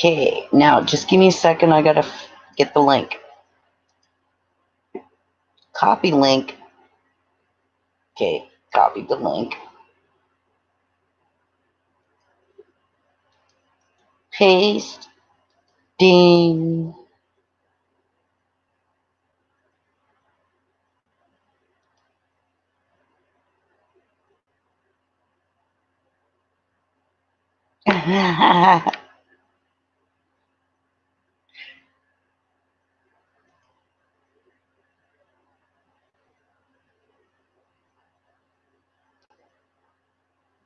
Okay, now just give me a second. I gotta get the link. Copy link. Okay, copy the link. Paste. Ding.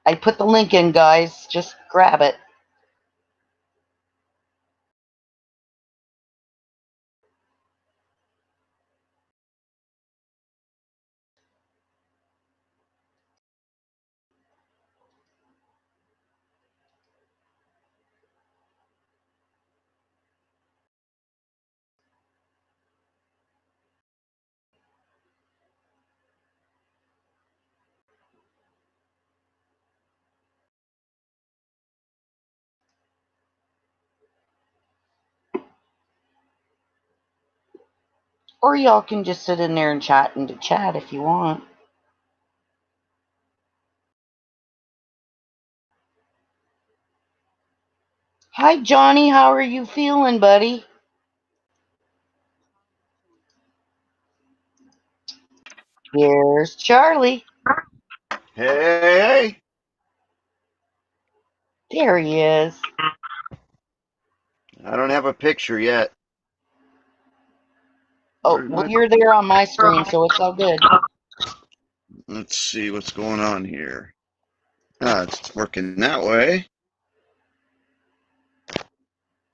I put the link in, guys. Just grab it. Or y'all can just sit in there and chat into chat if you want. Hi, Johnny. How are you feeling, buddy? Here's Charlie. Hey! There he is. I don't have a picture yet. Oh, well, you're there on my screen, so it's all good. Let's see what's going on here. Ah, it's working that way.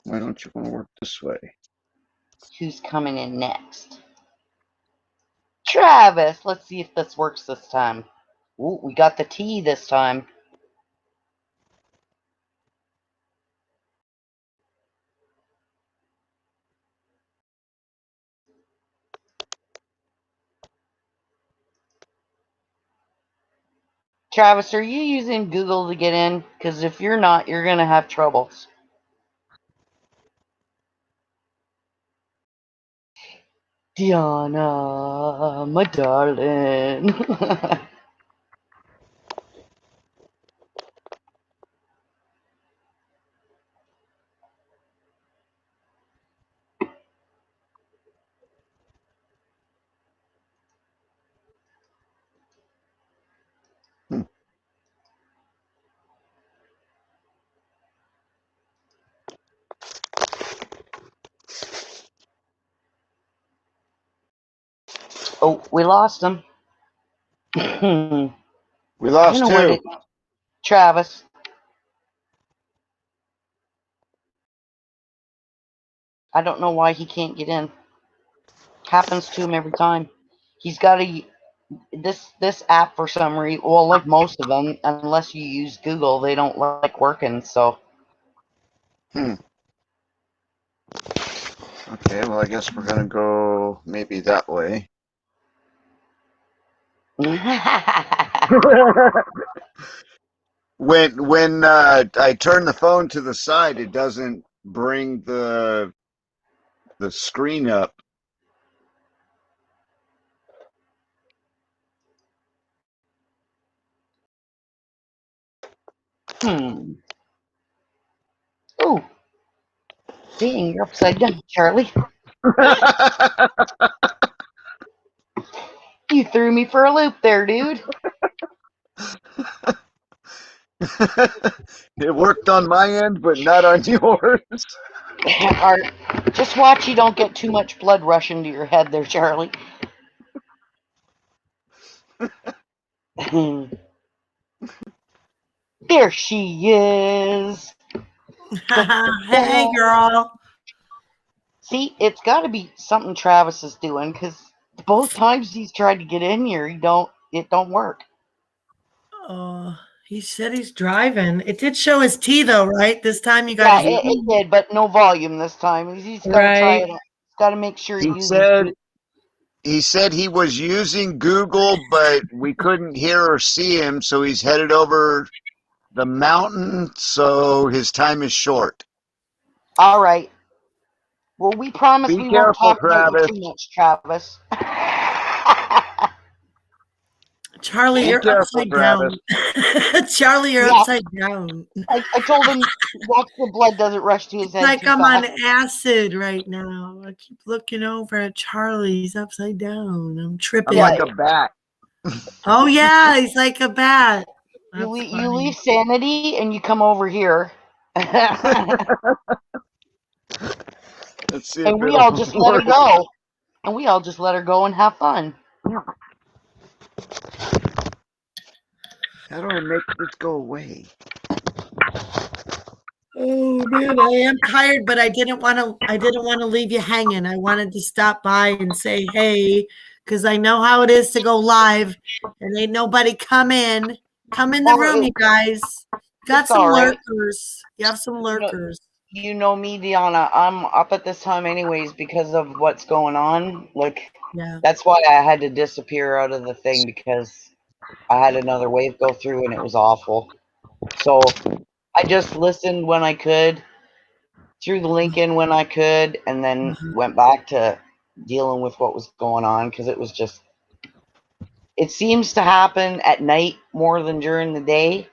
Why don't you want to work this way? Who's coming in next? Travis. Let's see if this works this time. Ooh, we got the T this time. Travis, are you using Google to get in? Because if you're not, you're going to have troubles. Diana, my darling. Oh, we lost him. We lost two. Travis. I don't know why he can't get in. Happens to him every time. He's got this app for some reason. Well, like most of them, unless you use Google, they don't like working. So. Okay, well, I guess we're gonna go maybe that way. When I turn the phone to the side, it doesn't bring the screen up. Oh, dang, you're upside down, Charlie. You threw me for a loop there, dude. It worked on my end, but not on yours. Just watch you don't get too much blood rushing to your head there, Charlie. There she is. Hey, girl. See, it's got to be something Travis is doing, because both times he's tried to get in here, it don't work. Oh, he said he's driving. It did show his T though, right? This time you got. Yeah, it did, but no volume this time. He's got to try it. He's got to make sure he said he was using Google, but we couldn't hear or see him, so he's headed over the mountain, so his time is short. All right. Well, we promise Be we won't careful, talk about you Travis. too much, Travis. Charlie, Be you're careful, upside Travis. down. Charlie, you're Yeah, upside down. I told him watch the blood doesn't rush to his It's head like too I'm on fast. acid right now. I keep looking over at Charlie. He's upside down. I'm I'm tripping. Yeah, like a bat. Oh yeah, he's like a bat. you That's you funny. leave sanity and you come over here, and Let's see if we it'll all just let her work. go, and we all just let her go and have fun. How do I make this go away? Oh man, I am tired, but I didn't want to. I didn't want to leave you hanging. I wanted to stop by and say hey, because I know how it is to go live, and ain't nobody come in. Come in the room, you guys. Got It's all some right. lurkers. You have some lurkers. You know me, Deanna. I'm up at this time anyways because of what's going on. Like Yeah. that's why I had to disappear out of the thing because I had another wave go through and it was awful. So I just listened when I could, threw the link in when I could, and then went back to dealing with what was going on because it was just. It seems to happen at night more than during the day.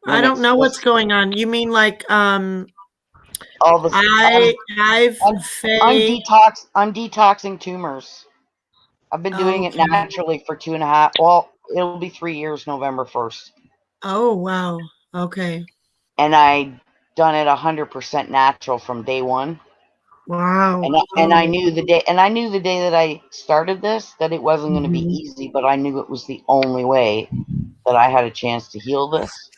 I When don't it's know what's just going on. You mean like all the I've I'm Faye. I'm detoxing tumors. I've been doing it Okay. naturally for 2.5. Well, it'll be 3 years, November 1st, Oh wow. Okay. and I done it 100% natural from day one. Wow. And I Oh. knew the day, and I knew the day that I started this that it wasn't going to be Mhm. easy, but I knew it was the only way that I had a chance to heal this.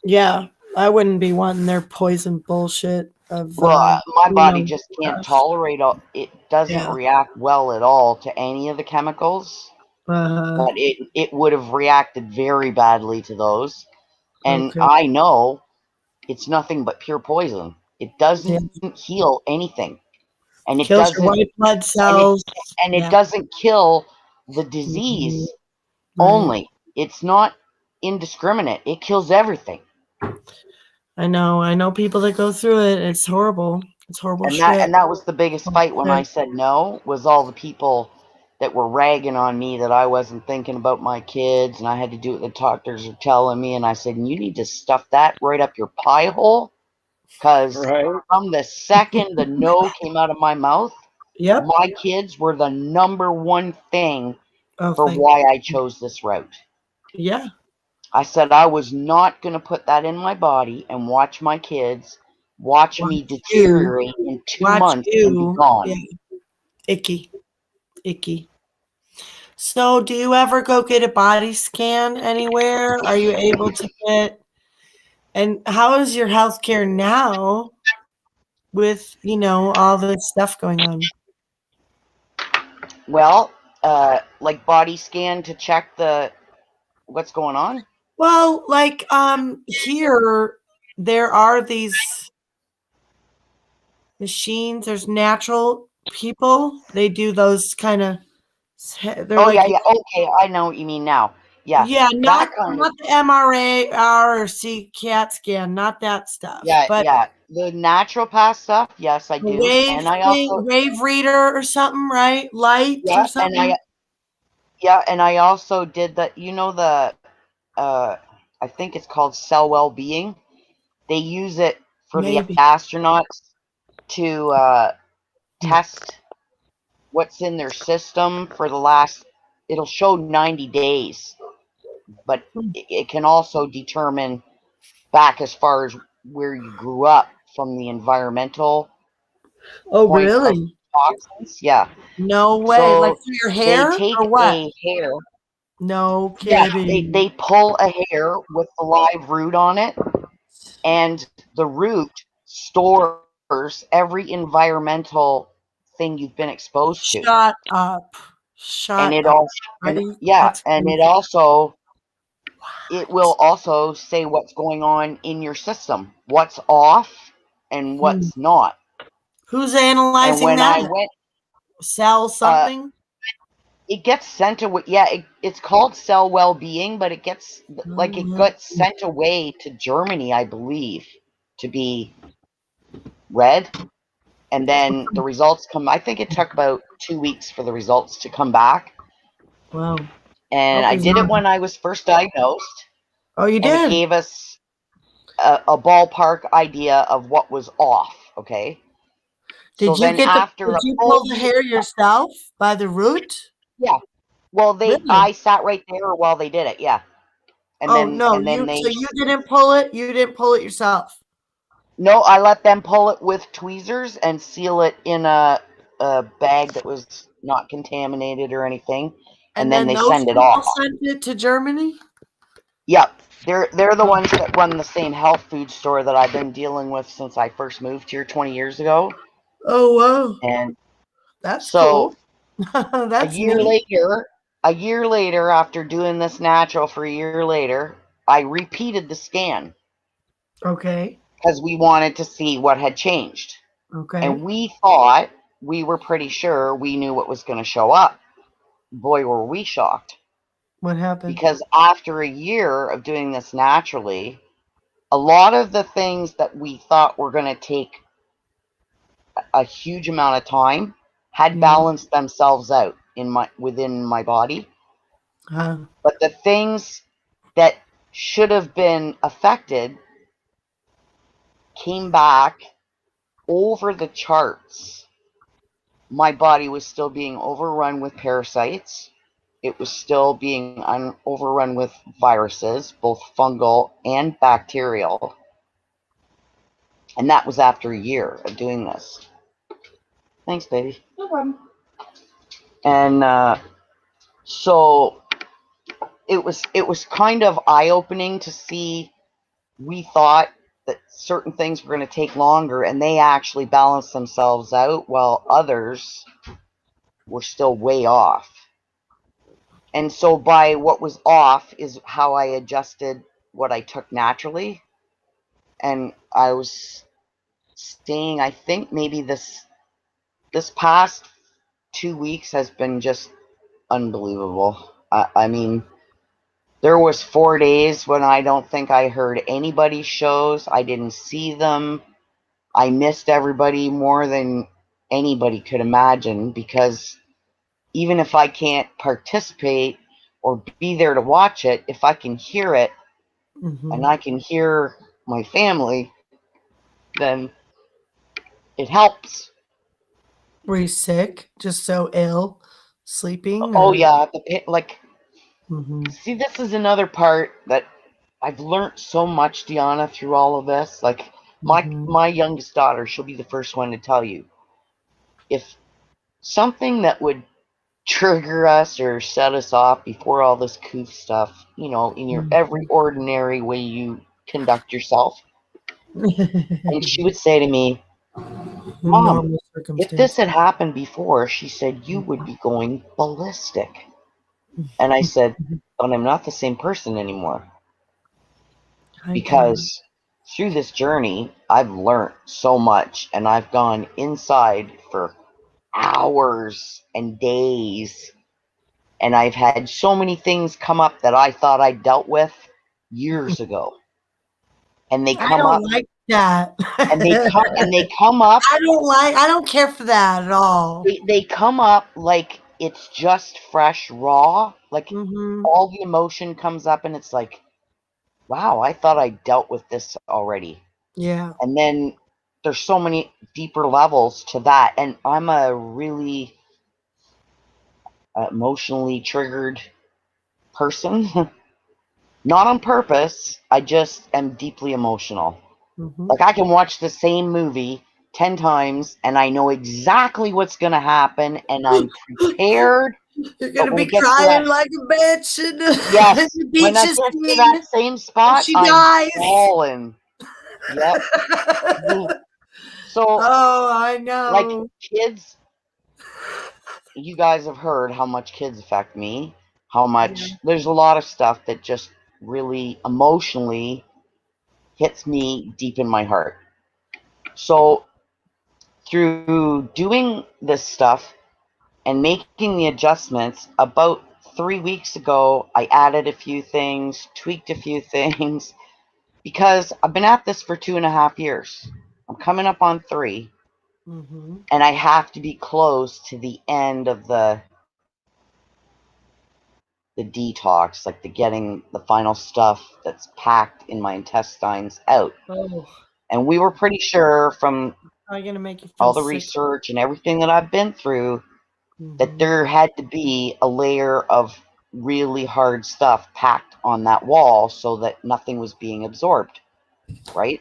Yeah, I wouldn't be wanting their poison bullshit of Well, my you body know just can't stuff. tolerate it. Doesn't Yeah. react well at all to any of the chemicals, Uh-huh. but it would have reacted very badly to those. And Okay. I know it's nothing but pure poison. It Yeah. doesn't heal anything, and it Kills your doesn't white blood and it cells. and it Yeah. doesn't kill the Mhm. disease Right. only. It's not indiscriminate. It kills everything. I know. I know people that go through it. It's horrible. It's horrible And shit. that was the biggest Horrible fight when I shit. said no, was all the people that were ragging on me that I wasn't thinking about my kids and I had to do what the doctors are telling me. And I said, you need to stuff that right up your pie hole, because Right? from the second the no came out of my mouth, Yep. my kids were the number one thing Oh, for thank why I chose this route. Yeah. I said I was not going to put that in my body and watch my kids watch Watch me you. deteriorate in 2 Watch months and be you. gone. Yeah. Icky. Icky. So, do you ever go get a body scan anywhere? Are you able to get? And how is your healthcare now with, all this stuff going on? Well, like body scan to check what's going on. Well, like here there are these machines, there's natural people. They do those kind of they're Oh yeah, like yeah. Okay, I know what you mean now. Yeah, yeah, that not kind of. not the MRA or CAT scan, not that stuff. Yeah, But yeah. The naturopath stuff, yes, I a do, wave and I thing, also wave reader or something, right? Light or yeah, something. and I also did the the uh I think it's called Cell Well-Being. They use it for the Maybe. astronauts to Hmm. test what's in their system for the last. It'll show 90 days, but it can also determine back as far as where you grew up from the environmental Oh, point of really? toxins. Yeah. No way. Like So through your they hair take or what? a hair. No Yeah, kidding. they pull a hair with the live root on it, and the root stores every environmental thing you've been exposed to. Shut up. And Shut it up. also Are you? yeah, That's and crazy. it will also say what's going on in your system, what's off and Hmm. what's not. Who's And analyzing when that? I went, Sell uh, something? it gets sent away. Yeah, it's called Cell Well-Being, but it Mhm. got sent away to Germany, I believe, to be read. And then the results come. I think it took about 2 weeks for the results to come back. Wow. And I Okay. did it when I was first diagnosed, Oh, you and it did? gave us a ballpark idea of what was off. Okay. So Did you then get the? after Did a you full pull the year, hair yourself by the root? yeah. Well, Really? I sat right there while they did it. Yeah. And Oh then, no, and then they, so you didn't pull it. You didn't pull it yourself. no, I let them pull it with tweezers and seal it in a bag that was not contaminated or anything. And then then they those send it people off. sent it to Germany. Yep. They're the ones that run the same health food store that I've been dealing with since I first moved here 20 years ago. Oh wow, And that's so cool. That's neat. a year later, after doing this natural for a year later, I repeated the scan Okay. because we wanted to see what had changed. Okay. And we were pretty sure we knew what was going to show up. Boy, were we shocked. What happened? Because after a year of doing this naturally, a lot of the things that we thought were going to take a huge amount of time had Yeah. balanced themselves out within my body. Huh. But the things that should have been affected came back over the charts. My body was still being overrun with parasites. It was still being overrun with viruses, both fungal and bacterial. And that was after a year of doing this. Thanks, baby. No problem. And so it was kind of eye-opening to see. We thought that certain things were going to take longer, and they actually balanced themselves out, while others were still way off. And so by what was off is how I adjusted what I took naturally. And I was staying, I think maybe this past 2 weeks has been just unbelievable. I mean, there was 4 days when I don't think I heard anybody's shows. I didn't see them. I missed everybody more than anybody could imagine, because even if I can't participate or be there to watch it, if I can hear it and I can hear my family, then it helps. Were you sick? Just so ill, sleeping? Oh Or? yeah, like, Mhm. see, this is another part that I've learned so much, Deanna, through all of this. Like, Mhm. my youngest daughter, she'll be the first one to tell you, if something that would trigger us or set us off before all this coof stuff, in your every ordinary way you conduct yourself. And she would say to me, Mom, Normal if this circumstance. had happened before, she said, you would be going ballistic. And I said, but I'm not the same person anymore, I get it. because through this journey, I've learned so much, and I've gone inside for hours and days. And I've had so many things come up that I thought I dealt with years ago. And they I come up don't like that. and they come up. I don't care for that at all. They come up like it's just fresh, raw. Like, Mhm. all the emotion comes up, and it's like, wow, I thought I dealt with this already. Yeah. And then there's so many deeper levels to that. And I'm a really emotionally triggered person. Not on purpose. I just am deeply emotional. Mhm. Like, I can watch the same movie 10 times and I know exactly what's going to happen, and I'm prepared. You're But gonna when be it gets to crying that, like a bitch in yes, the when I beaches get to scene, that same and spot, she I'm dies. falling. Yep. So, Oh, I like, know. kids, you guys have heard how much kids affect me, how much there's a lot of stuff that just really emotionally hits me deep in my heart. So, through doing this stuff and making the adjustments, about 3 weeks ago, I added a few things, tweaked a few things, because I've been at this for 2.5 years. I'm coming up on 3. Mm-hmm. and I have to be close to the end of the detox, like the getting the final stuff that's packed in my intestines out. Oh, And we were pretty sure from probably gonna make you feel all the sick. research and everything that I've been through that Mhm. there had to be a layer of really hard stuff packed on that wall so that nothing was being absorbed, right?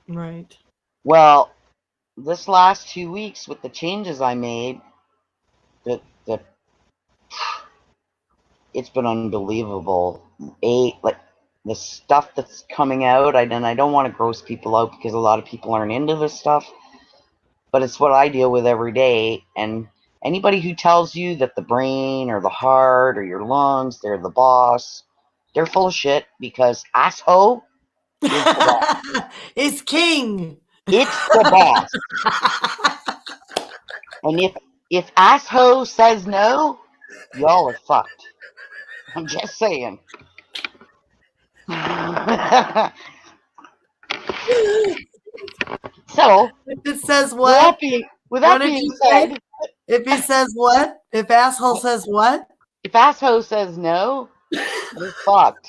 Right. Well, this last 2 weeks with the changes I made, the it's been unbelievable. Like the stuff that's coming out, and I don't want to gross people out because a lot of people aren't into this stuff, but it's what I deal with every day. And anybody who tells you that the brain or the heart or your lungs, they're the boss, they're full of shit because asshole is the boss. It's king. It's the boss. And if asshole says no, y'all are fucked. I'm just saying. So If it says with what? that being with What that did being you say? said, If he says what? If asshole says what? if asshole says no, you're fucked.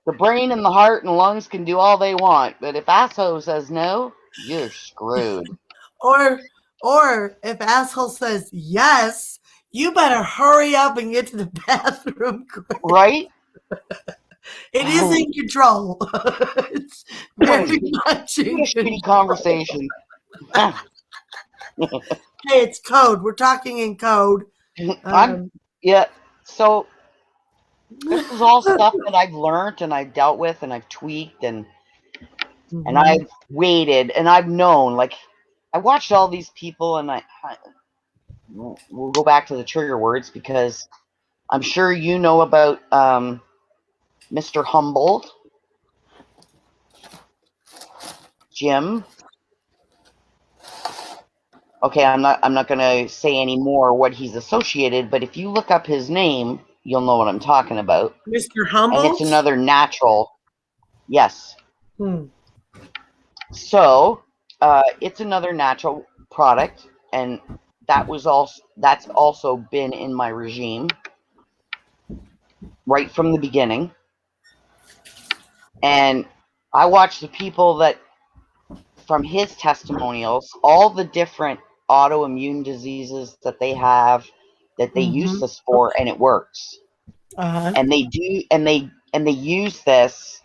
The brain and the heart and lungs can do all they want, but if asshole says no, you're screwed. Or if asshole says yes, you better hurry up and get to the bathroom quick. Right? It is in control. It's very much What in a shitty control. conversation. Hey, it's code. We're talking in code. Yeah. So this is all stuff that I've learned and I've dealt with and I've tweaked and Mhm. I've waited and I've known. Like I watched all these people and we'll go back to the trigger words because I'm sure you know about Mr. Humboldt, Jim. Okay, I'm not going to say any more what he's associated, but if you look up his name, you'll know what I'm talking about. Mr. And Humboldt? it's another natural. Yes. Hmm. So, it's another natural product and that's also been in my regime right from the beginning. And I watch the people that from his testimonials, all the different autoimmune diseases that they have that they use this for and it works. Uh-huh. And they do and they use this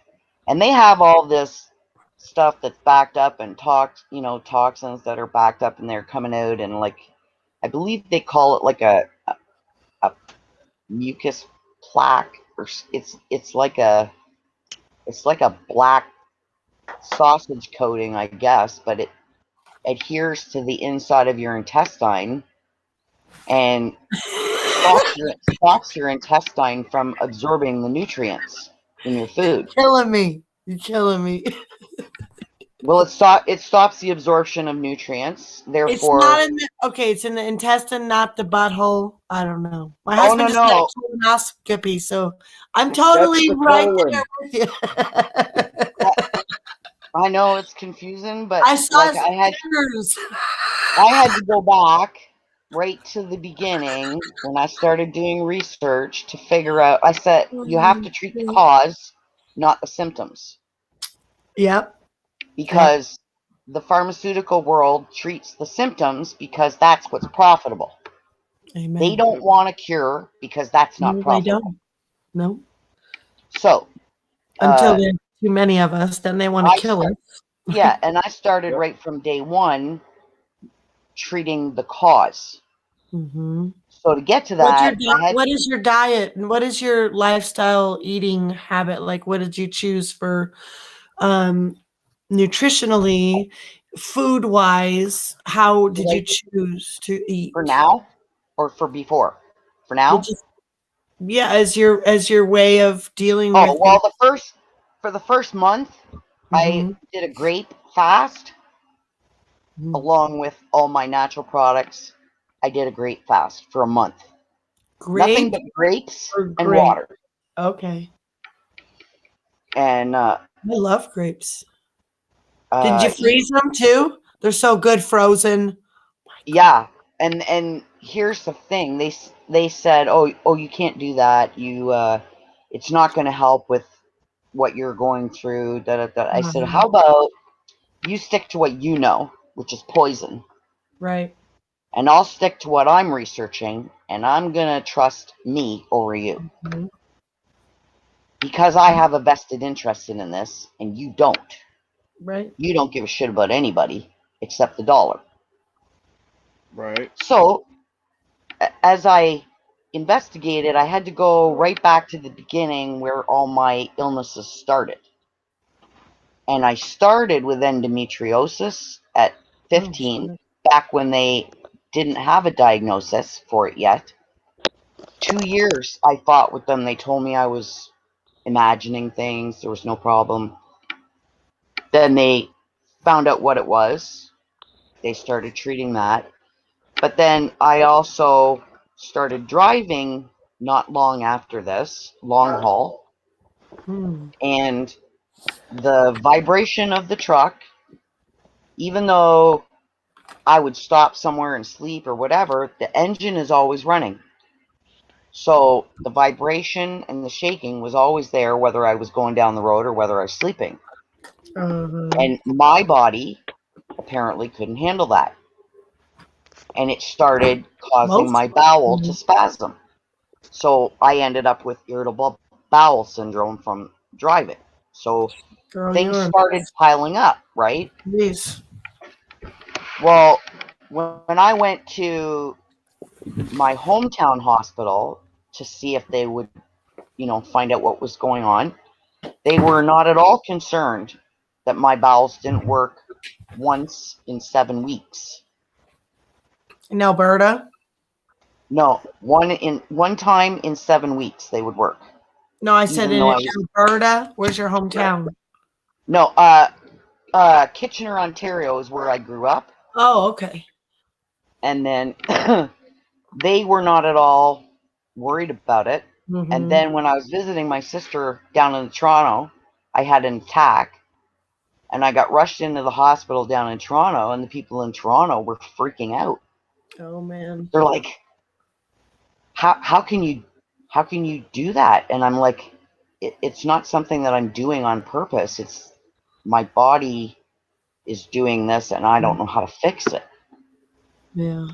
and they have all this stuff that's backed up and toxins that are backed up and they're coming out and like I believe they call it like a mucus plaque or it's like a black sausage coating, I guess, but it adheres to the inside of your intestine and stops your intestine from absorbing the nutrients in your food. Killing me. You're killing me. Well, it stops the absorption of nutrients. It's Therefore, not in the okay, it's in the intestine, not the butthole. I don't know. My Oh, husband just had no. a colonoscopy, so I'm totally the right colon. there with you. I know it's confusing, but I saw like his pictures. I had to go back right to the beginning when I started doing research to figure out. I said you have to treat the cause, not the symptoms, Yep. because the pharmaceutical world treats the symptoms because that's what's profitable. Amen. They don't want a cure because that's not No, they profitable. don't. No. So Until there's too many of us, then they want to kill us. Yeah, and I started right from day one treating the cause. Mm-hmm. So to get to that, what is your diet and what is your lifestyle eating habit? Like, what did you choose for nutritionally, food wise? How did you choose to eat? For now or for before? For now? As your way of dealing with. Oh, well, for the first month, I did a grape fast along with all my natural products. I did a grape fast for a month. Nothing but grapes and water. Okay. And I love grapes. Did you freeze them too? They're so good frozen. Yeah, and here's the thing. They said, "Oh, you can't do that. It's not going to help with what you're going through." Da, da, da. I said, "How about you stick to what you know, which is poison, Right. and I'll stick to what I'm researching, and I'm going to trust me over you Mhm. because I have a vested interest in this, and you don't. Right. You don't give a shit about anybody except the dollar." Right. So as I investigated, I had to go right back to the beginning where all my illnesses started. And I started with endometriosis at 15, back when they didn't have a diagnosis for it yet. 2 years I fought with them. They told me I was imagining things, there was no problem. Then they found out what it was. They started treating that. But then I also started driving not long after this, long haul, and the vibration of the truck, even though I would stop somewhere and sleep or whatever, the engine is always running. So the vibration and the shaking was always there, whether I was going down the road or whether I was sleeping. And my body apparently couldn't handle that. And it started causing my bowel to spasm. So I ended up with irritable bowel syndrome from driving. So things started piling up, right? Yes. Well, when I went to my hometown hospital to see if they would, find out what was going on, they were not at all concerned that my bowels didn't work once in 7 weeks. In Alberta? No, one time in 7 weeks they would work. No, I said in Alberta. Where's your hometown? No, Kitchener, Ontario is where I grew up. Oh, okay. And then they were not at all worried about it. And then when I was visiting my sister down in Toronto, I had an attack and I got rushed into the hospital down in Toronto, and the people in Toronto were freaking out. Oh man. They're like, how can you do that? And I'm like, it's not something that I'm doing on purpose. It's my body is doing this and I don't know how to fix it. Yeah.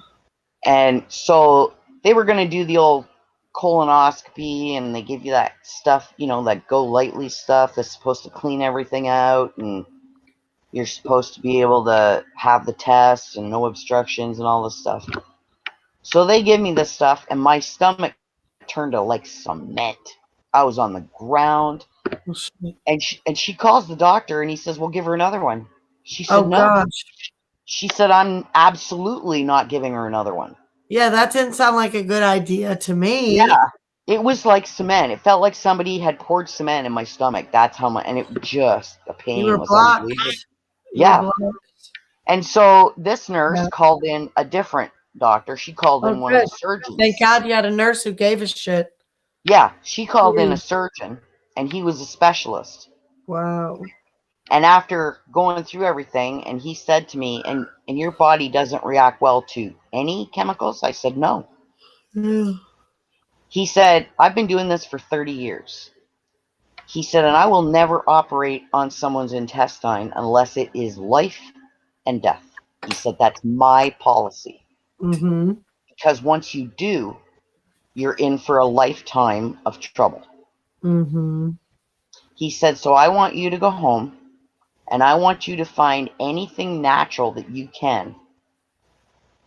And so they were going to do the old colonoscopy, and they give you that stuff, that Go Lightly stuff that's supposed to clean everything out, and you're supposed to be able to have the test and no obstructions and all this stuff. So they give me this stuff, and my stomach turned to like cement. I was on the ground, and she calls the doctor, and he says, "Well, give her another one." She said, "No." Gosh. She said, "I'm absolutely not giving her another one." Yeah, that didn't sound like a good idea to me. Yeah, it was like cement. It felt like somebody had poured cement in my stomach. That's how much, and it just, the pain was unbelievable. Yeah. And so this nurse called in a different doctor. She called in one of the surgeons. Thank God you had a nurse who gave a shit. Yeah, she called in a surgeon, and he was a specialist. Wow. And after going through everything, and he said to me, and your body doesn't react well to any chemicals? I said, no. Yeah. He said, I've been doing this for 30 years. He said, and I will never operate on someone's intestine unless it is life and death. He said, that's my policy. Because once you do, you're in for a lifetime of trouble. He said, so I want you to go home, and I want you to find anything natural that you can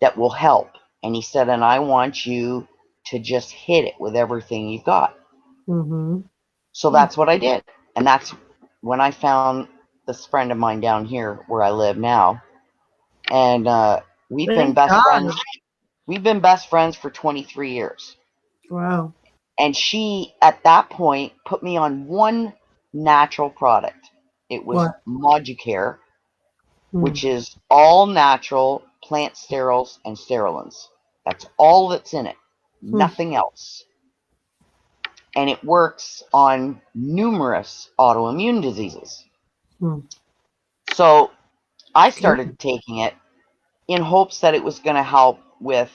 that will help. And he said, and I want you to just hit it with everything you've got. So that's what I did. And that's when I found this friend of mine down here where I live now. And we've been best friends. We've been best friends for 23 years. Wow. And she, at that point, put me on one natural product. It was Moducare, which is all natural plant sterols and sterilins. That's all that's in it. Nothing else. And it works on numerous autoimmune diseases. So I started taking it in hopes that it was going to help with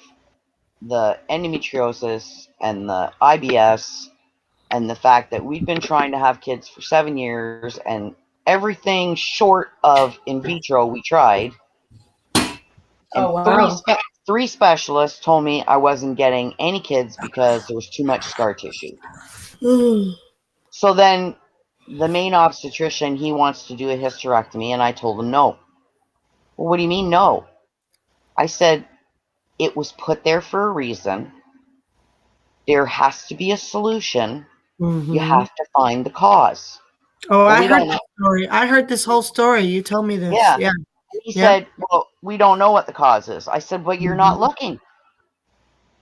the endometriosis and the IBS and the fact that we've been trying to have kids for 7 years and everything short of in vitro we tried. And Oh, wow. three specialists told me I wasn't getting any kids because there was too much scar tissue. So then the main obstetrician, he wants to do a hysterectomy, and I told him no. Well, what do you mean no? I said, it was put there for a reason. There has to be a solution. You have to find the cause. Oh, Well, I we heard don't this story. I heard this whole story. You told me this. Yeah. Yeah. He Yeah. said, well, we don't know what the cause is. I said, well, you're not looking.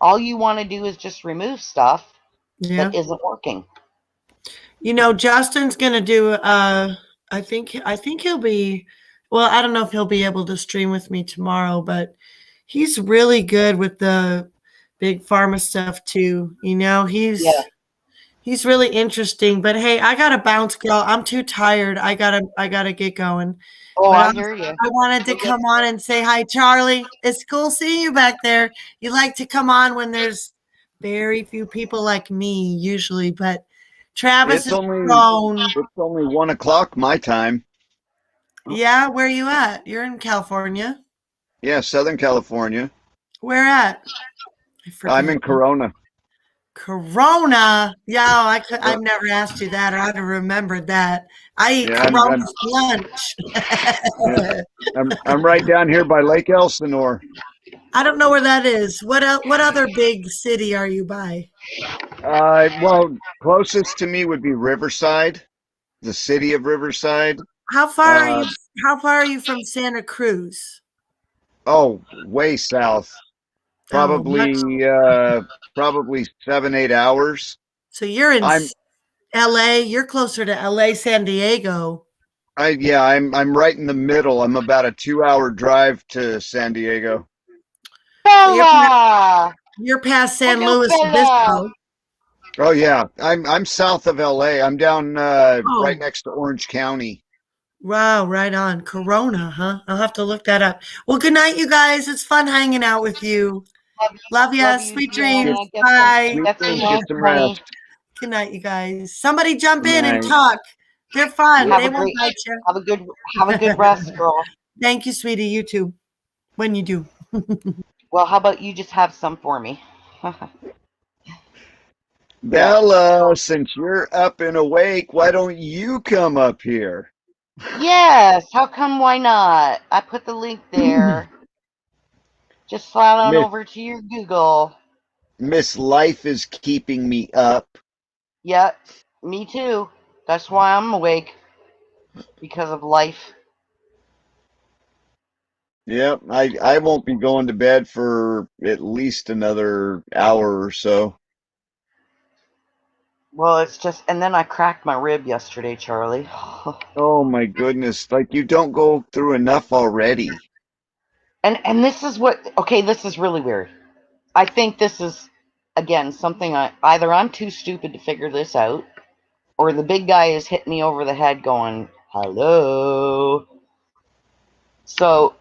All you want to do is just remove stuff Yeah. that isn't working. You know, Justin's gonna do. I think he'll be. Well, I don't know if he'll be able to stream with me tomorrow, but he's really good with the big pharma stuff too. You know, he's really interesting. But hey, I gotta bounce, girl. I'm too tired. I gotta get going. Oh, But I hear you. I wanted to come on and say hi, Charlie. It's cool seeing you back there. You like to come on when there's very few people like me usually, but Travis It's is only grown. it's only 1 o'clock my time. Yeah, where you at? You're in California. Yeah, Southern California. Where at? I forget. I'm in Corona. Corona. Yeah, Yeah, I've never asked you that. I'd have remembered that. I eat yeah, Corona's lunch. yeah, I'm right down here by Lake Elsinore. I don't know where that is. What other big city are you by? Well, closest to me would be Riverside, the city of Riverside. How far are Uh, you? How far are you from Santa Cruz? oh, way south. Oh, much. Probably 7, 8 hours. So you're in I'm L.A. You're closer to L.A. San Diego. I'm right in the middle. I'm about a 2 hour drive to San Diego. So Bella! you're past San Hello, Luis Bella. Obispo. Oh yeah, I'm south of LA. I'm down Oh, right next to Orange County. wow, right on. Corona, huh? I'll have to look that up. Well, good night, you guys. It's fun hanging out with you. Love ya. Love you, Sweet Gianna. dreams. Bye. Sweet Get some dreams, get rest, some honey. rest. Good night, you guys. Somebody jump Good in and night. talk. They're fun. Have They a won't great, bite you. have a good rest, girl. Thank you, sweetie. You too. When you do. Well, how about you just have some for me? Bella, since you're up and awake, why don't you come up here? Yes, how come why not? I put the link there. Just slide on Miss over to your Google. Miss Life is keeping me up. Yeah, me too. That's why I'm awake. Because of life. Yep, I won't be going to bed for at least another hour or so. Well, it's just, and then I cracked my rib yesterday, Charlie. Oh my goodness, like you don't go through enough already. And this is what, okay, this is really weird. I think this is, again, something either I'm too stupid to figure this out, or the big guy is hitting me over the head going, hello. So,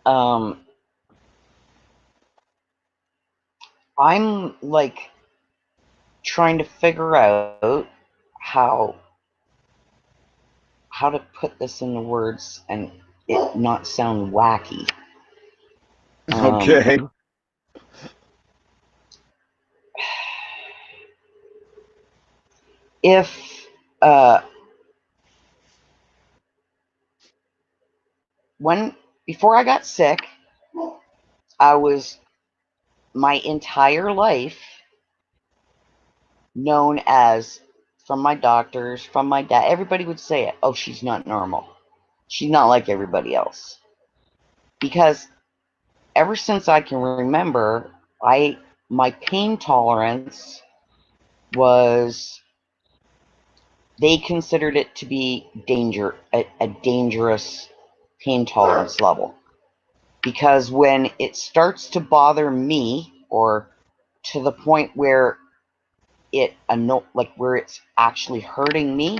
I'm like trying to figure out how to put this into words and it not sound wacky. Okay. If before I got sick, I was my entire life known as, from my doctors, from my dad, everybody would say it. Oh, she's not normal. She's not like everybody else. Because ever since I can remember, my pain tolerance was, they considered it to be a dangerous pain tolerance level. Because when it starts to bother me, or to the point where where it's actually hurting me,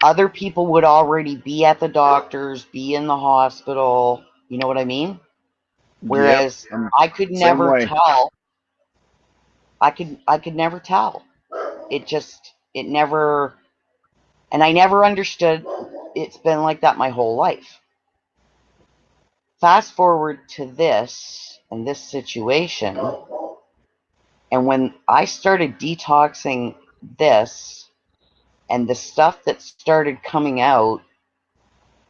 other people would already be at the doctor's, be in the hospital. You know what I mean? Yep. Whereas I could Same never way. tell. I could never tell. It never, and I never understood. It's been like that my whole life. Fast forward to this and this situation, and when I started detoxing this and the stuff that started coming out,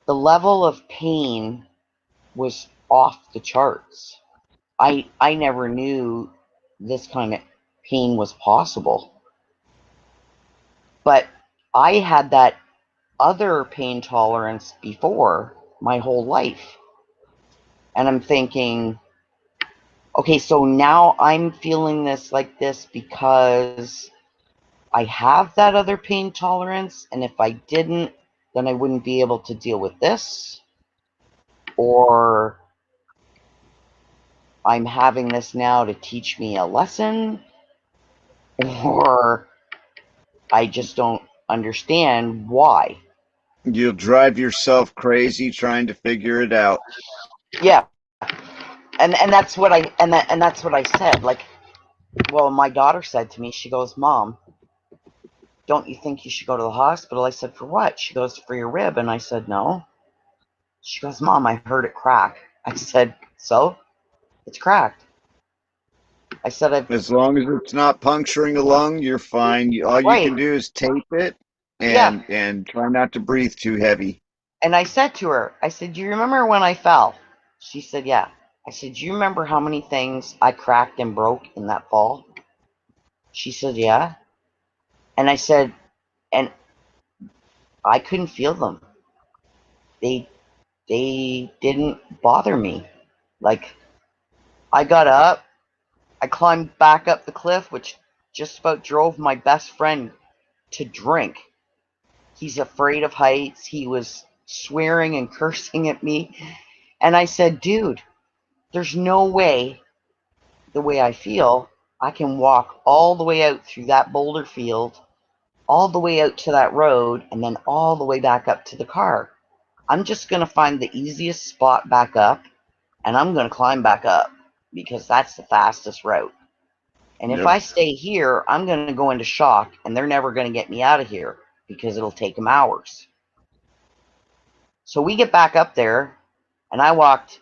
the level of pain was off the charts. I never knew this kind of pain was possible. But I had that other pain tolerance before my whole life. And I'm thinking, okay, so now I'm feeling this like this because I have that other pain tolerance. And if I didn't, then I wouldn't be able to deal with this. Or I'm having this now to teach me a lesson. Or I just don't understand why. You'll drive yourself crazy trying to figure it out. Yeah. And that's what that's what I said. Like, well, my daughter said to me, she goes, "Mom, don't you think you should go to the hospital?" I said, "For what?" She goes, "For your rib." And I said, "No." She goes, "Mom, I heard it crack." I said, "So? It's cracked." I said, "I've As long as it's not puncturing a lung, you're fine. All you right." can do is tape it Yeah. and try not to breathe too heavy. And I said to her, I said, "Do you remember when I fell?" She said, "Yeah." I said, "Do you remember how many things I cracked and broke in that fall?" She said, "Yeah." And I said, and I couldn't feel them. They they didn't bother me. Like, I got up, I climbed back up the cliff, which just about drove my best friend to drink. He's afraid of heights. He was swearing and cursing at me. And I said, "Dude, there's no way, the way I feel, I can walk all the way out through that boulder field, all the way out to that road, and then all the way back up to the car. I'm just going to find the easiest spot back up, and I'm going to climb back up because that's the fastest route. And if Yep. I stay here, I'm going to go into shock, and they're never going to get me out of here because it'll take them hours." So we get back up there, and I walked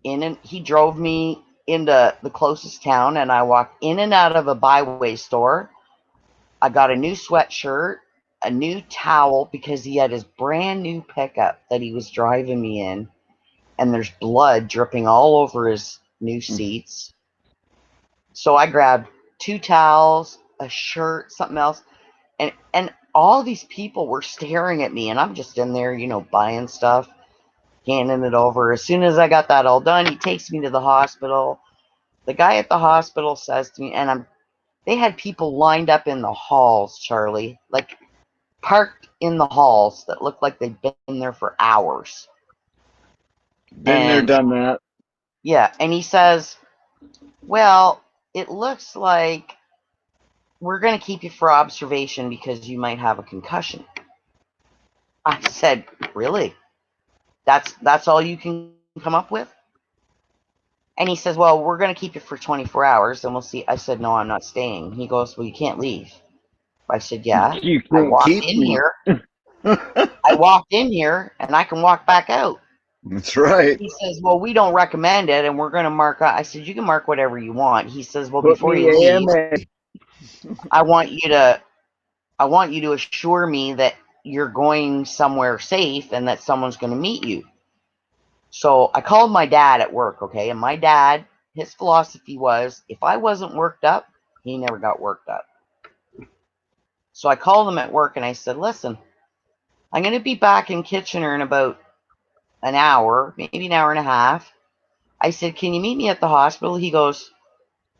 in, and he drove me into the closest town, and I walked in and out of a byway store. I got a new sweatshirt, a new towel, because he had his brand new pickup that he was driving me in, and there's blood dripping all over his new seats. So I grabbed 2 towels, a shirt, something else, and all these people were staring at me, and I'm just in there, buying stuff, handing it over. As soon as I got that all done, he takes me to the hospital. The guy at the hospital says to me, and they had people lined up in the halls, Charlie, like parked in the halls that looked like they'd been there for hours. Been there, And done that. yeah, and he says, "Well, it looks like we're going to keep you for observation because you might have a concussion." I said, "Really? That's all you can come up with?" And he says, "Well, we're going to keep you for 24 hours and we'll see." I said, "No, I'm not staying." He goes, "Well, you can't leave." I said, "Yeah, You I can't walked keep in me. here. I walked in here and I can walk back out." That's right. He says, "Well, we don't recommend it and we're going to mark up." I said, "You can mark whatever you want." He says, "Well, Put before me you leave, AMA. I want you to I want you to assure me that you're going somewhere safe and that someone's going to meet you." So I called my dad at work, okay? And my dad, his philosophy was, if I wasn't worked up, he never got worked up. So I called him at work and I said, "Listen, I'm going to be back in Kitchener in about an hour, maybe an hour and a half." I said, "Can you meet me at the hospital?" He goes,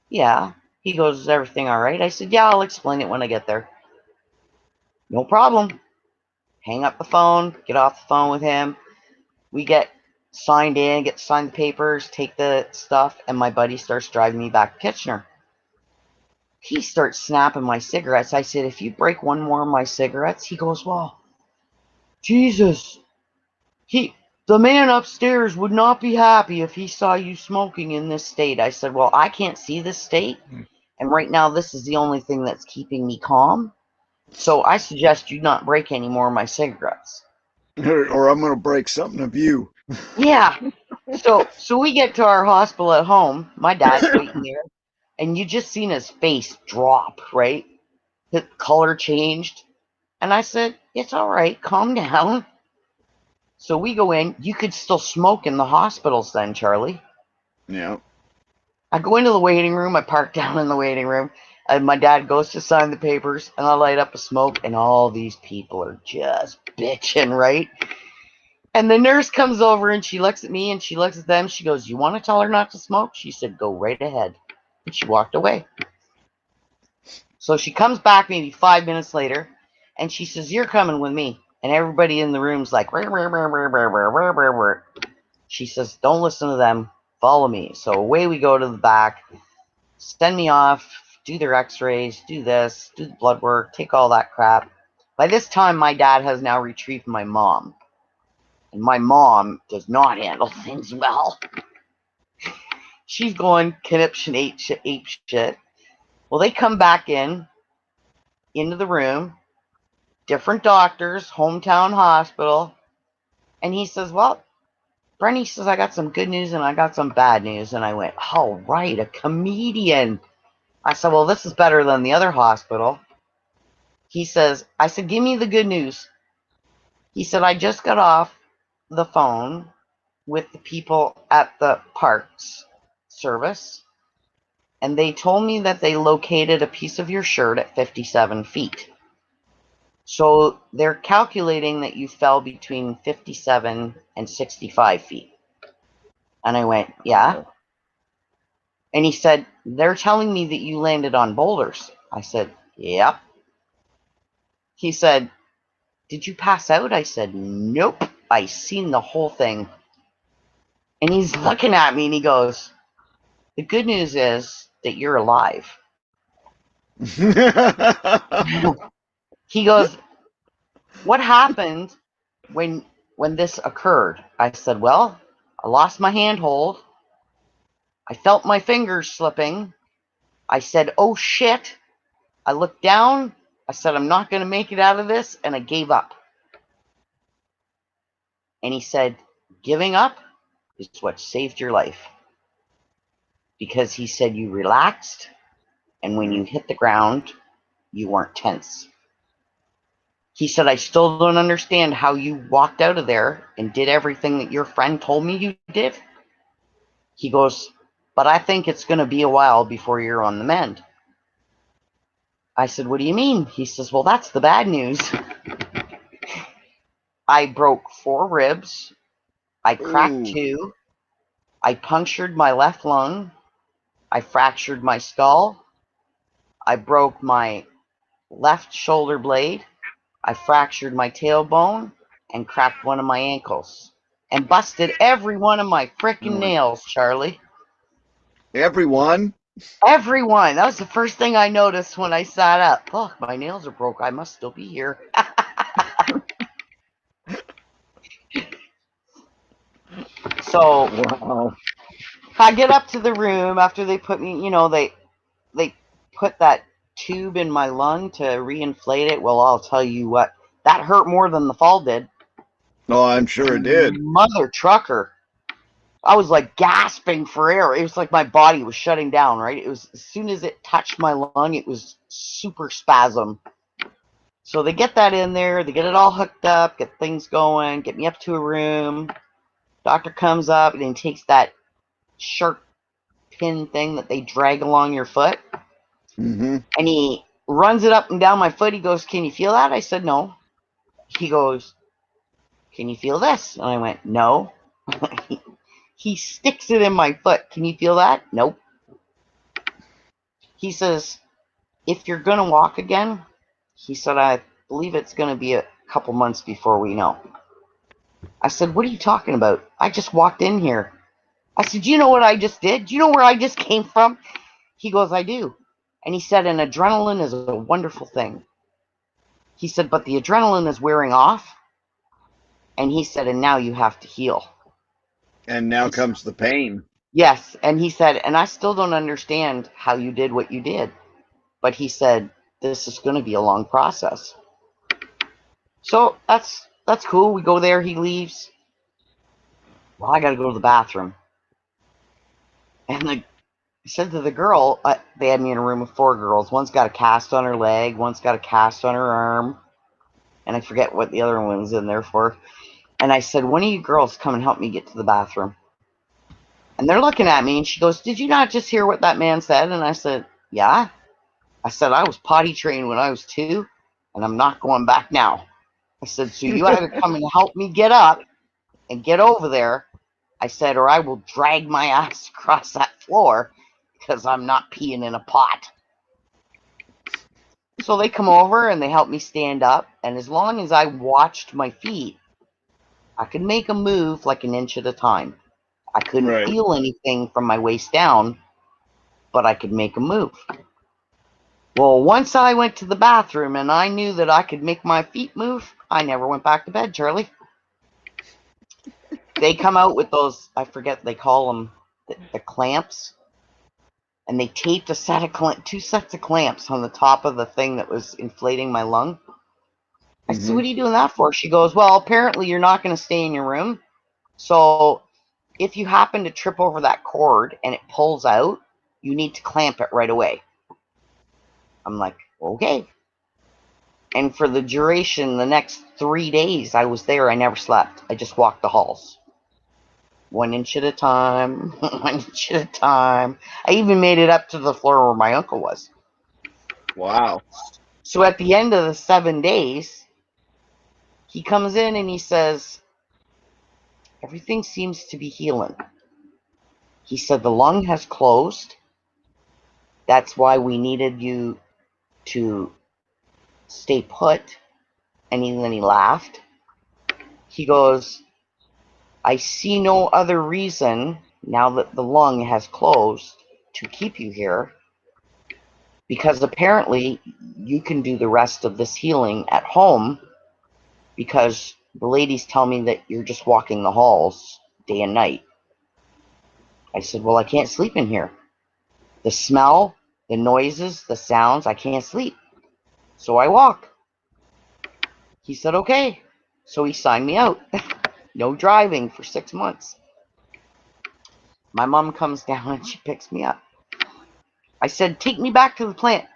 "Yeah." He goes, "Is everything all right?" I said, "Yeah, I'll explain it when I get there." No problem. Hang up the phone, get off the phone with him. We get signed in, get signed the papers, take the stuff, and my buddy starts driving me back to Kitchener. He starts snapping my cigarettes. I said, "If you break one more of my cigarettes," he goes, "Well, Jesus, the man upstairs would not be happy if he saw you smoking in this state. I said, well, I can't see this state. And right now, this is the only thing that's keeping me calm. So I suggest you not break any more of my cigarettes. Or I'm gonna break something of you. Yeah. So we get to our hospital at home. My dad's waiting there. And you just seen his face drop, right? His color changed. And I said, it's all right. Calm down. So we go in. You could still smoke in the hospitals then, Charlie. Yeah. I go into the waiting room. I park down in the waiting room. And my dad goes to sign the papers. And I light up a smoke. And all these people are just bitching, right? And the nurse comes over and she looks at me and she looks at them. She goes, you want to tell her not to smoke? She said, go right ahead. And she walked away. So she comes back maybe 5 minutes later. And she says, you're coming with me. And everybody in the room's like, rah, rah, rah, rah, rah, rah, rah, rah, rah. She says, don't listen to them. Follow me. So away we go to the back. Send me off. Do their x-rays. Do this. Do the blood work. Take all that crap. By this time, my dad has now retrieved my mom. And my mom does not handle things well. She's going conniption ape shit. Well, they come back into the room. Different doctors, hometown hospital. And he says, well, Brenny says, I got some good news and I got some bad news. And I went, oh, right, a comedian. I said, well, this is better than the other hospital. He says, I said, give me the good news. He said, I just got off the phone with the people at the parks service. And they told me that they located a piece of your shirt at 57 feet. So they're calculating that you fell between 57 and 65 feet. And I went, yeah. And he said, they're telling me that you landed on boulders. I said, yep. He said, did you pass out? I said, nope. I seen the whole thing. And he's looking at me and he goes, the good news is that you're alive. He goes, what happened when this occurred? I said, well, I lost my handhold. I felt my fingers slipping. I said, oh shit. I looked down. I said, I'm not going to make it out of this. And I gave up. And he said, giving up is what saved your life. Because he said you relaxed. And when you hit the ground, you weren't tense. He said, I still don't understand how you walked out of there and did everything that your friend told me you did. He goes, but I think it's going to be a while before you're on the mend. I said, what do you mean? He says, well, that's the bad news. I broke 4 ribs. I cracked 2. I punctured my left lung. I fractured my skull. I broke my left shoulder blade. I fractured my tailbone and cracked one of my ankles and busted every one of my frickin' nails, Charlie. Everyone? Every one. That was the first thing I noticed when I sat up. Oh, my nails are broke. I must still be here. So, Wow. I get up to the room after they put me, they put that tube in my lung to reinflate it. Well, I'll tell you what, that hurt more than the fall did. Oh, I'm sure it did. Mother trucker. I was like gasping for air. It was like my body was shutting down, right? It was as soon as it touched my lung, it was super spasm. So they get that in there, they get it all hooked up, get things going, get me up to a room. Doctor comes up and he takes that sharp pin thing that they drag along your foot. Mm-hmm. And he runs it up and down my foot. He goes, can you feel that? I said, no. He goes, can you feel this? And I went, no. He sticks it in my foot. Can you feel that? Nope. He says, if you're going to walk again, he said, I believe it's going to be a couple months before we know. I said, what are you talking about? I just walked in here. I said, do you know what I just did? Do you know where I just came from? He goes, I do. And he said, an adrenaline is a wonderful thing. He said, but the adrenaline is wearing off. And he said, and now you have to heal. And now comes the pain. Yes. And he said, and I still don't understand how you did what you did. But he said, this is going to be a long process. So that's cool. We go there. He leaves. Well, I got to go to the bathroom. And I said to the girl, they had me in a room with 4 girls. One's got a cast on her leg. One's got a cast on her arm. And I forget what the other one's in there for. And I said, one of you girls come and help me get to the bathroom. And they're looking at me, and she goes, did you not just hear what that man said? And I said, yeah. I said, I was potty trained when I was 2, and I'm not going back now. I said, so you either come and help me get up and get over there, I said, or I will drag my ass across that floor because I'm not peeing in a pot. So they come over and they help me stand up, and as long as I watched my feet, I could make a move like an inch at a time. I couldn't feel anything from my waist down, but I could make a move. Well, once I went to the bathroom and I knew that I could make my feet move, I never went back to bed, Charlie. They come out with those, I forget, they call them the clamps. And they taped 2 sets of clamps on the top of the thing that was inflating my lung. I said, what are you doing that for? She goes, well, apparently you're not going to stay in your room. So if you happen to trip over that cord and it pulls out, you need to clamp it right away. I'm like, okay. And for the duration, the next 3 days I was there, I never slept. I just walked the halls. 1 inch at a time, 1 inch at a time. I even made it up to the floor where my uncle was. Wow. So at the end of the 7 days, he comes in and he says, everything seems to be healing. He said, the lung has closed. That's why we needed you to stay put. And then he laughed. He goes, I see no other reason, now that the lung has closed, to keep you here, because apparently you can do the rest of this healing at home, because the ladies tell me that you're just walking the halls day and night. I said, well, I can't sleep in here. The smell, the noises, the sounds, I can't sleep. So I walk. He said, okay. So he signed me out. No driving for 6 months. My mom comes down and she picks me up. I said, take me back to the plant.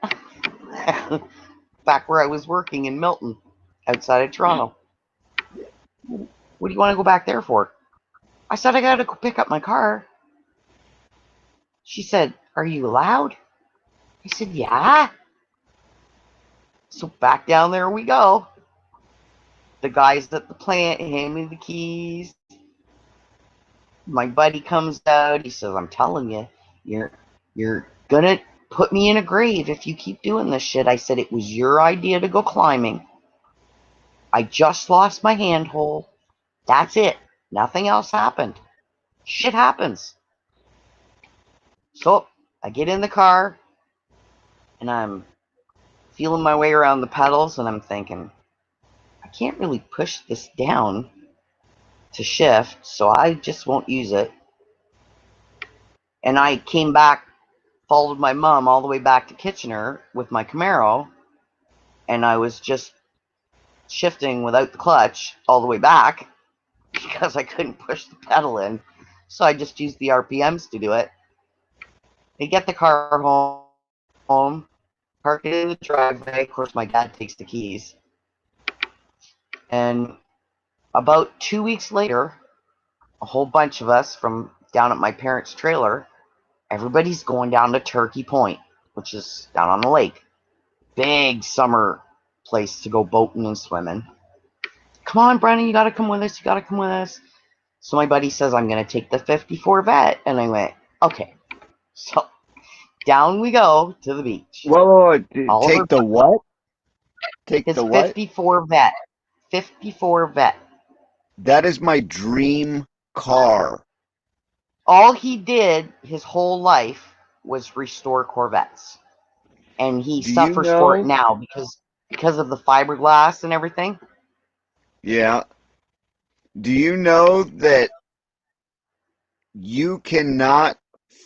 Back where I was working in Milton, outside of Toronto. What do you want to go back there for? I said, I gotta go pick up my car. She said, are you allowed? I said, yeah. So back down there we go. The guys at the plant hand me the keys. My buddy comes out. He says, I'm telling you, you're gonna put me in a grave if you keep doing this shit. I said, it was your idea to go climbing. I just lost my handhold. That's it. Nothing else happened. Shit happens. So I get in the car and I'm feeling my way around the pedals and I'm thinking, I can't really push this down to shift, so I just won't use it. And I came back, followed my mom all the way back to Kitchener with my Camaro, and I was just shifting without the clutch all the way back because I couldn't push the pedal in. So I just used the RPMs to do it. They get the car home, park it in the driveway. Of course, my dad takes the keys. And about 2 weeks later, a whole bunch of us from down at my parents' trailer, everybody's going down to Turkey Point, which is down on the lake. Big summer place to go boating and swimming. Come on, Brennan, you gotta come with us. You gotta come with us. So my buddy says, I'm gonna take the 54 Vet. And I went, okay. So down we go to the beach. Whoa, take the what? Take His the what? 54 Vet. 54 Vet. That is my dream car. All he did his whole life was restore Corvettes. And he suffers for it now because of the fiberglass and everything. Yeah. Do you know that you cannot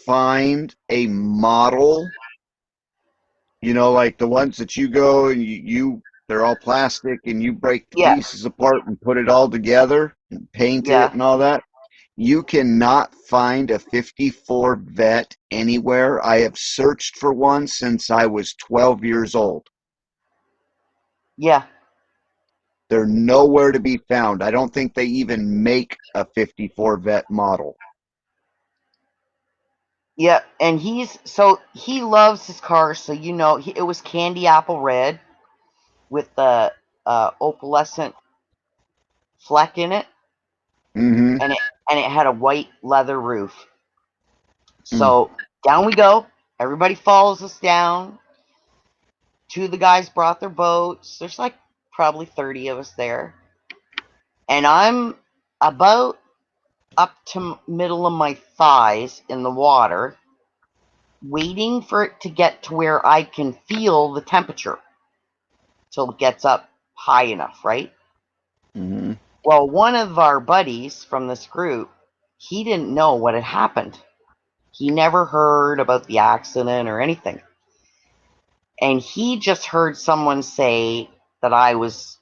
find a model, like the ones that you go and they're all plastic and you break the Yeah, pieces apart and put it all together and paint it yeah. and all that? You cannot find a 54 vet anywhere. I have searched for one since I was 12 years old. Yeah. They're nowhere to be found. I don't think they even make a 54 vet model. Yeah, and he loves his cars, so it was candy apple red with the opalescent fleck in it, Mm-hmm. and it had a white leather roof. Mm. So down we go. Everybody follows us down. Two of the guys brought their boats. There's like probably 30 of us there, and I'm about up to middle of my thighs in the water, waiting for it to get to where I can feel the temperature till it gets up high enough, right? Mm-hmm. Well, one of our buddies from this group, he didn't know what had happened. He never heard about the accident or anything. And he just heard someone say that I was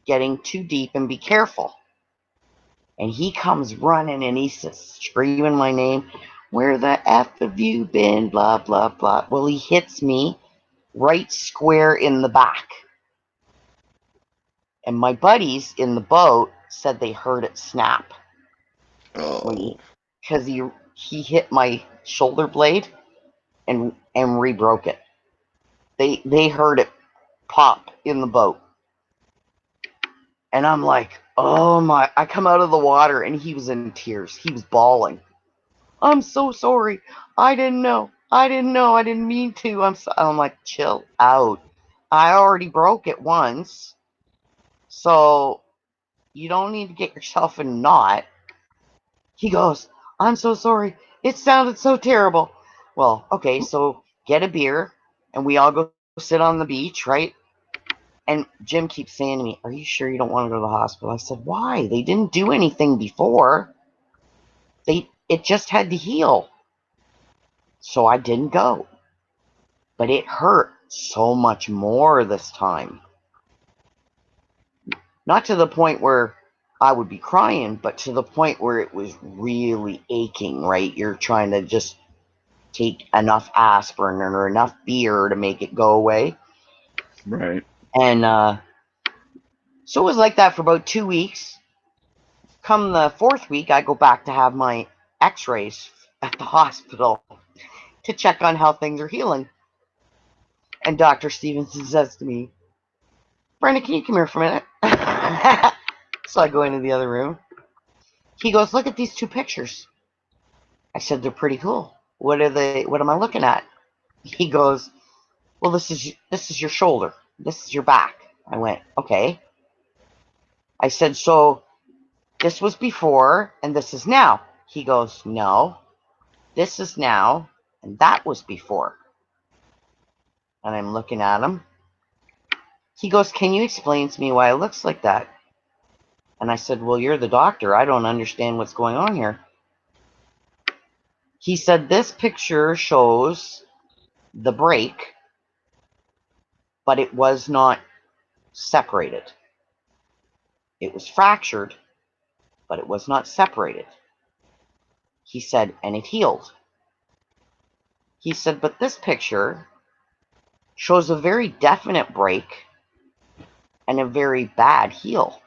getting too deep and be careful. And he comes running and he's just screaming my name. Where the F have you been? Blah, blah, blah. Well, he hits me right square in the back. And my buddies in the boat said they heard it snap Oh. because he hit my shoulder blade and re-broke it. They heard it pop in the boat. And I'm like, oh my, I come out of the water and he was in tears. He was bawling. I'm so sorry. I didn't know. I didn't mean to. I'm like, chill out. I already broke it once. So you don't need to get yourself in a knot. He goes, I'm so sorry. It sounded so terrible. Well, okay, so get a beer and we all go sit on the beach, right? And Jim keeps saying to me, are you sure you don't want to go to the hospital? I said, why? They didn't do anything before. It just had to heal. So I didn't go. But it hurt so much more this time. Not to the point where I would be crying, but to the point where it was really aching, right? You're trying to just take enough aspirin or enough beer to make it go away. Right. And so it was like that for about 2 weeks. Come the fourth week, I go back to have my x-rays at the hospital to check on how things are healing. And Dr. Stevenson says to me, Brenda, can you come here for a minute? So I go into the other room. He goes, look at these two pictures. I said, they're pretty cool. What are they? What am I looking at? He goes, well, this is your shoulder. This is your back. I went, okay. I said, so this was before and this is now. He goes, no, this is now and that was before. And I'm looking at him. He goes, can you explain to me why it looks like that? And I said, well, you're the doctor. I don't understand what's going on here. He said, this picture shows the break, but it was not separated. It was fractured, but it was not separated. He said, and it healed. He said, but this picture shows a very definite break and a very bad heal.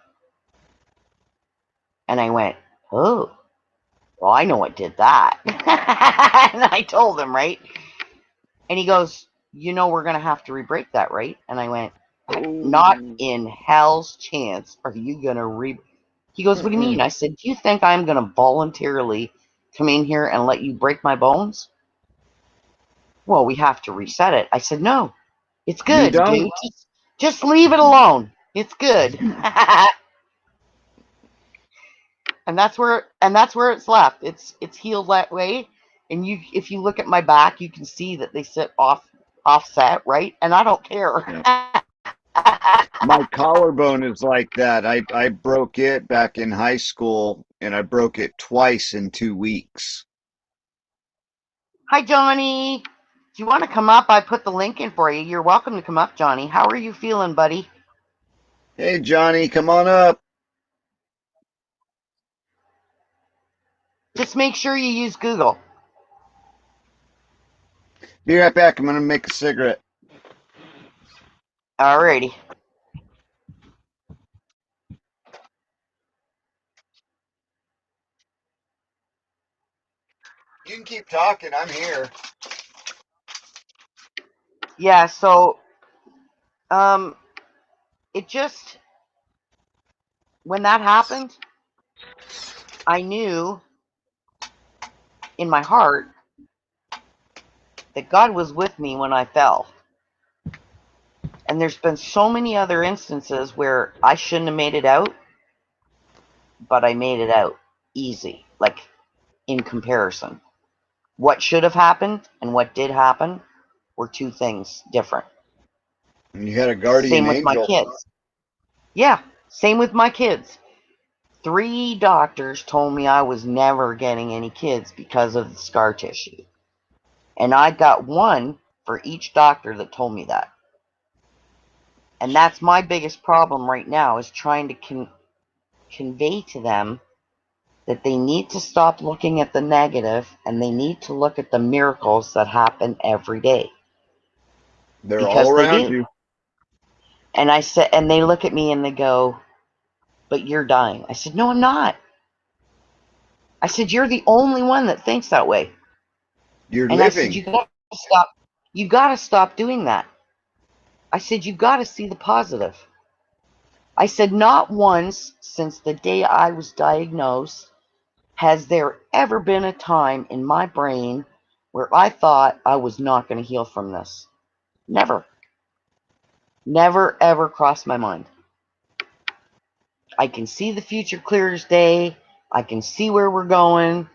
And I went, oh, well, I know what did that. And I told him, right? And he goes, we're going to have to re-break that, right? And I went, not in hell's chance are you going to He goes, what do you mean? I said, do you think I'm going to voluntarily come in here and let you break my bones? Well, we have to reset it. I said, no, it's good, dude. Just leave it alone. It's good. And that's where it's left. It's healed that way. And if you look at my back, you can see that they sit offset, right? And I don't care. Yeah. My collarbone is like that. I broke it back in high school, and I broke it twice in 2 weeks. Hi, Johnny. If you want to come up, I put the link in for you. You're welcome to come up, Johnny. How are you feeling, buddy? Hey, Johnny, come on up. Just make sure you use Google. Be right back. I'm gonna make a cigarette. Alrighty. You can keep talking. I'm here. Yeah, so um it just when that happened, I knew in my heart that God was with me when I fell. And there's been so many other instances where I shouldn't have made it out, but I made it out easy, like in comparison. What should have happened and what did happen were two things different. And you had a guardian Same with my angel. kids. Yeah, same with my kids. 3 doctors told me I was never getting any kids because of the scar tissue. And I got one for each doctor that told me that. And that's my biggest problem right now is trying to convey to them that they need to stop looking at the negative and they need to look at the miracles that happen every day. They're all Because they around do. you. And I said, and they look at me and they go, "But you're dying." I said, "No, I'm not." I said, "You're the only one that thinks that way." You're And I said, living. "You got to stop. You got to stop doing that." I said, "You got to see the positive." I said, "Not once since the day I was diagnosed has there ever been a time in my brain where I thought I was not going to heal from this. Never. Never, ever crossed my mind. I can see the future clear as day. I can see where we're going.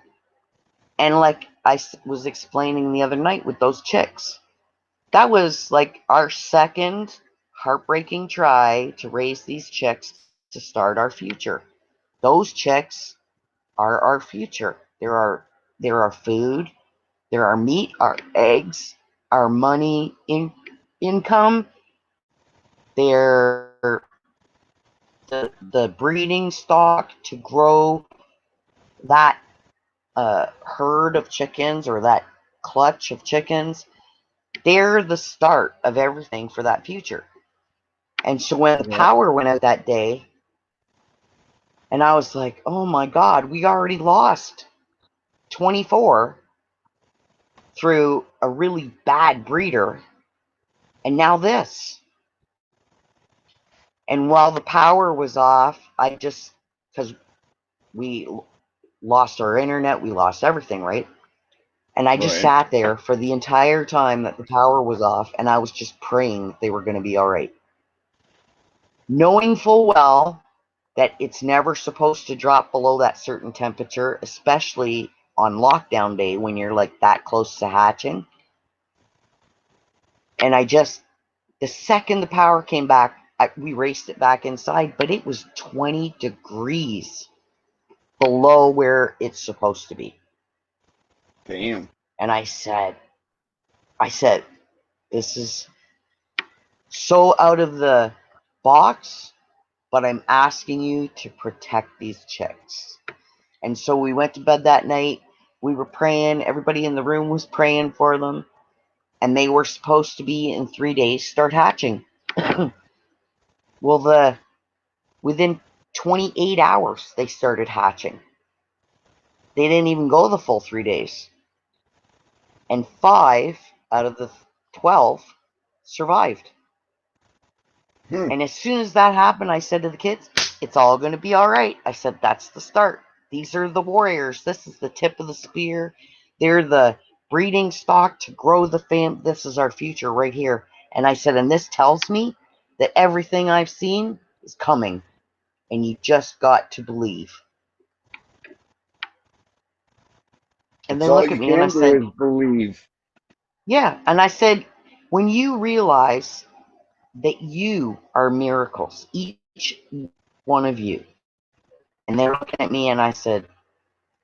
And like I was explaining the other night with those chicks, that was like our second heartbreaking try to raise these chicks to start our future. Those chicks are our future. They're our food. They're our meat, our eggs, our money, income. They're the breeding stock to grow that herd of chickens or that clutch of chickens. They're the start of everything for that future. And so when the Yep. power went out that day, and I was like, oh my God, we already lost 24 through a really bad breeder. And now this. And while the power was off, I just, because we lost our internet, we lost everything, right? And I just Right. sat there for the entire time that the power was off, and I was just praying that they were going to be all right. Knowing full well that it's never supposed to drop below that certain temperature, especially on lockdown day when you're like that close to hatching. And the second the power came back, we raced it back inside, but it was 20 degrees below where it's supposed to be. Damn. And I said, this is so out of the box, but I'm asking you to protect these chicks. And so we went to bed that night. We were praying. Everybody in the room was praying for them. And they were supposed to be in 3 days start hatching. Well, within 28 hours, they started hatching. They didn't even go the full 3 days. And 5 out of the 12 survived. And as soon as that happened, I said to the kids, it's all going to be all right. I said, that's the start. These are the warriors. This is the tip of the spear. They're the breeding stock to grow the fam. This is our future right here. And I said, and this tells me that everything I've seen is coming. And you just got to believe. And It's they all look you at me and I can said, do is believe. yeah. And I said, when you realize that you are miracles, each one of you. And they're looking at me and I said,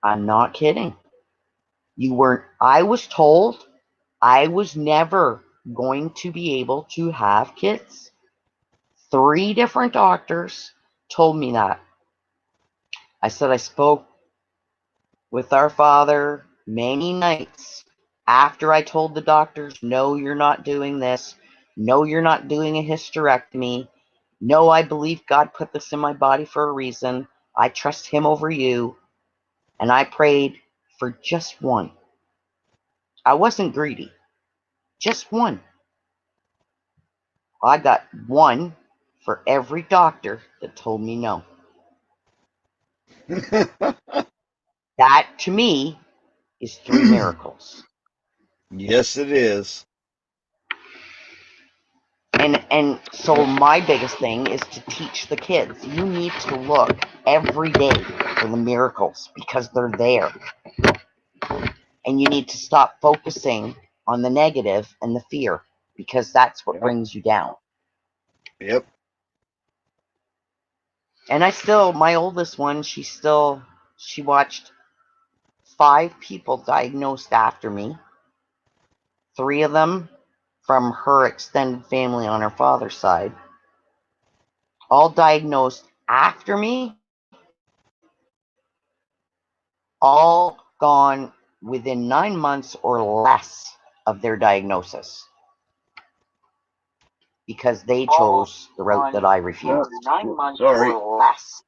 I'm not kidding. You weren't, I was told I was never going to be able to have kids. 3 different doctors told me that. I said I spoke with our Father many nights after I told the doctors, no, you're not doing this. No, you're not doing a hysterectomy. No, I believe God put this in my body for a reason. I trust him over you. And I prayed for just one. I wasn't greedy. Just one. I got one for every doctor that told me no. That, to me, is 3 miracles. Yes, it is. And so my biggest thing is to teach the kids. You need to look every day for the miracles because they're there. And you need to stop focusing on the negative and the fear because that's what brings you down. Yep. And my oldest one, she watched 5 people diagnosed after me. 3 of them from her extended family on her father's side. All diagnosed after me. All gone within 9 months or less of their diagnosis. Because they chose the route that I refused. 9 months or less.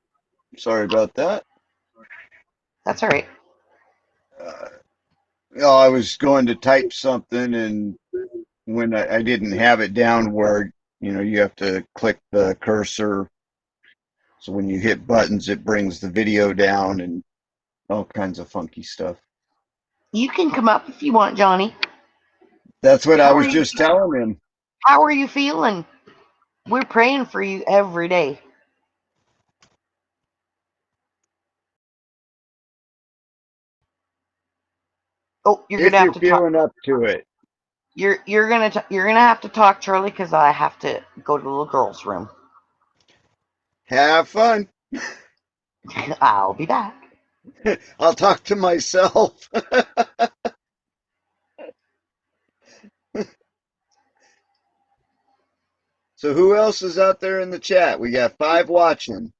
Sorry about that. That's all right. I was going to type something, and when I didn't have it down where, you have to click the cursor. So when you hit buttons, it brings the video down and all kinds of funky stuff. You can come up if you want, Johnny. That's what I was just telling him. How are you feeling? We're praying for you every day. Oh, you're gonna have to feeling up to it. You're gonna have to talk, Charlie, because I have to go to the little girl's room. Have fun. I'll be back. I'll talk to myself. So who else is out there in the chat? We got 5 watching.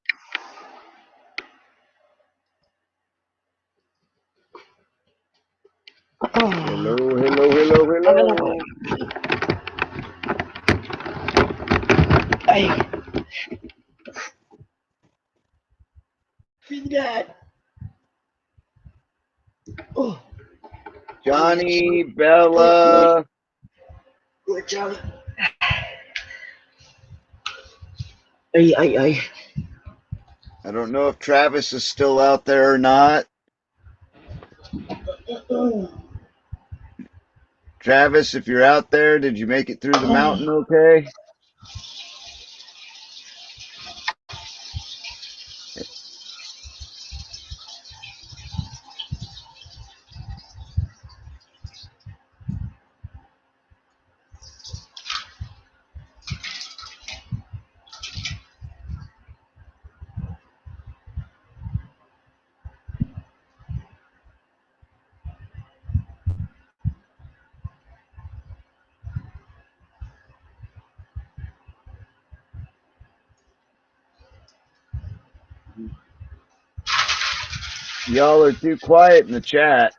Hello, hello, hello, hello. Hey. Read that. Oh. Johnny, Bella. Good, Charlie. I don't know if Travis is still out there or not. Travis, if you're out there, did you make it through the mountain okay? Y'all are too quiet in the chat.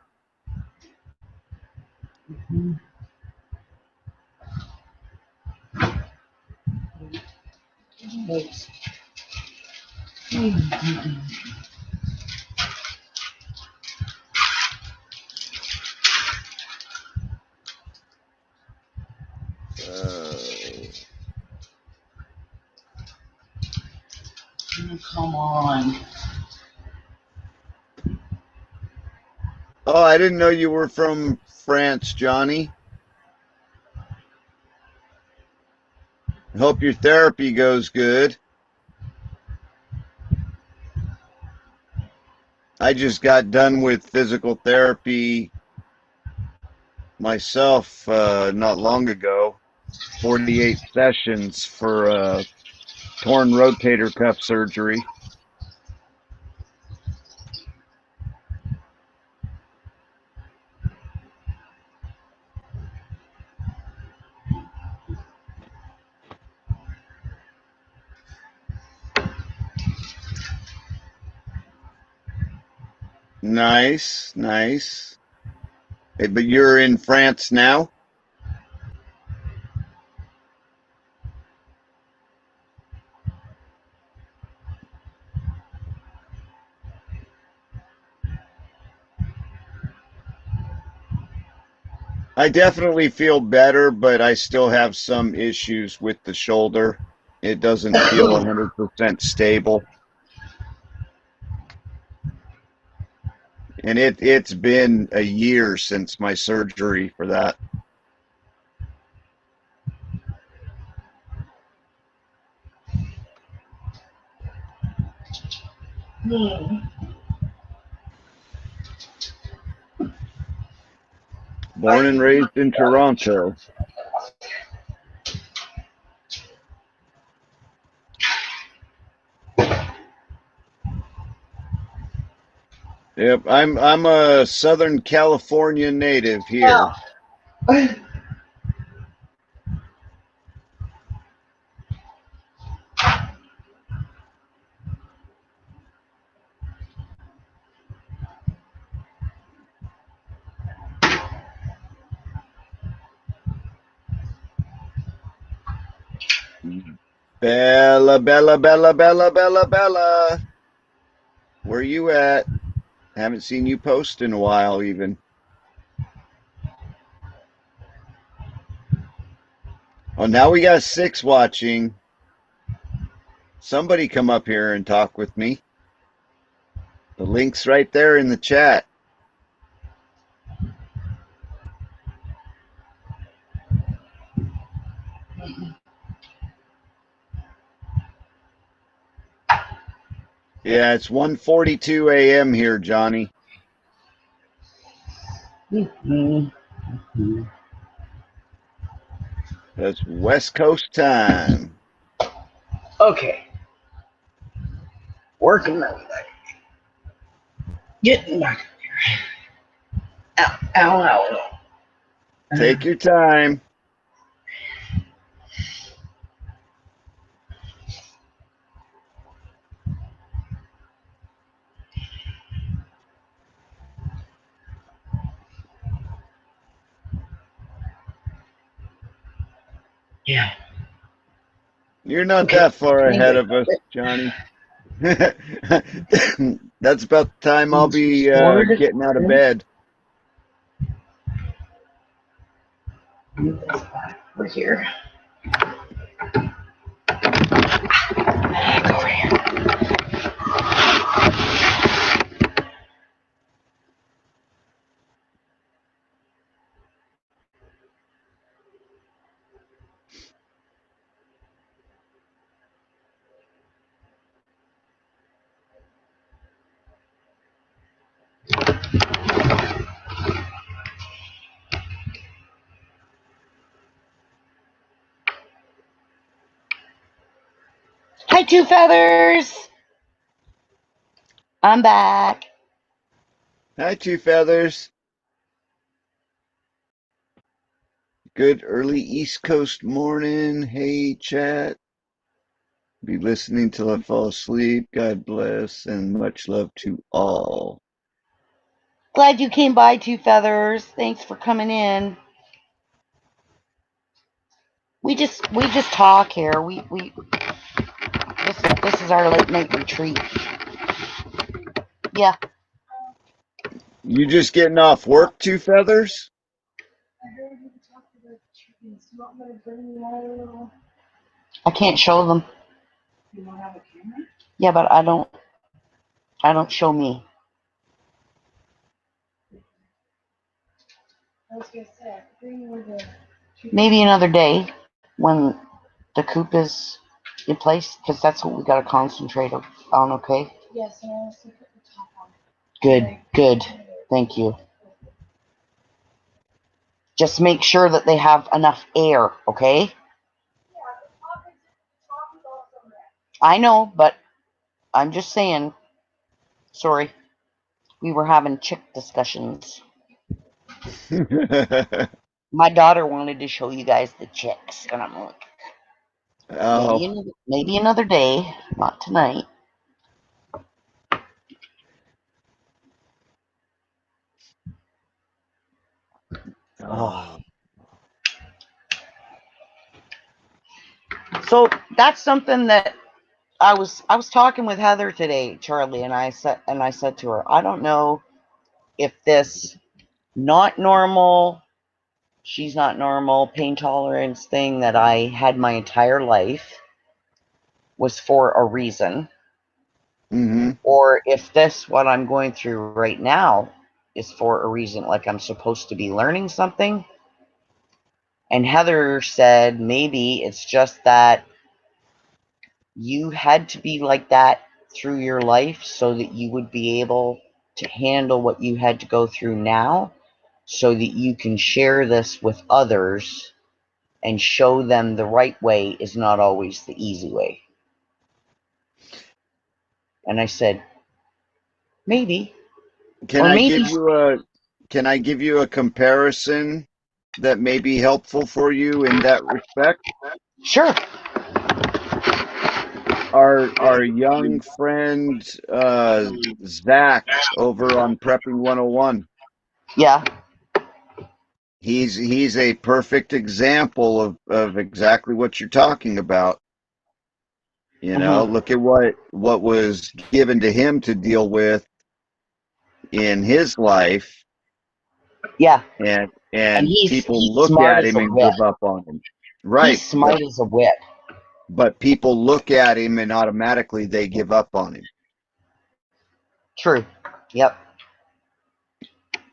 Come on. Oh, I didn't know you were from France, Johnny. I hope your therapy goes good. I just got done with physical therapy myself not long ago. 48 sessions for torn rotator cuff surgery. Nice, nice. Hey, but you're in France now? I definitely feel better, but I still have some issues with the shoulder. It doesn't feel 100% stable. And it's been a year since my surgery for that. Born and raised in Toronto. Yep, I'm a Southern California native here. Bella, Bella, Bella, Bella, Bella, Bella. Where you at? Haven't seen you post in a while even. Oh, now we got 6 watching. Somebody come up here and talk with me. The link's right there in the chat. Yeah, it's 1:42 a.m. here, Johnny. That's West Coast time. Okay. Working my way back. Getting back up here. Ow, ow, ow. Take your time. Yeah. You're not Okay. that far ahead of us, Johnny. That's about the time I'll be getting out of bed. We're here. Back over here. Hi, Two Feathers. I'm back. Hi, Two Feathers. Good early East Coast morning. Hey, chat. Be listening till I fall asleep. God bless and much love to all. Glad you came by, Two Feathers. Thanks for coming in. We just talk here. This is our late night retreat. Yeah. You just getting off work, Two Feathers? I can't show them. You don't have a camera? Yeah, but I don't show me. I was gonna say, I bring you the Maybe another day when the coop is in place, because that's what we got to concentrate on, okay? Yes, and I also put the top on. Good, good. Thank you. Just make sure that they have enough air, okay? I know, but I'm just saying. Sorry. We were having chick discussions. My daughter wanted to show you guys the chicks, and I'm like, Oh, maybe another day, not tonight. Oh. So that's something that I was talking with Heather today, Charlie, and I said to her, I don't know if this not normal, she's not normal, pain tolerance thing that I had my entire life was for a reason, or if this, what I'm going through right now, is for a reason, like I'm supposed to be learning something. And Heather said maybe it's just that you had to be like that through your life so that you would be able to handle what you had to go through now, so that you can share this with others and show them the right way is not always the easy way. And I said, maybe. Can Or I maybe. can I give you a comparison that may be helpful for you in that respect? Sure. Our young friend Zach over on Prepping 101. Yeah. He's a perfect example of exactly what you're talking about. You know, look at what was given to him to deal with in his life. Yeah. And he's people look smart at as him a and whip. give up on him. He's Right. smart as a whip. But people look at him and automatically they give up on him. True. Yep.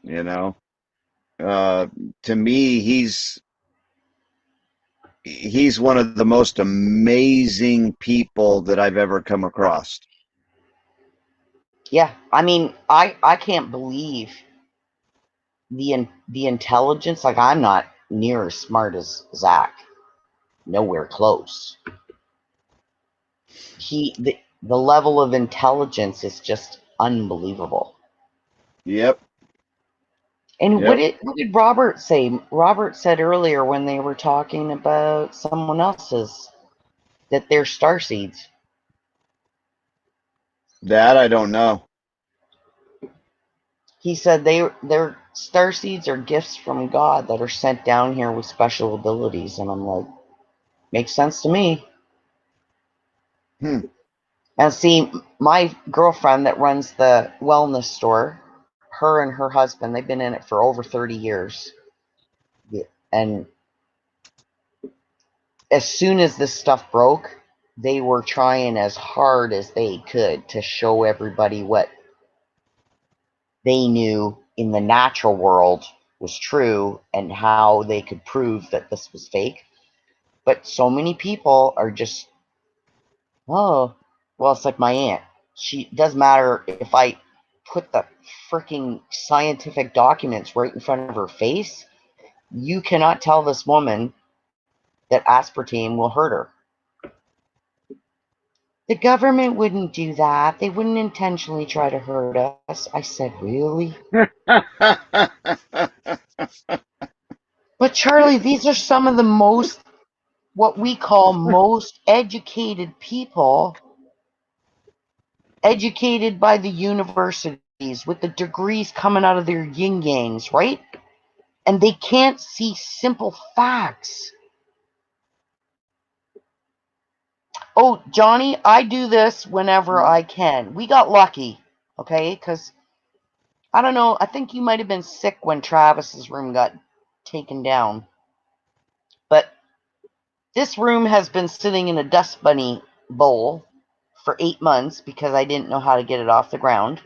You know, to me, he's one of the most amazing people that I've ever come across. Yeah. I mean, I can't believe the intelligence. Like, I'm not near as smart as Zach. Nowhere close. The level of intelligence is just unbelievable. Yep. And what did Robert say? Robert said earlier when they were talking about someone else's that they're starseeds. That I don't know. He said their starseeds are gifts from God that are sent down here with special abilities, and I'm like, makes sense to me. And see, my girlfriend that runs the wellness store, her and her husband, they've been in it for over 30 years. And as soon as this stuff broke, they were trying as hard as they could to show everybody what they knew in the natural world was true and how they could prove that this was fake. But so many people are just, oh, well, it's like my aunt. She doesn't matter if I put the freaking scientific documents right in front of her face. You cannot tell this woman that aspartame will hurt her. The government wouldn't do that. They wouldn't intentionally try to hurt us. I said, really? But Charlie, these are some of the most, what we call most educated people, educated by the universities with the degrees coming out of their yin-yangs, right? And they can't see simple facts. Oh, Johnny, I do this whenever I can. We got lucky, okay? Because, I don't know, I think you might have been sick when Travis's room got taken down. But this room has been sitting in a dust bunny bowl for 8 months because I didn't know how to get it off the ground.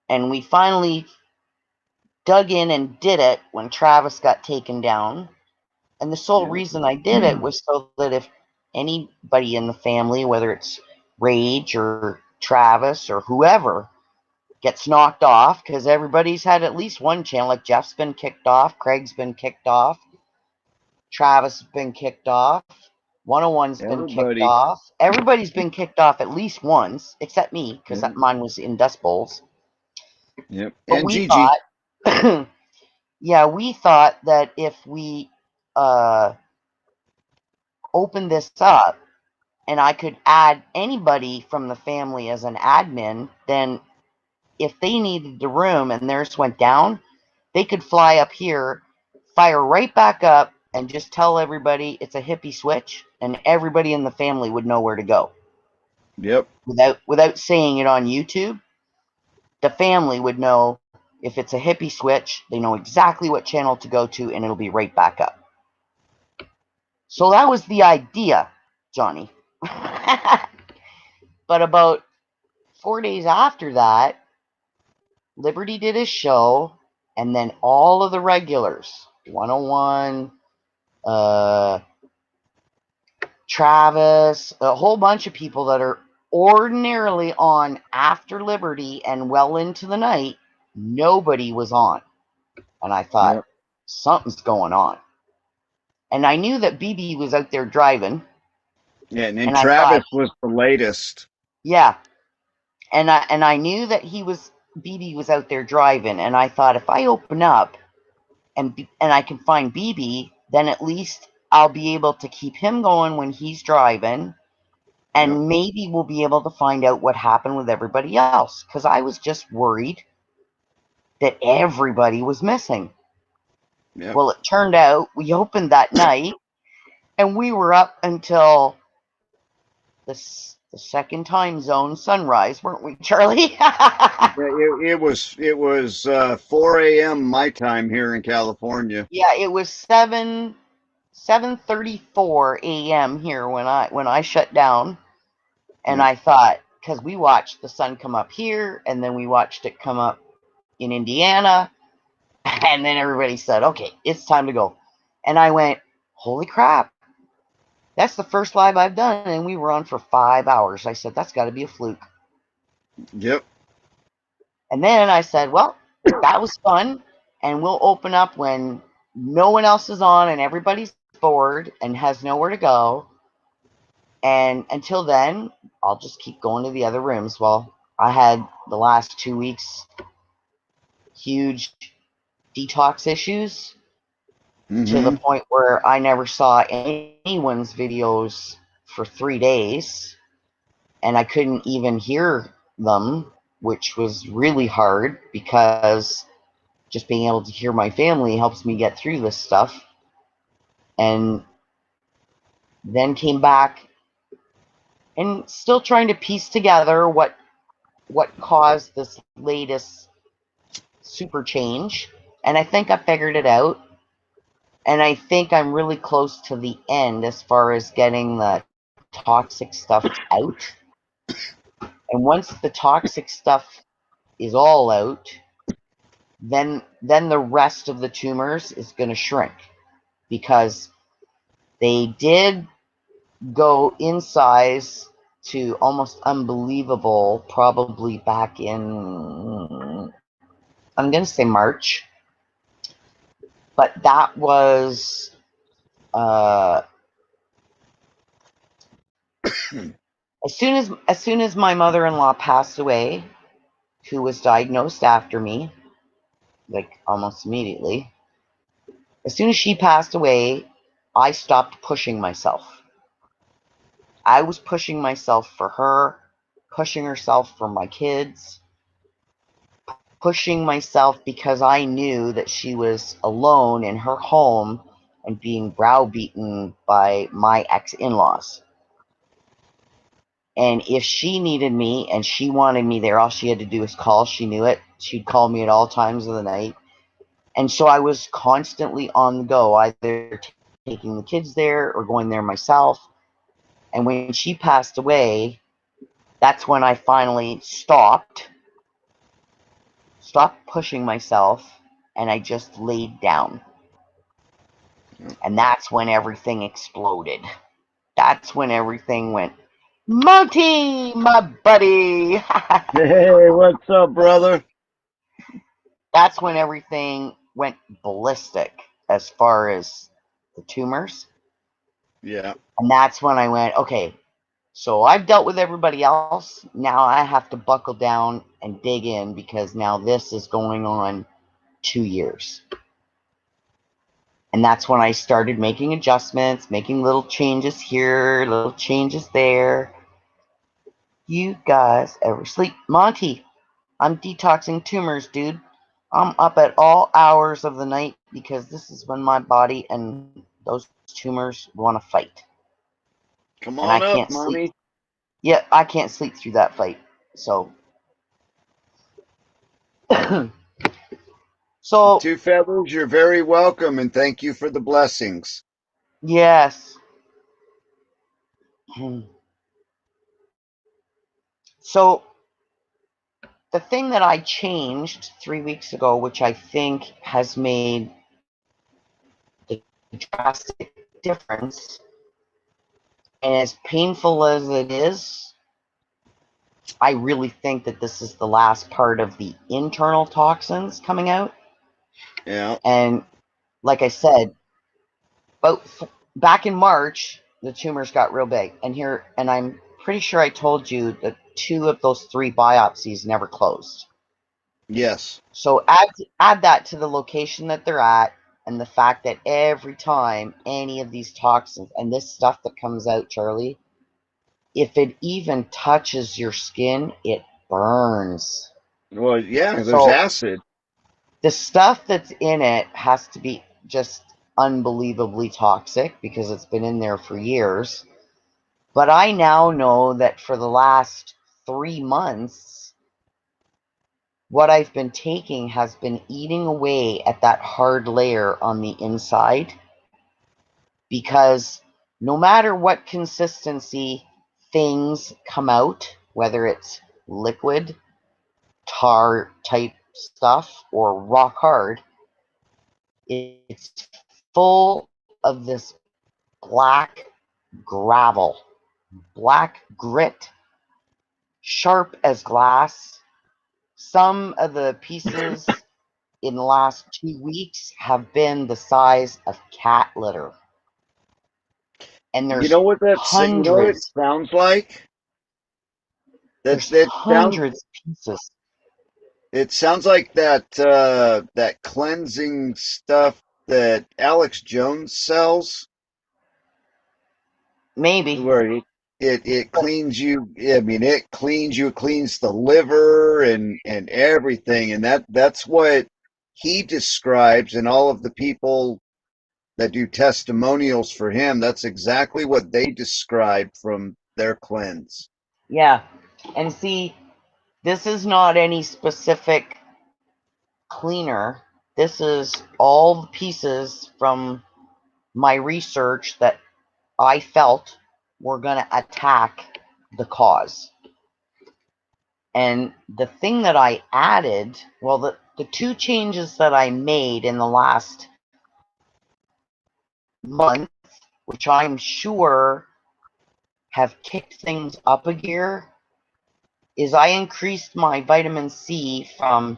And we finally dug in and did it when Travis got taken down. And the sole reason I did it was so that if anybody in the family, whether it's Rage or Travis or whoever, gets knocked off because everybody's had at least one channel. Like Jeff's been kicked off, Craig's been kicked off, Travis has been kicked off, 101's been kicked Everybody. off. Everybody's been kicked off at least once, except me, because Yeah. mine was in Dust Bowls. Yep. But And we Gigi. thought, yeah, we thought that if we opened this up and I could add anybody from the family as an admin, then if they needed the room and theirs went down, they could fly up here, fire right back up, and just tell everybody it's a hippie switch, and everybody in the family would know where to go. Yep. Without saying it on YouTube, the family would know if it's a hippie switch, they know exactly what channel to go to, and it'll be right back up. So that was the idea, Johnny. But about 4 days after that, Liberty did his show, and then all of the regulars, 101, Travis, a whole bunch of people that are ordinarily on after Liberty and well into the night, nobody was on. And I thought, Yep. something's going on. And I knew that BB was out there driving. Yeah, and then And I Travis thought, was the latest. yeah. And I knew that BB was out there driving, and I thought if I open up and I can find BB, then at least I'll be able to keep him going when he's driving, and Yep. maybe we'll be able to find out what happened with everybody else, because I was just worried that everybody was missing. Yep. Well, it turned out we opened that night, and we were up until the second time zone sunrise, weren't we, Charlie? It was 4 a.m. my time here in California. Yeah, it was 7:34 a.m. here when I shut down, and Yeah. I thought, because we watched the sun come up here, and then we watched it come up in Indiana, and then everybody said, okay, it's time to go. And I went, holy crap, that's the first live I've done, and we were on for 5 hours. I said, that's got to be a fluke. Yep. And then I said, well, that was fun, and we'll open up when no one else is on and everybody's bored and has nowhere to go. And until then, I'll just keep going to the other rooms. Well, I had the last 2 weeks huge detox issues to the Hmm. point where I never saw anyone's videos for 3 days, and I couldn't even hear them, which was really hard because just being able to hear my family helps me get through this stuff. And then came back and still trying to piece together what caused this latest super change. And I think I figured it out. And I think I'm really close to the end as far as getting the toxic stuff out. And once the toxic stuff is all out, then the rest of the tumors is going to shrink, because they did go in size to almost unbelievable probably back in, I'm going to say March, but that was as soon as my mother-in-law passed away, who was diagnosed after me, like almost immediately. As soon as she passed away, I stopped pushing myself. I was pushing myself for her, pushing herself for my kids, pushing myself because I knew that she was alone in her home and being browbeaten by my ex-in-laws. And if she needed me and she wanted me there, all she had to do was call. She knew it. She'd call me at all times of the night. And so I was constantly on the go, either taking the kids there or going there myself. And when she passed away, that's when I finally stopped pushing myself, and I just laid down. And that's when everything exploded. That's when everything went Monty, my buddy. Hey, what's up, brother? That's when everything went ballistic as far as the tumors. Yeah. And that's when I went, okay, so I've dealt with everybody else. Now I have to buckle down and dig in because now this is going on 2 years. And that's when I started making adjustments, making little changes here, little changes there. You guys ever sleep? Monty, I'm detoxing tumors, dude. I'm up at all hours of the night because this is when my body and those tumors want to fight. Come And I on up, can't sleep. mommy. Yeah, I can't sleep through that fight. So, so Two Feathers, you're very welcome, and thank you for the blessings. yes. So the thing that I changed 3 weeks ago, which I think has made the drastic difference, and as painful as it is, I really think that this is the last part of the internal toxins coming out. Yeah. And like I said, back in March, the tumors got real big. And I'm pretty sure I told you that 2 of those 3 biopsies never closed. Yes. So add that to the location that they're at and the fact that every time any of these toxins and this stuff that comes out, Charlie, if it even touches your skin, it burns. Well, yeah, there's So acid. the stuff that's in it has to be just unbelievably toxic because it's been in there for years. But I now know that for the last 3 months, what I've been taking has been eating away at that hard layer on the inside, because no matter what consistency things come out, whether it's liquid, tar type stuff, or rock hard, it's full of this black gravel, black grit, sharp as glass. Some of the pieces in the last 2 weeks have been the size of cat litter. And You there's know what it hundreds, sounds like? there's That sounds hundreds of pieces. it sounds like that cleansing stuff that Alex Jones sells, Maybe. where it cleans you. I mean, it cleans you. It cleans the liver and everything, and that's what he describes, and all of the people that do testimonials for him. That's exactly what they describe from their cleanse. Yeah. And see, this is not any specific cleaner. This is all the pieces from my research that I felt were going to attack the cause. And the thing that I added, well, the 2 changes that I made in the last month, which I'm sure have kicked things up a gear, is I increased my vitamin C from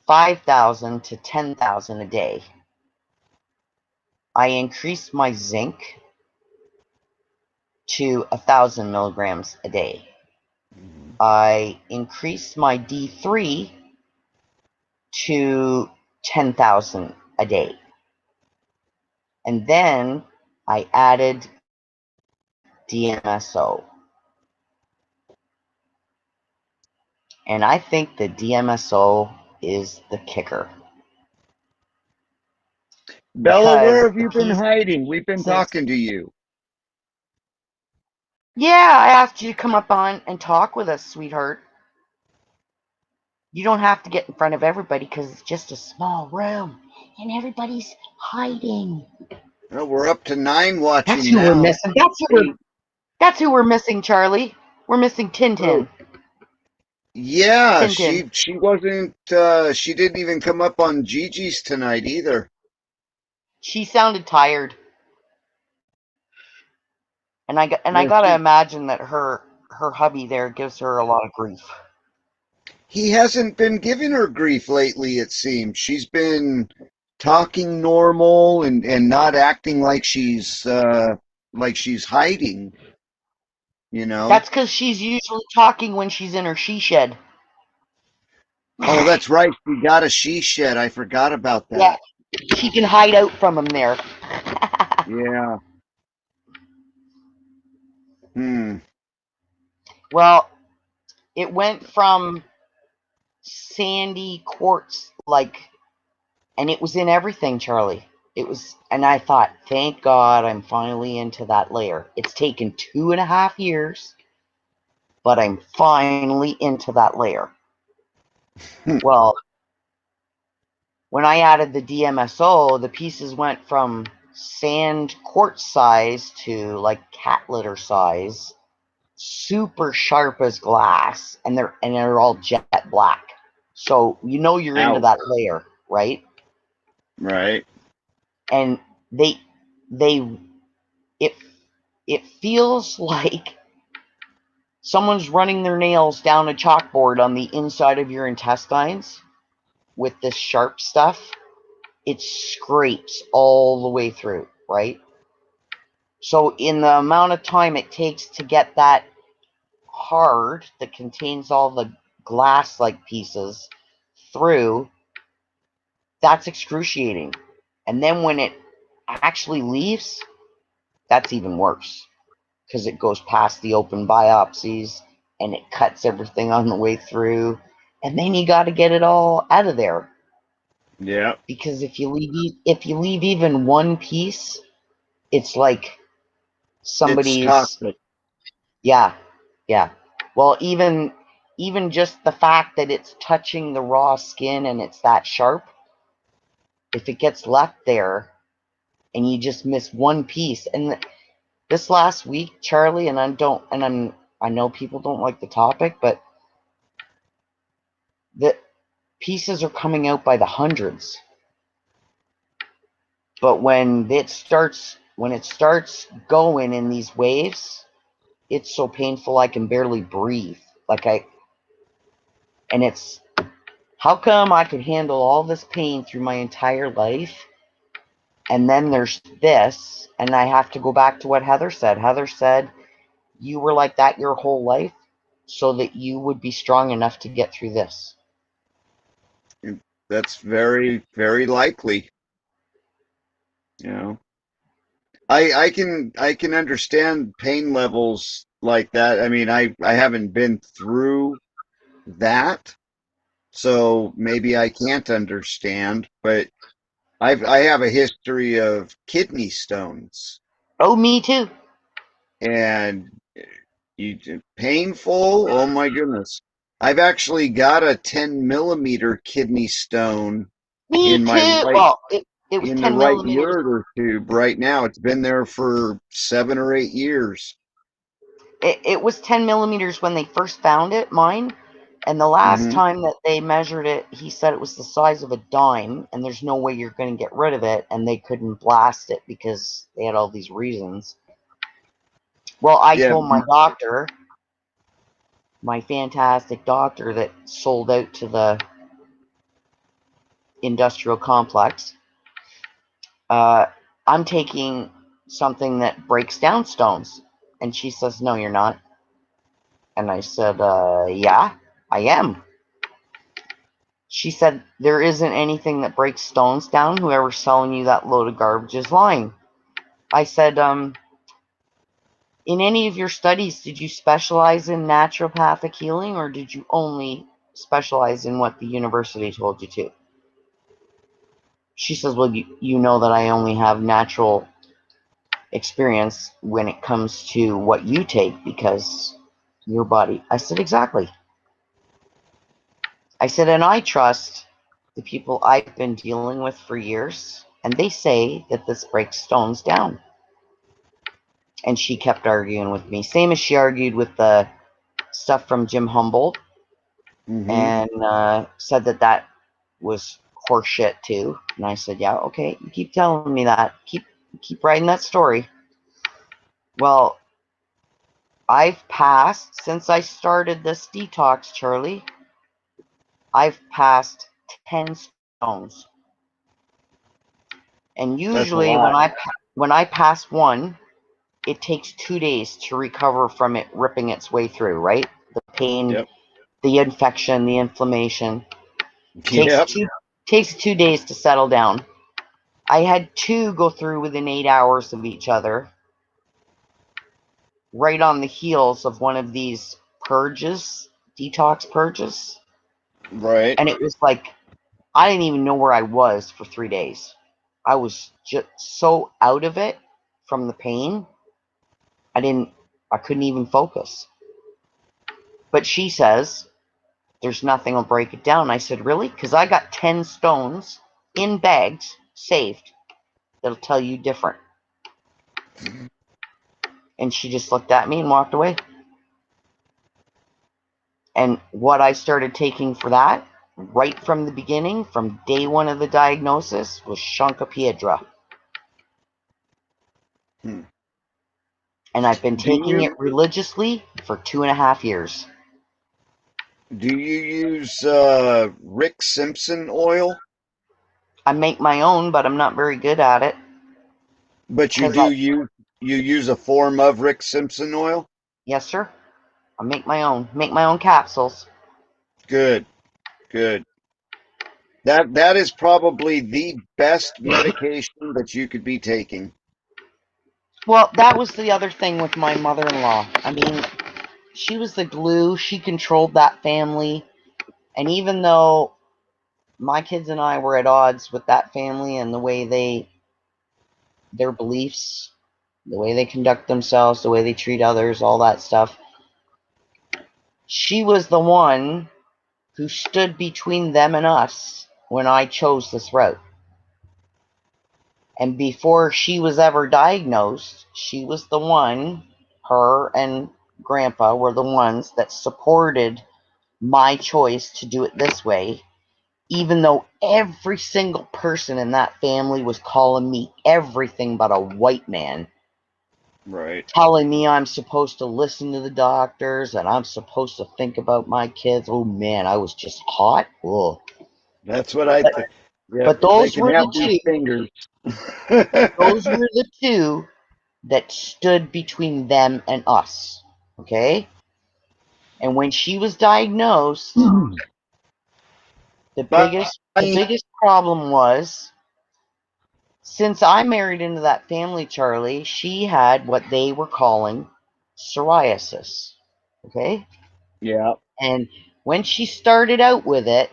5,000 to 10,000 a day. I increased my zinc to 1,000 milligrams a day. I increased my D3 to 10,000 a day. And then I added DMSO. And I think the DMSO is the kicker. Bella, where Because have you been hiding? We've been talking to you. Yeah, I asked you to come up on and talk with us, sweetheart. You don't have to get in front of everybody because it's just a small room and everybody's hiding. Well, we're up to 9 watching That's who now. we're missing. That's who we're missing, Charlie. We're missing Tintin. Yeah, Tintin. she wasn't she didn't even come up on Gigi's tonight either. She sounded tired. And I Yeah, gotta imagine that her hubby there gives her a lot of grief. he hasn't been giving her grief lately, it seems. She's been talking normal and not acting like she's hiding, you know? That's because she's usually talking when she's in her she shed. Oh, that's right. She got a she shed. I forgot about Yeah, that. she can hide out from him there. Yeah. Hmm. Well, it went from sandy quartz, and it was in everything, Charlie. It was, and I thought, thank God I'm finally into that layer. It's taken 2.5 years, but I'm finally into that layer. Hmm. Well, when I added the DMSO, the pieces went from sand quartz size to like cat litter size, super sharp as glass, and they're all jet black. So you know you're into Ouch. that layer, right? Right. And they it it feels like someone's running their nails down a chalkboard on the inside of your intestines with this sharp stuff. It scrapes all the way through, right? So in the amount of time it takes to get that hard that contains all the glass like pieces through, that's excruciating. And then when it actually leaves, that's even worse because it goes past the open biopsies and it cuts everything on the way through. And then you got to get it all out of there Yeah. because if you leave even one piece, it's like It's somebody's, toxic. yeah, yeah. Well, even just the fact that it's touching the raw skin and it's that sharp, if it gets left there and you just miss one piece, and this last week, Charlie, and I know people don't like the topic, but the pieces are coming out by the hundreds. But when it starts going in these waves, it's so painful I can barely breathe. And it's, how come I could handle all this pain through my entire life, and then there's this, and I have to go back to what Heather said. Heather said you were like that your whole life so that you would be strong enough to get through this. That's very, very likely. You know, I can understand pain levels like that. I mean, I haven't been through that, so maybe I can't understand, but I have a history of kidney stones Oh, me too. and painful. Oh my goodness. I've actually got a 10 millimeter kidney stone Me in my too. right Well, it was in the 10 right millimeters. ureter tube right now. It's been there for 7 or 8 years. It was 10 millimeters when they first found it, mine. And the last Hmm. time that they measured it, he said it was the size of a dime, and there's no way you're going to get rid of it. And they couldn't blast it because they had all these reasons. Well, I Yeah. told my doctor, my fantastic doctor that sold out to the industrial complex, I'm taking something that breaks down stones. And she says, no, you're not. And I said, yeah, I am. She said, there isn't anything that breaks stones down. Whoever's selling you that load of garbage is lying. I said, in any of your studies, did you specialize in naturopathic healing, or did you only specialize in what the university told you to? She says, well, you know that I only have natural experience when it comes to what you take because your body. I said, exactly. I said, and I trust the people I've been dealing with for years, and they say that this breaks stones down. And she kept arguing with me, same as she argued with the stuff from Jim Humboldt, Hmm. and said that that was horseshit too. And I said, yeah, okay, you keep telling me that, keep writing that story. Well, I've passed, since I started this detox, Charlie, I've passed 10 stones. And That's a usually lot. when I pass one, it takes 2 days to recover from it ripping its way through, right? The pain, Yep. the infection, the inflammation. Yep. Takes 2 days to settle down. I had 2 go through within 8 hours of each other, right on the heels of one of these purges, detox purges. Right. And it was like, I didn't even know where I was for 3 days. I was just so out of it from the pain. I couldn't even focus. But she says, there's nothing will break it down. I said, really? Because I got 10 stones in bags saved that'll tell you different. And she just looked at me and walked away. And what I started taking for that, right from the beginning, from day one of the diagnosis, was Shankapiedra. Hmm. And I've been Do taking you it religiously for 2.5 years. do you use Rick Simpson oil? I make my own, but I'm not very good at it. But you 'Cause do you use a form of Rick Simpson oil? yes, sir. I make my own capsules. Good. Good. That is probably the best medication that you could be taking. Well, that was the other thing with my mother-in-law. I mean, she was the glue. She controlled that family. And even though my kids and I were at odds with that family and the way their beliefs, the way they conduct themselves, the way they treat others, all that stuff, she was the one who stood between them and us when I chose this route. And before she was ever diagnosed, she was the one, her and Grandpa were the ones that supported my choice to do it this way, even though every single person in that family was calling me everything but a white man, Right. telling me I'm supposed to listen to the doctors and I'm supposed to think about my kids. Oh man, I was just hot. Ugh. That's what I But, think. Yep. but They those can were have the these two. fingers. Those were the two that stood between them and us. Okay? And when she was diagnosed, the But biggest problem was, since I married into that family, Charlie, she had what they were calling psoriasis. Okay? yeah. And when she started out with it,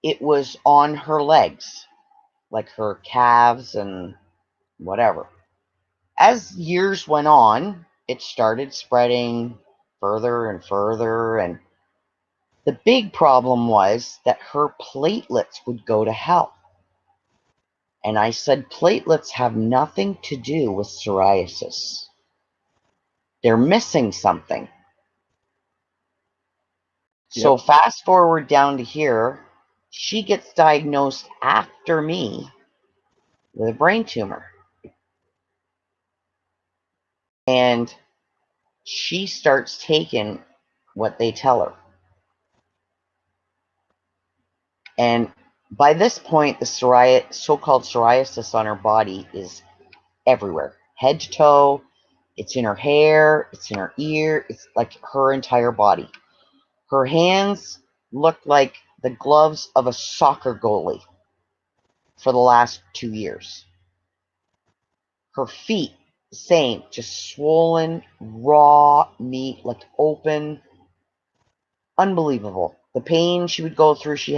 it was on her legs, like her calves and whatever. As years went on, it started spreading further and further. And the big problem was that her platelets would go to hell. And I said, platelets have nothing to do with psoriasis. They're missing something. So Yep. fast forward down to here, she gets diagnosed after me with a brain tumor. And she starts taking what they tell her. And by this point, the so-called psoriasis on her body is everywhere. Head to toe, it's in her hair, it's in her ear, it's like her entire body. Her hands look like the gloves of a soccer goalie for the last 2 years. Her feet, same, just swollen, raw meat, like open. Unbelievable. The pain she would go through, she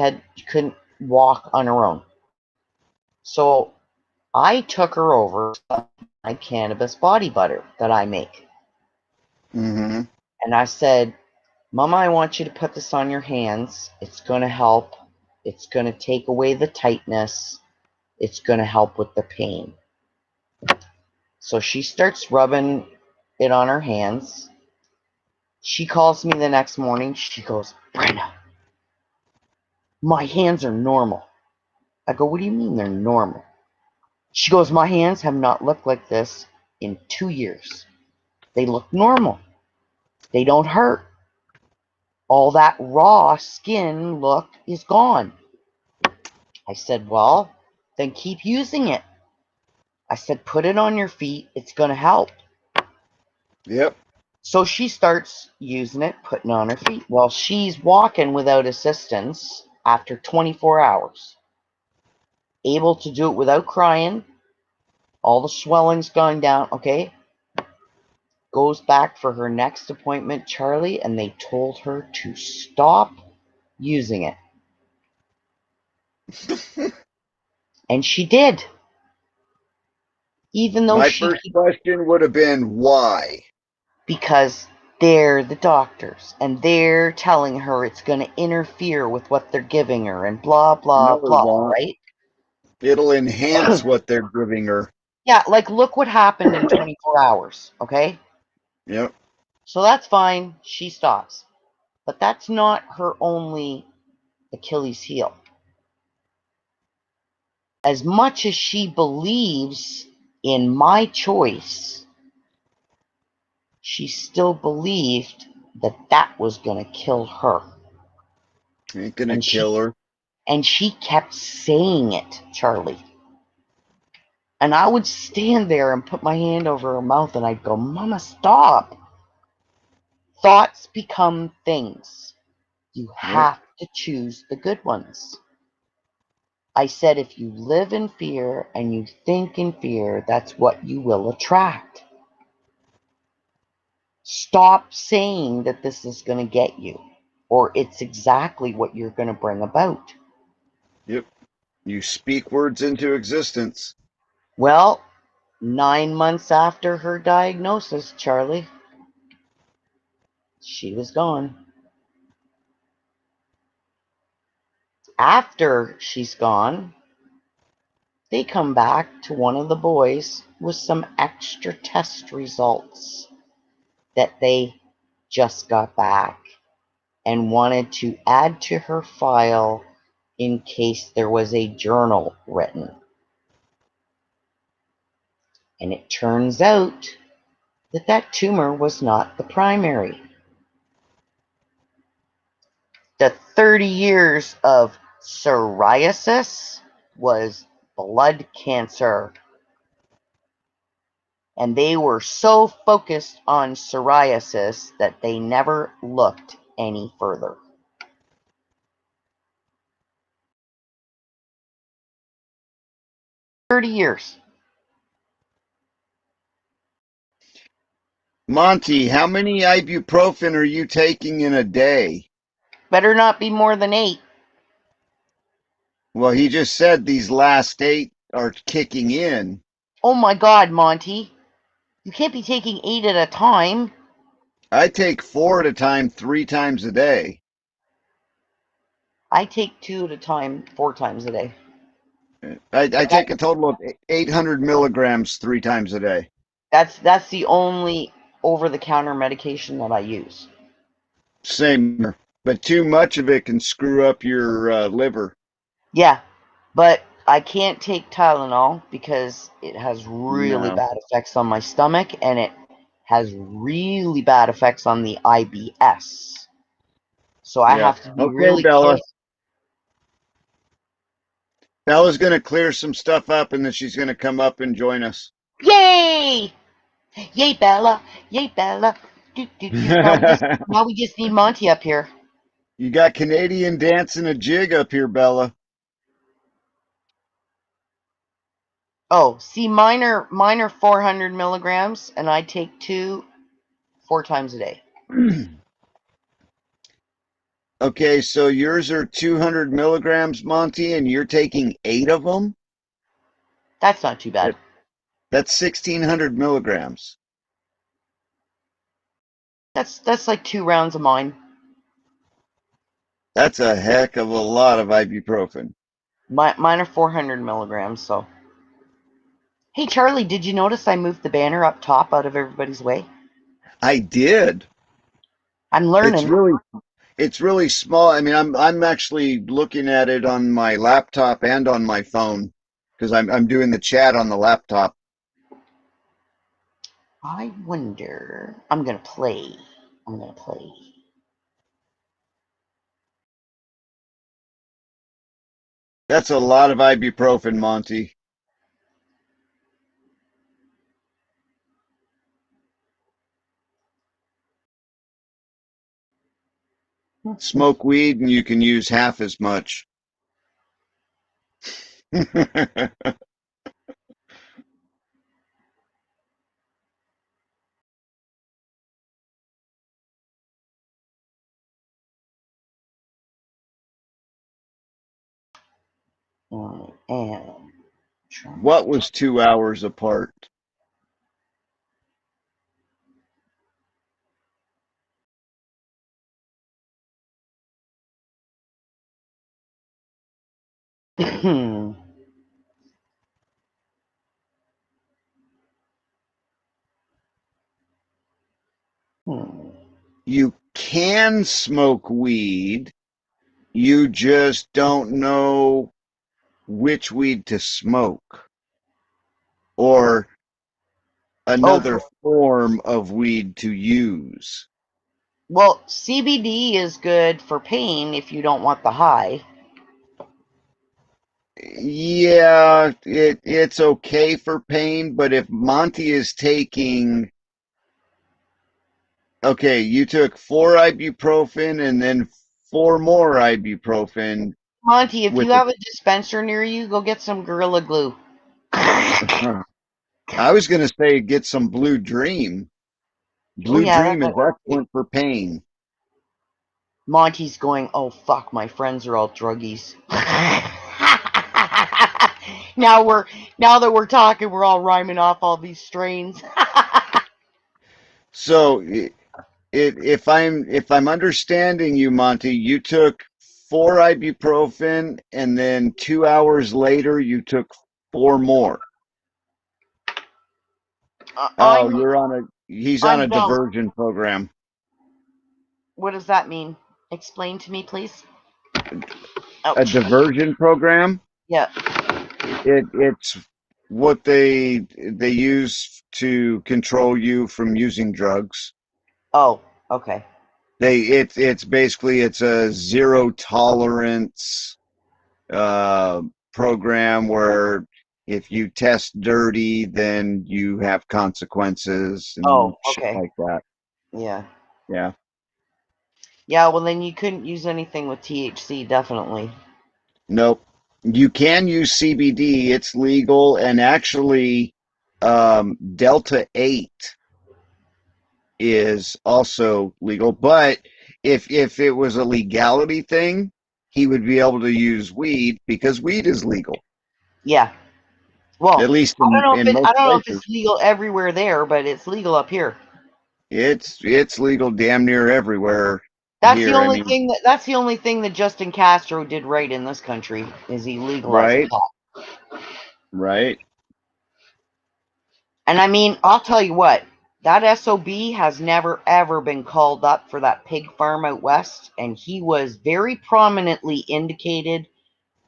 couldn't walk on her own. So I took her over to my cannabis body butter that I make. Mm-hmm. And I said, Mama, I want you to put this on your hands. It's going to help. It's going to take away the tightness. It's going to help with the pain. So she starts rubbing it on her hands. She calls me the next morning. She goes, Brenda, my hands are normal. I go, what do you mean they're normal? She goes, my hands have not looked like this in 2 years. They look normal. They don't hurt. All that raw skin look is gone. I said, well, then keep using it. I said, put it on your feet. It's going to help. Yep. So she starts using it, putting it on her feet. Well, she's walking without assistance after 24 hours. Able to do it without crying. All the swelling's gone down. Okay. Goes back for her next appointment, Charlie, and they told her to stop using it. And she did. Even though My she, first question would have been why? because they're the doctors and they're telling her it's going to interfere with what they're giving her and blah, blah, No, it blah, won't. right? It'll enhance what they're giving her. Yeah, like look what happened in 24 hours, okay? Yep. So that's fine. She stops. But that's not her only Achilles heel. As much as she believes in my choice, she still believed that that was going to kill her. Ain't gonna And kill her. And she kept saying it, Charlie. And I would stand there and put my hand over her mouth and I'd go, Mama, stop. Thoughts become things. You have to choose the good ones. I said, if you live in fear and you think in fear, that's what you will attract. Stop saying that this is going to get you, or it's exactly what you're going to bring about. Yep. You speak words into existence. Well, 9 months after her diagnosis, Charlie, she was gone. After she's gone, they come back to one of the boys with some extra test results that they just got back and wanted to add to her file in case there was a journal written. And it turns out that that tumor was not the primary. The 30 years of psoriasis was blood cancer. And they were so focused on psoriasis that they never looked any further. $30. Monty, how many ibuprofen are you taking in a day? Better not be more than 8. Well, he just said these last 8 are kicking in. Oh my God, Monty. You can't be taking 8 at a time. I take 4 at a time, 3 times a day. I take 2 at a time, 4 times a day. I take a total of 800 milligrams 3 times a day. That's the only over-the-counter medication that I use. Same here. But too much of it can screw up your liver. Yeah, but I can't take Tylenol because it has really No. bad effects on my stomach and it has really bad effects on the IBS. So I Yeah. have to be Okay, really Bella. careful. Bella's going to clear some stuff up and then she's going to come up and join us. Yay! Yay, Bella! Yay, Bella! Now we just need Monty up here. You got Canadian dancing a jig up here, Bella. Oh, see, mine are 400 milligrams, and I take 2 4 times a day. Okay, so yours are 200 milligrams, Monty, and you're taking 8 of them? That's not too bad. That's 1,600 milligrams. That's like 2 rounds of mine. That's a heck of a lot of ibuprofen. Mine are 400 milligrams, so. Hey, Charlie, did you notice I moved the banner up top out of everybody's way? I did. I'm learning. It's really small. I mean, I'm actually looking at it on my laptop and on my phone because I'm doing the chat on the laptop. I wonder. I'm gonna play. I'm gonna play. That's a lot of ibuprofen, Monty. Smoke weed and you can use half as much. I am trying. What was 2 hours apart? Hmm. You can smoke weed, you just don't know which weed to smoke or another form of weed to use. Well, CBD is good for pain if you don't want the high. Yeah, it's okay for pain, but if Monty is taking, okay, you took 4 ibuprofen and then 4 more ibuprofen Monty, if with you have a dispenser near you, go get some Gorilla Glue. I was going to say get some Blue Dream. Oh Blue yeah, that Dream is might work. excellent for pain. Monty's going, oh fuck, my friends are all druggies. now that we're talking, we're all rhyming off all these strains. So if I'm understanding you, Monty, you took 4 ibuprofen and then 2 hours later you took 4 more. Oh, he's on a I'm dumb. diversion program. What does that mean? Explain to me, please. A Ouch. diversion program? Yeah. It's what they use to control you from using drugs. Oh, okay. It's basically it's a zero tolerance program where if you test dirty, then you have consequences and Oh, shit okay. like that. Yeah. Yeah. Yeah, well then you couldn't use anything with THC, definitely. Nope. You can use CBD. It's legal, and actually, Delta 8 is also legal. But if it was a legality thing, he would be able to use weed because weed is legal, Yeah. Well, at least in I most don't know if places. it's legal everywhere there, but it's legal up here. It's legal damn near everywhere That's the here. I only mean, thing that Justin Castro did right in this country is he legalized right, pot. right. And I mean, I'll tell you what, that SOB has never ever been called up for that pig farm out west, and he was very prominently indicated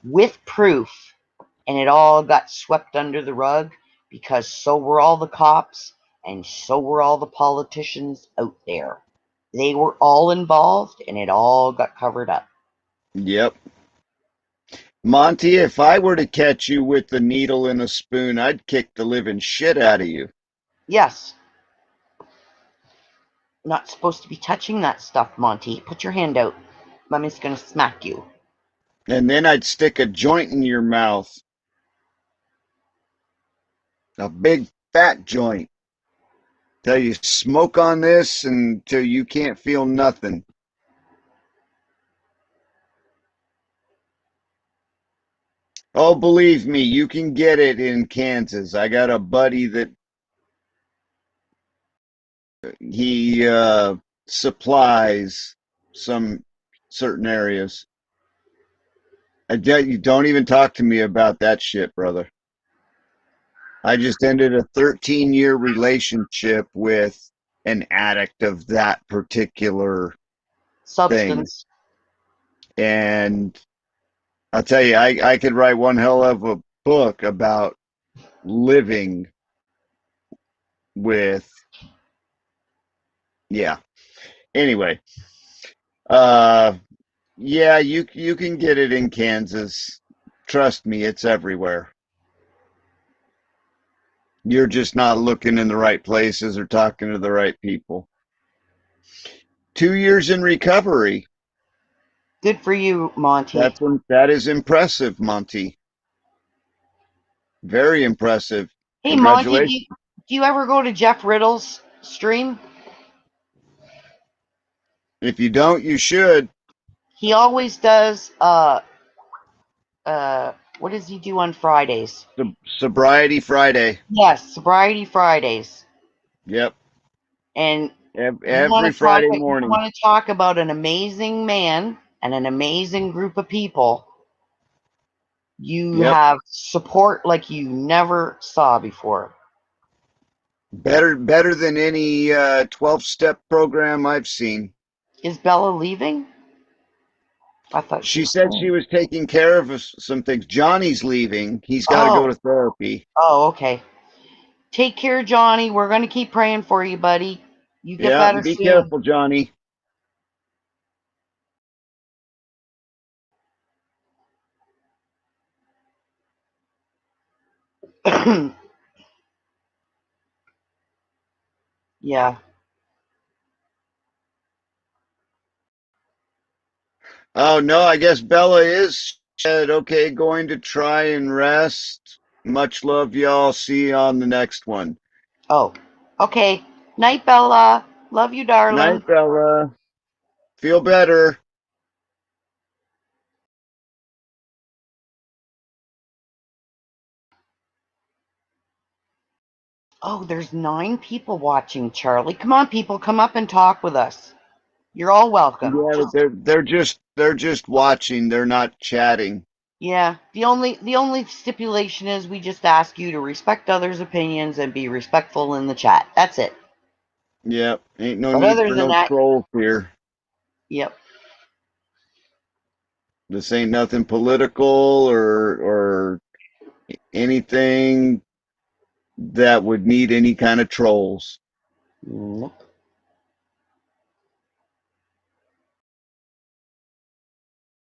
with proof, and it all got swept under the rug because so were all the cops and so were all the politicians out there. They were all involved, and it all got covered up. Yep. Monty, if I were to catch you with the needle in a spoon, I'd kick the living shit out of you. Yes. Not supposed to be touching that stuff, Monty. Put your hand out. Mummy's gonna smack you. And then I'd stick a joint in your mouth. A big fat joint. Tell you smoke on this until you can't feel nothing. Oh, believe me, you can get it in Kansas. I got a buddy that he supplies some certain areas. You don't even talk to me about that shit, brother. I just ended a 13-year relationship with an addict of that particular thing. Substance. And I'll tell you, I could write one hell of a book about living with, yeah. Anyway, yeah, you can get it in Kansas. Trust me, it's everywhere. You're just not looking in the right places or talking to the right people. 2 years in recovery. Good for you, Monty. That is impressive, Monty. Very impressive. Hey, Monty, Congratulations. do you ever go to Jeff Riddle's stream? If you don't, you should. He always does, what does he do on Fridays? Sobriety Friday. Yes, Sobriety Fridays. Yep. And Every Friday morning. You want to talk about an amazing man and an amazing group of people. You Yep. have support like you never saw before. Better than any 12-step program I've seen. Is Bella leaving? I thought She said she was taking care of some things. Johnny's leaving. He's got to go to therapy. Oh, okay. Take care, Johnny. We're going to keep praying for you, buddy. You get Yeah, better be soon. careful, Johnny. Yeah. Oh, no, I guess Bella is said, okay, going to try and rest. Much love, y'all. See you on the next one. Oh, okay. Night, Bella. Love you, darling. Night, Bella. Feel better. Oh, there's 9 people watching, Charlie. Come on, people. Come up and talk with us. You're all welcome. Yeah, they're just watching. They're not chatting. Yeah. The only stipulation is we just ask you to respect others' opinions and be respectful in the chat. That's it. Yep. Ain't no But need other for than no that- trolls here. Yep. This ain't nothing political or anything that would need any kind of trolls. Nope.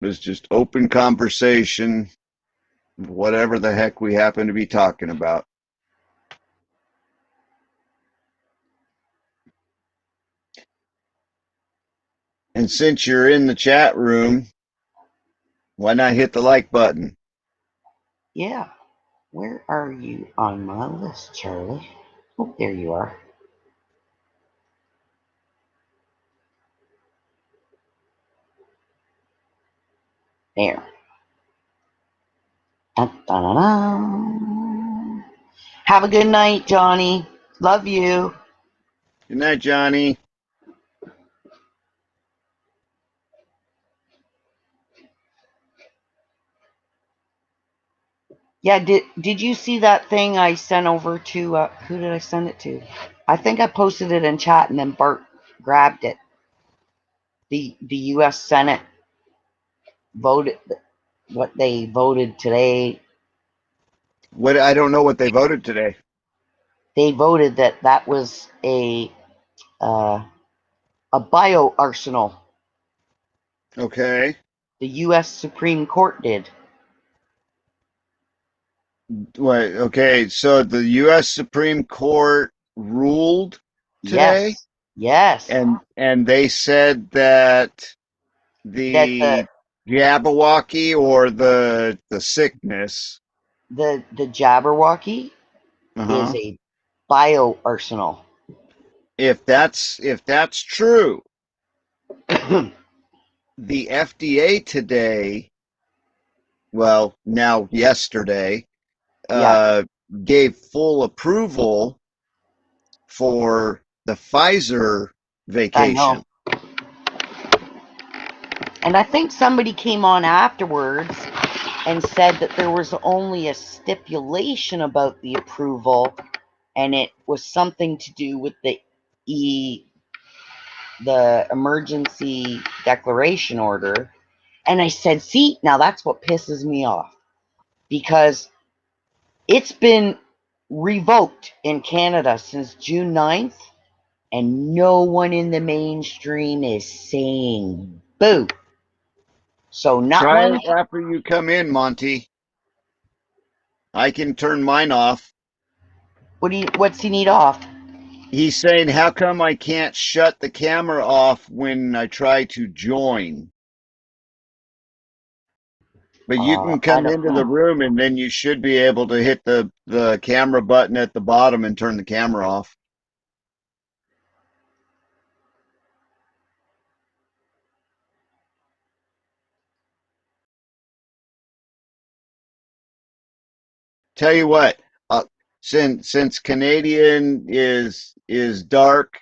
It's just open conversation, whatever the heck we happen to be talking about. And since you're in the chat room, why not hit the like button? Yeah. Where are you on my list, Charlie? Oh, there you are. There. Dun-dun-dun-dun. Have a good night, Johnny. Love you. Good night, Johnny. Yeah, did you see that thing I sent over to, who did I send it to? I think I posted it in chat and then Bart grabbed it. The U.S. Senate voted, what they voted today. What? I don't know what they voted today. They voted that was a bio arsenal. Okay. The U.S. Supreme Court did. Wait, okay, so the U.S. Supreme Court ruled today, Yes. and they said that the Jabberwocky or the sickness, The Jabberwocky is a bio arsenal. if that's true, the FDA today, well, now yesterday, gave full approval for the Pfizer vacation. I know. And I think somebody came on afterwards and said that there was only a stipulation about the approval, and it was something to do with the emergency declaration order. And I said, see, now that's what pisses me off, because it's been revoked in Canada since June 9th, and no one in the mainstream is saying boo. So not Try one. it after you come in, Monty. I can turn mine off. What's he need off? He's saying, how come I can't shut the camera off when I try to join? But you can I come don't into the know. room and then you should be able to hit the camera button at the bottom and turn the camera off. Tell you what, since Canadian is dark,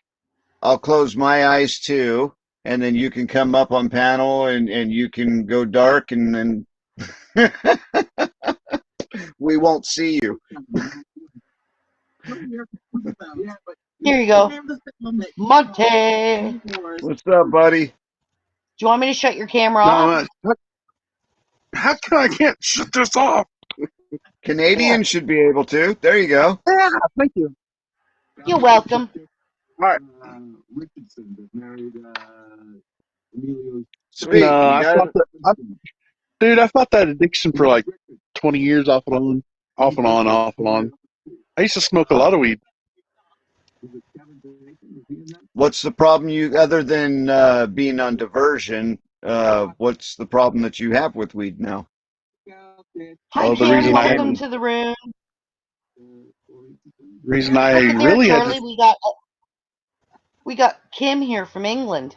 I'll close my eyes too, and then you can come up on panel and you can go dark and then we won't see you. Here you go, Monte. What's up, buddy? Do you want me to shut your camera No, off? how come I can't shut this off? Canadian should be able to. There you go. Yeah, thank you. You're welcome. All right. Sweet. No, You I got fought it. that. Dude, I fought that addiction for like 20 years off and on, off and on, off and on. I used to smoke a lot of weed. What's the problem you, other than being on diversion, what's the problem that you have with weed now? Hi, Oh, the Kim. reason I Welcome hadn't, to the room. reason I Look at there, really had Charlie. to. We got Kim here from England.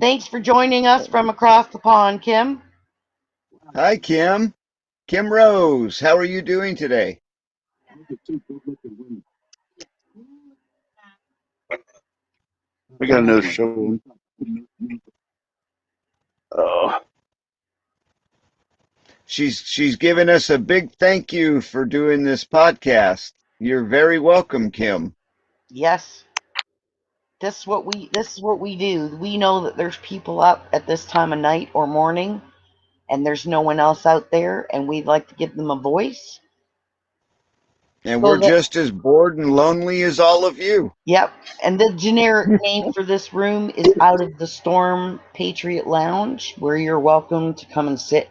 Thanks for joining us from across the pond, Kim. Hi, Kim. Kim Rose. How are you doing today? I got another show. Oh, She's given us a big thank you for doing this podcast. You're very welcome, Kim. Yes. This is what we do. We know that there's people up at this time of night or morning, and there's no one else out there, and we'd like to give them a voice. And So we're that, just as bored and lonely as all of you. yep. And the generic name for this room is Out of the Storm Patriot Lounge, where you're welcome to come and sit,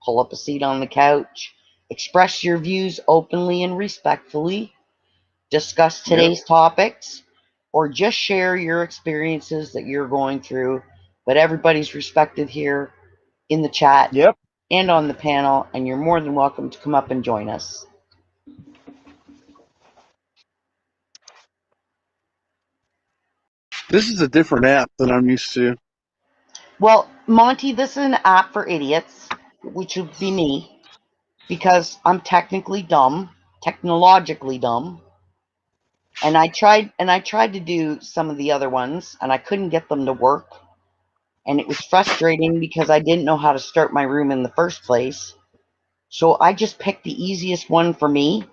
pull up a seat on the couch, express your views openly and respectfully, discuss Yep. today's topics, or just share your experiences that you're going through. But everybody's respected here in the chat Yep. and on the panel, and you're more than welcome to come up and join us. this is a different app than I'm used to. Well, Monty, this is an app for idiots, which would be me, because I'm technically dumb, technologically dumb. And I tried to do some of the other ones, and I couldn't get them to work. And it was frustrating because I didn't know how to start my room in the first place. So I just picked the easiest one for me.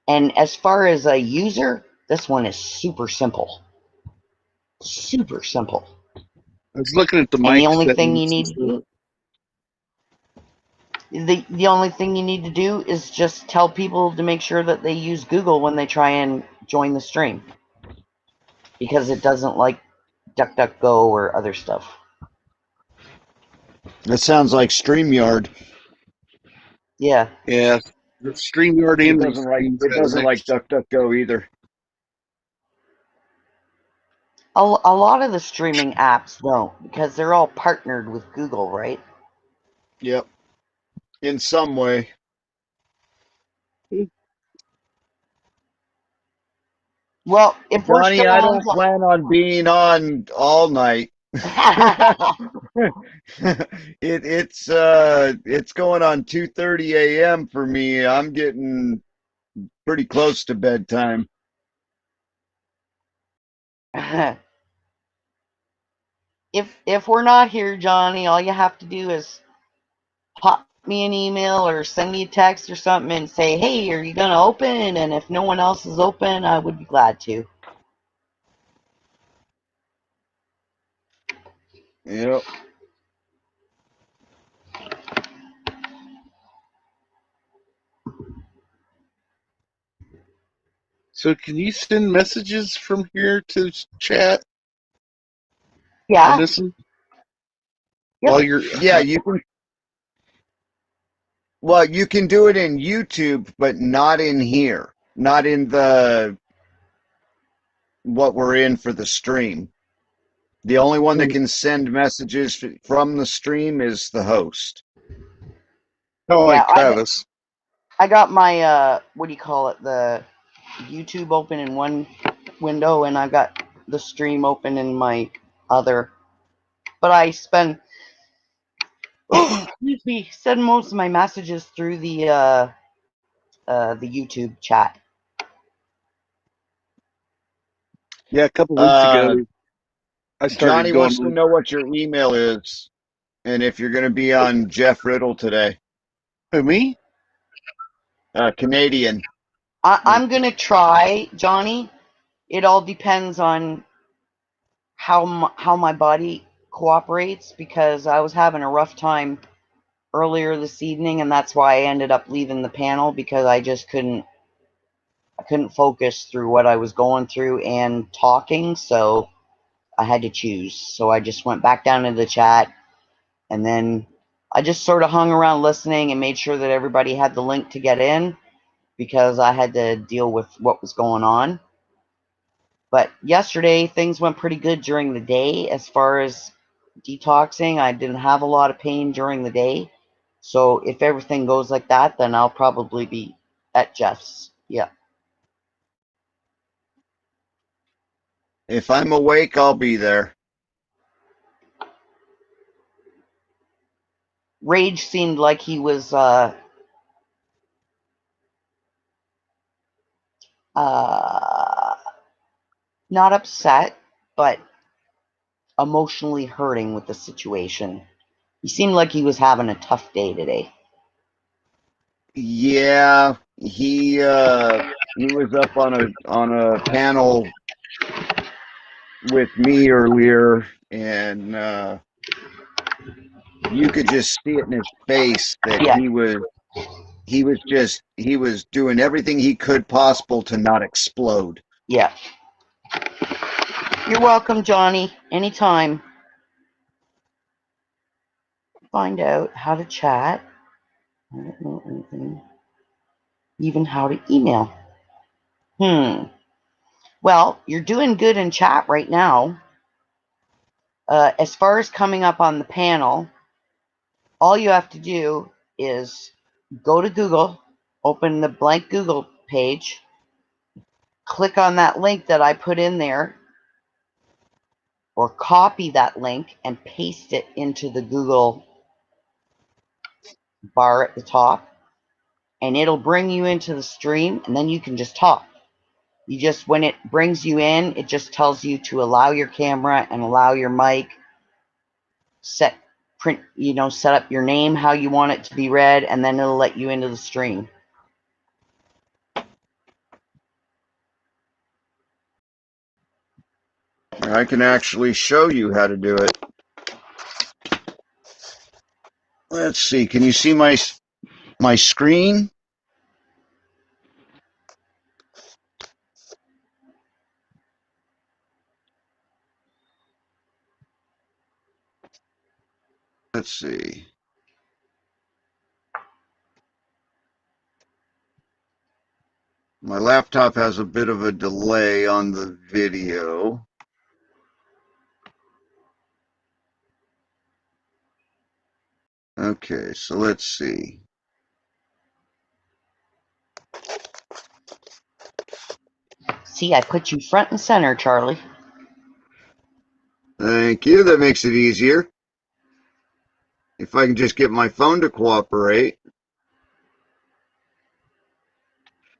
And as far as a user, this one is super simple. Super simple. I was looking at the And the mic only thing you settings. need to do, the only thing you need to do is just tell people to make sure that they use Google when they try and join the stream, because it doesn't like DuckDuckGo or other stuff. That sounds like StreamYard. Yeah. Yeah, the StreamYard It and doesn't like DuckDuckGo either. A lot of the streaming apps don't, because they're all partnered with Google, right? Yep. In some way. Well, if we're Johnny, still I on, don't plan on being on all night. It's going on 2:30 a.m. for me. I'm getting pretty close to bedtime. if we're not here, Johnny, all you have to do is pop me an email or send me a text or something and say, hey, are you going to open? And if no one else is open, I would be glad to. Yep. So can you send messages from here to chat on Yeah. this one Yep. while you're? Yeah, you can. Well, you can do it in YouTube, but not in here. Not in the what we're in for the stream. The only one that can send messages from the stream is the host. Kind of Yeah, like Travis. I got my what do you call it? The YouTube open in one window, and I got the stream open in my other. But I excuse me, send most of my messages through the YouTube chat. Yeah, a couple weeks ago, I Johnny started wants to going. know what your email is and if you're going to be on Jeff Riddle today. Who, me? Canadian. I'm gonna try, Johnny. It all depends on how my body cooperates, because I was having a rough time earlier this evening, and that's why I ended up leaving the panel, because I just couldn't focus through what I was going through and talking, so I had to choose. So I just went back down into the chat, and then I just sort of hung around listening and made sure that everybody had the link to get in, because I had to deal with what was going on. But yesterday, things went pretty good during the day as far as detoxing. I didn't have a lot of pain during the day. So if everything goes like that, then I'll probably be at Jeff's. Yeah. If I'm awake, I'll be there. Rage seemed like he was not upset, but emotionally hurting with the situation. He seemed like he was having a tough day today. Yeah, he was up on a panel with me earlier, and you could just see it in his face that Yeah. he was doing everything he could possible to not explode. Yeah. You're welcome, Johnny. Anytime. Find out how to chat. I don't know anything. Even how to email. Well, you're doing good in chat right now. As far as coming up on the panel, all you have to do is go to Google, open the blank Google page, click on that link that I put in there, or copy that link and paste it into the Google bar at the top, and it'll bring you into the stream, and then you can just talk. You just, when it brings you in, it just tells you to allow your camera and allow your mic, set up your name how you want it to be read, and then it'll let you into the stream. I can actually show you how to do it. Let's see. Can you see my screen? Let's see. My laptop has a bit of a delay on the video. Okay, so let's see. See, I put you front and center, Charlie. Thank you. That makes it easier. If I can just get my phone to cooperate.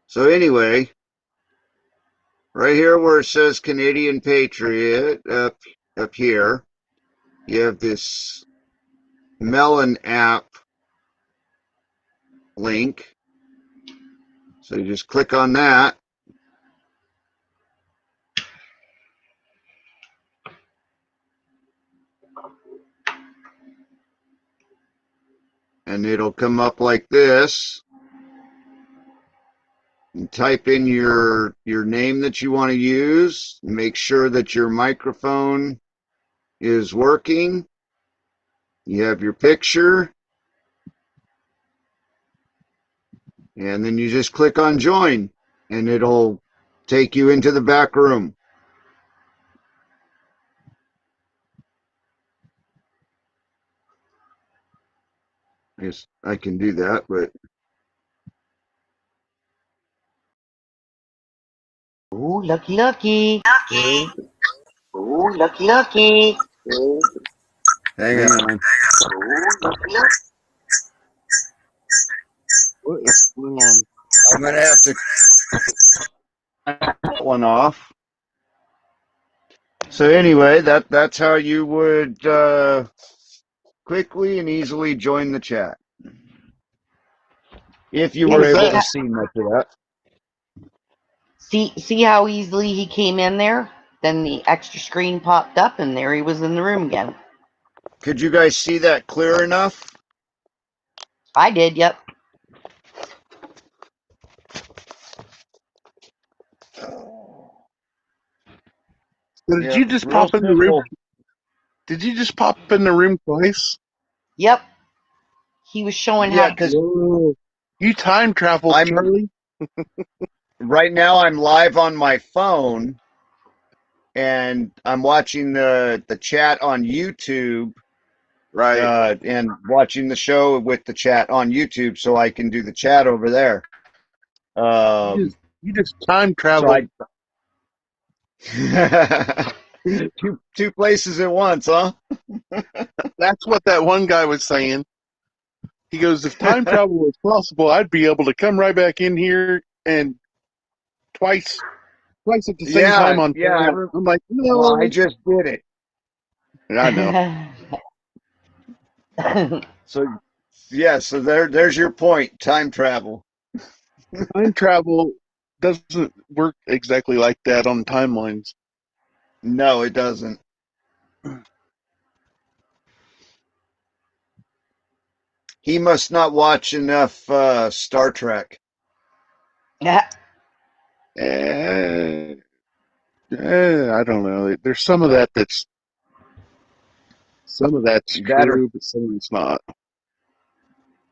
So anyway, right here where it says Canadian Patriot, up here, you have this Melon app link. So you just click on that. And it'll come up like this. and type in your name that you want to use. Make sure that your microphone is working. You have your picture. And then you just click on join and it'll take you into the back room. Yes, I can do that, but Ooh, lucky, lucky. Ooh, lucky, lucky. hang on. What is going on? I'm gonna have to cut that one off. So anyway, that's how you would quickly and easily join the chat. If you Yeah, were What is able that? to see much of that. See how easily he came in there? Then the extra screen popped up, and there he was in the room again. Could you guys see that clear enough? I did, yep. So did Yeah, you just real pop in the room? simple. Did you just pop in the room twice? Yep. He was showing Yeah, how. because Whoa. You time traveled, I'm Charlie? right now I'm live on my phone and I'm watching the chat on YouTube Right. and watching the show with the chat on YouTube so I can do the chat over there. You just time So traveled. I two places at once, huh? That's what that one guy was saying. He goes, if time travel was possible, I'd be able to come right back in here and twice at the same time on yeah. I'm like, Well, I no. just did it. I know. So yeah, so there's your point. Time travel. Time travel doesn't work exactly like that on timelines. No, it doesn't. He must not watch enough Star Trek. Yeah. I don't know. There's some of that's That or true, but some of it's not.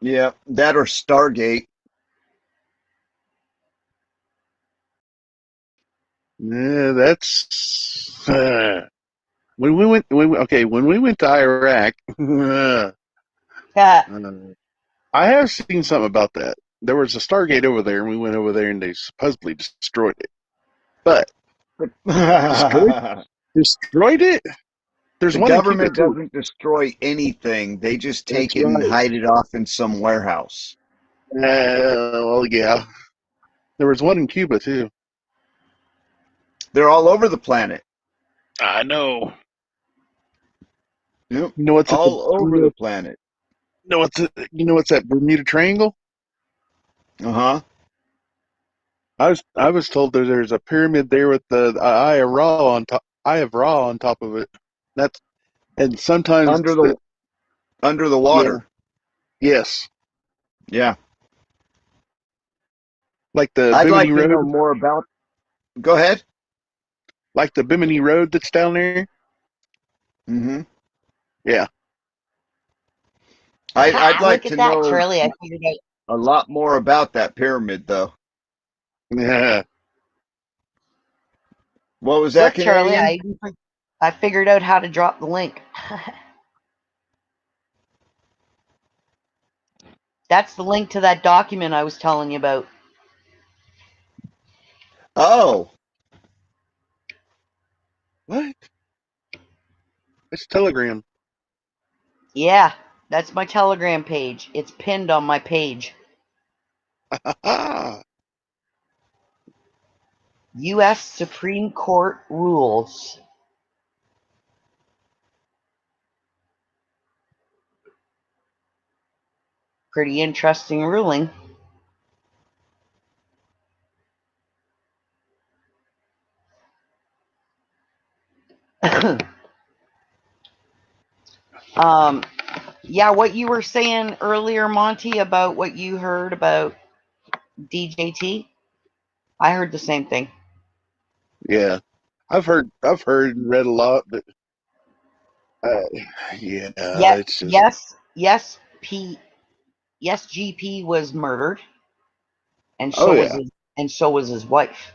yeah, that or Stargate. Yeah, that's when we went. When we went to Iraq, Yeah. I have seen something about that. There was a Stargate over there, and we went over there, and they supposedly destroyed it. But The destroyed it? There's one in Cuba government too. doesn't destroy anything. They just That's take it and right. hide it off in some warehouse. Well, yeah. There was one in Cuba too. They're all over the planet. I know. Yep. You know what's at the All over the planet. you know what's that Bermuda Triangle? Uh-huh. I was told that there's a pyramid there with the Eye of Ra on top. Eye of Ra on top of it. That's and sometimes Under the yeah, water. yes, Yeah. like the I'd Bimini like to know Road, more about. Go ahead. like the Bimini Road that's down there. Mm-hmm. Yeah, I'd like Look to at that, know Charlie. I figured out. a lot more about that pyramid, though. yeah. What was that, Look, Charlie. Canadian? I figured out how to drop the link. That's the link to that document I was telling you about. Oh, What? It's Telegram. Yeah, that's my Telegram page. It's pinned on my page. U.S. Supreme Court rules. Pretty interesting ruling. Yeah, what you were saying earlier, Monty, about what you heard about DJT. I heard the same thing. Yeah, I've heard and read a lot, but uh, yeah, Yeah, it's just yes, GP was murdered, and oh yeah. so was his wife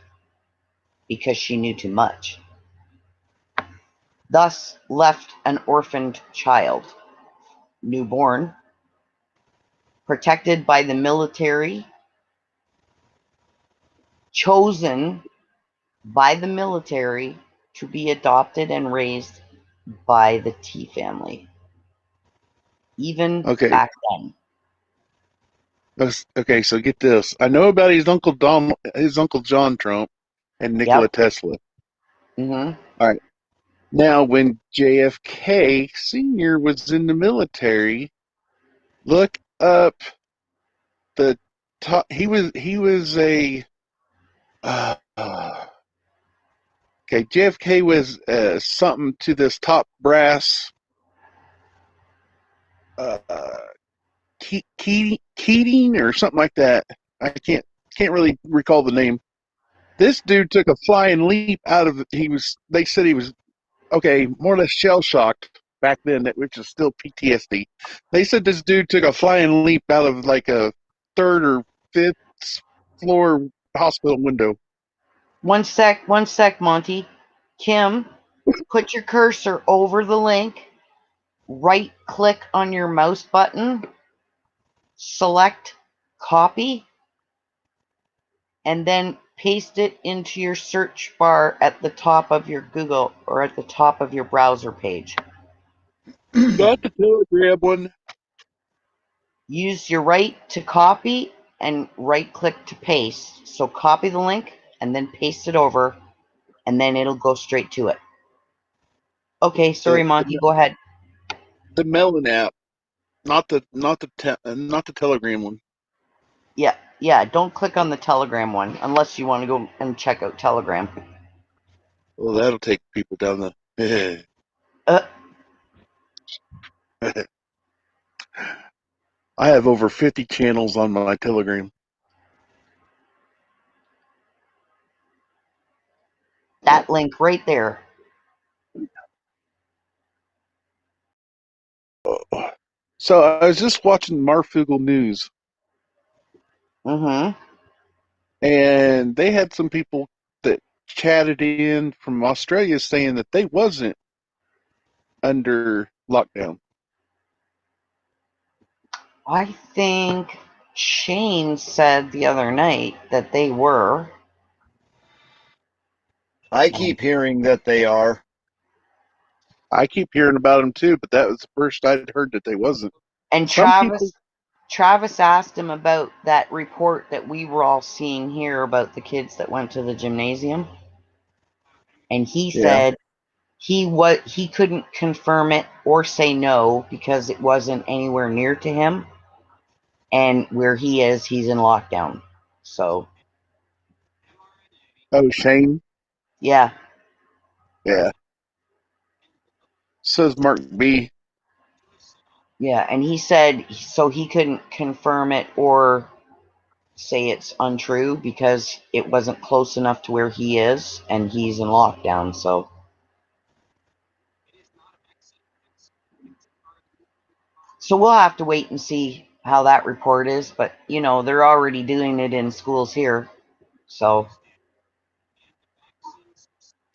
because she knew too much. Thus left an orphaned child, newborn, protected by the military, chosen by the military to be adopted and raised by the T family. Even Okay, back then. okay. So get this. I know about his uncle John Trump, and Nikola Yep. Tesla. Hmm. All right. Now, when JFK Sr. was in the military, look up the top. He was a okay. JFK was something to this top brass. Uh, Keating or something like that. I can't really recall the name. This dude took a flying leap out of. They said he was okay, more or less shell shocked back then, which is still PTSD. They said this dude took a flying leap out of like a third or fifth floor hospital window. One sec, Monty. Kim, put your cursor over the link, right click on your mouse button, select copy, and then paste it into your search bar at the top of your Google or at the top of your browser page. Not the Telegram one. Use your right to copy and right click to paste. So copy the link and then paste it over, and then it'll go straight to it. Okay, sorry, Monty, go ahead. The Melon app, not the Telegram one. Yeah, don't click on the Telegram one unless you want to go and check out Telegram. Well, that'll take people down the. Uh, I have over 50 channels on my Telegram. that link right there. So I was just watching Marfugel News, Mm-hmm. and they had some people that chatted in from Australia saying that they wasn't under lockdown. I think Shane said the other night that they were. I keep hearing that they are. I keep hearing about them too, but that was the first I'd heard that they wasn't. And Some people, Travis asked him about that report that we were all seeing here about the kids that went to the gymnasium. And he yeah. said he couldn't confirm it or say no because it wasn't anywhere near to him. And where he is, he's in lockdown. So Oh, Shane, yeah. yeah. Says Mark B. Yeah, and he said so he couldn't confirm it or say it's untrue because it wasn't close enough to where he is and he's in lockdown. So we'll have to wait and see how that report is, but you know, they're already doing it in schools here. So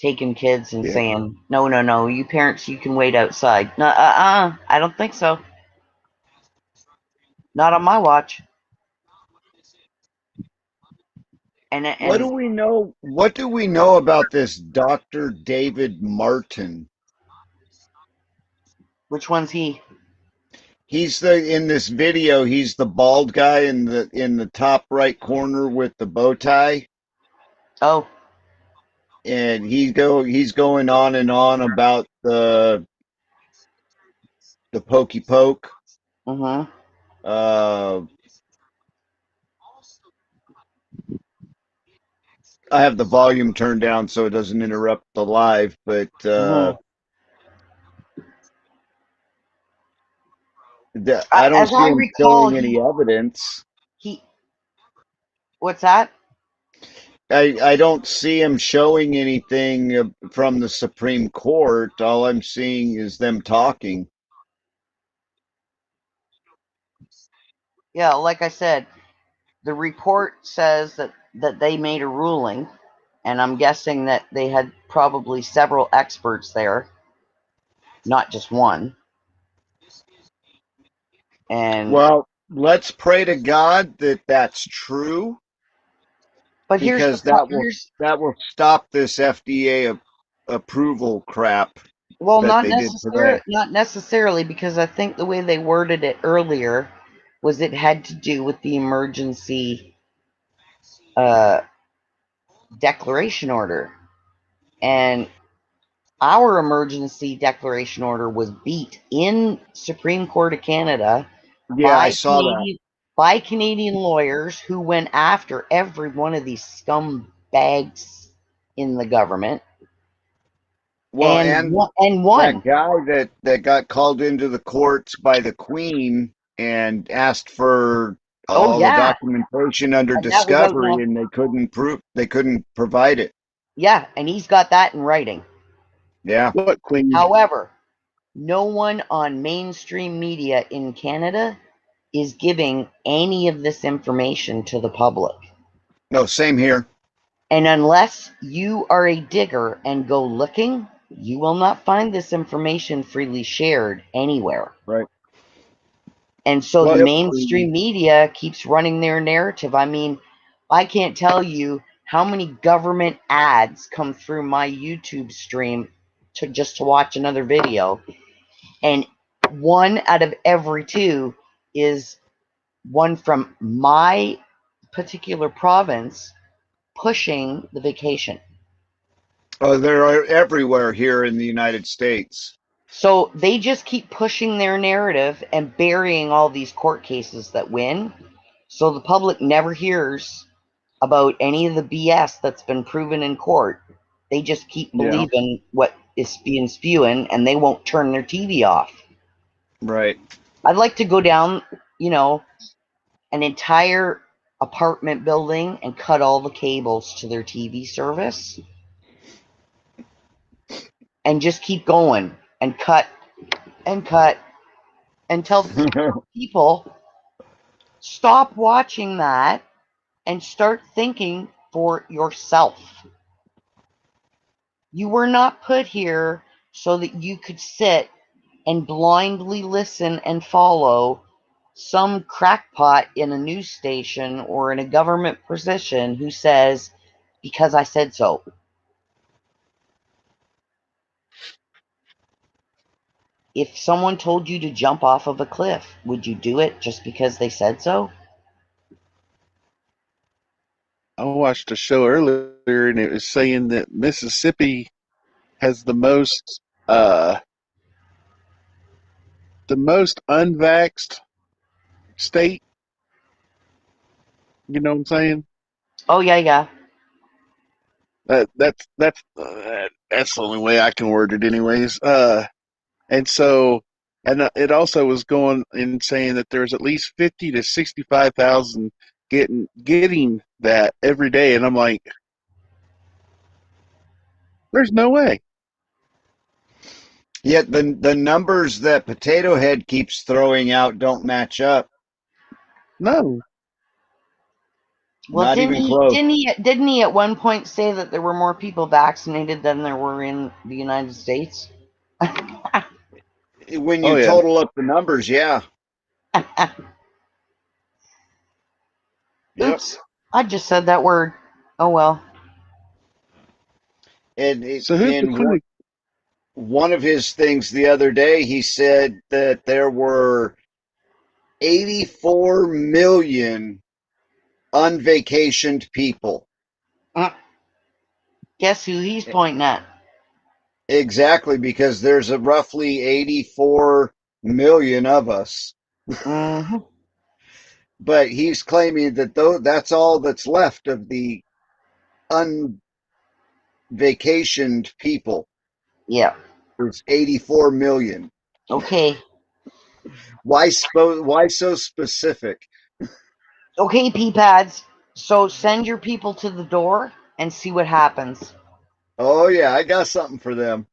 taking kids and Yeah. saying, no, you parents, you can wait outside. No, I don't think so. Not on my watch. What do we know? What do we know about this Dr. David Martin? Which one's he? He's in this video, he's the bald guy in the top right corner with the bow tie. Oh, And he's going on and on about the pokey poke. mm-hmm. I have the volume turned down so it doesn't interrupt the live, but Mm-hmm. I don't As see I him recall, showing any evidence. he what's that? I don't see him showing anything from the Supreme Court. All I'm seeing is them talking. Yeah, like I said, the report says that they made a ruling, and I'm guessing that they had probably several experts there, not just one. And Well, let's pray to God that that's true, but because that will stop this FDA approval crap well, that they did today. not necessarily, because I think the way they worded it earlier was it had to do with the emergency declaration order, and our emergency declaration order was beat in Supreme Court of Canada Yeah, I saw by Canadian lawyers who went after every one of these scumbags in the government. Well, and and won. that guy that got called into the courts by the Queen and asked for Oh all the yeah, documentation under and that was out discovery, now. and they couldn't provide it. Yeah, and he's got that in writing. Yeah. What Queen? However, no one on mainstream media in Canada is giving any of this information to the public. No, same here. And unless you are a digger and go looking, you will not find this information freely shared anywhere. Right. And so Well, the mainstream media keeps running their narrative. I mean, I can't tell you how many government ads come through my YouTube stream to watch another video. And one out of every two is one from my particular province pushing the vacation. Oh, they're everywhere here in the United States. So they just keep pushing their narrative and burying all these court cases that win. So the public never hears about any of the BS that's been proven in court. They just keep believing what is being spewing, and they won't turn their TV off. Right. I'd like to go down, an entire apartment building and cut all the cables to their TV service and just keep going and cut until people stop watching that and start thinking for yourself. You were not put here so that you could sit and blindly listen and follow some crackpot in a news station or in a government position who says, because I said so. If someone told you to jump off of a cliff, would you do it just because they said so? I watched a show earlier, and it was saying that Mississippi has the most unvaxxed state. You know what I'm saying? Oh, yeah. That's the only way I can word it, anyways. And so, and it also was going and saying that there's at least 50 to 65,000 getting that every day, and I'm like, there's no way. Yet the numbers that Potato Head keeps throwing out don't match up. No. Well, Not even close. didn't he at one point say that there were more people vaccinated than there were in the United States? When you total up the numbers, yeah. Oops, I just said that word. Oh well. And So who's the clinic? One of his things the other day, he said that there were 84 million unvacationed people. Guess who he's pointing at? Exactly, because there's a roughly 84 million of us. Mm-hmm. But he's claiming that that's all that's left of the unvacationed people. Yeah. There's 84 million. Okay. Why so specific? Okay, pea pads. So send your people to the door and see what happens. Oh yeah, I got something for them.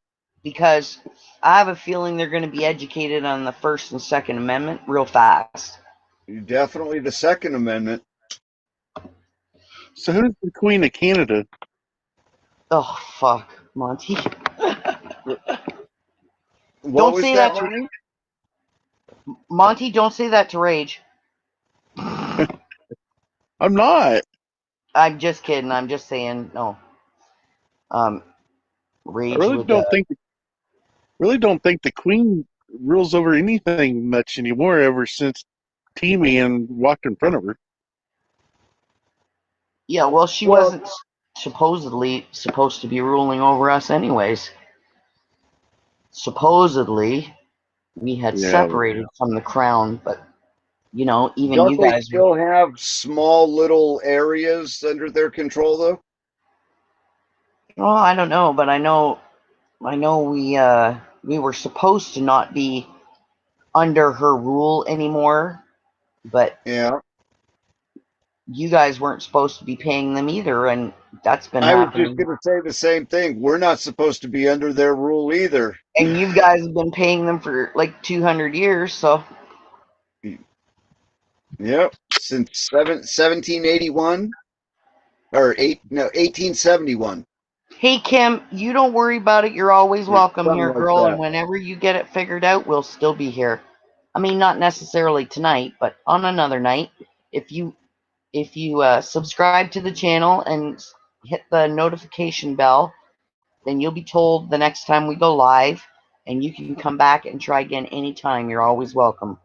Because I have a feeling they're going to be educated on the First and Second Amendment real fast. Definitely the Second Amendment. So who's the Queen of Canada? Oh, fuck, Monty. What Don't was say that, that to Ronnie? Monty. Don't say that to Rage. I'm not. I'm just kidding. I'm just saying no. I Rage really would. don't think the Queen rules over anything much anymore. Ever since T-Man walked in front of her. Yeah, well, she Well, wasn't supposedly supposed to be ruling over us, anyways. Supposedly, we had Yeah. separated from the crown, but you know, even don't you they guys. still have small little areas under their control though? Well, I don't know, but I know we were supposed to not be under her rule anymore, but Yeah. you guys weren't supposed to be paying them either, and that's been I was just happening. going to say the same thing. We're not supposed to be under their rule either. And you guys have been paying them for like 200 years, so Yep. Since 1781 or 1871. hey Kim, you don't worry about it. You're always welcome Something here, like girl, and that. whenever you get it figured out, we'll still be here. I mean, not necessarily tonight, but on another night. If you subscribe to the channel and hit the notification bell, then you'll be told the next time we go live, and you can come back and try again anytime. You're always welcome.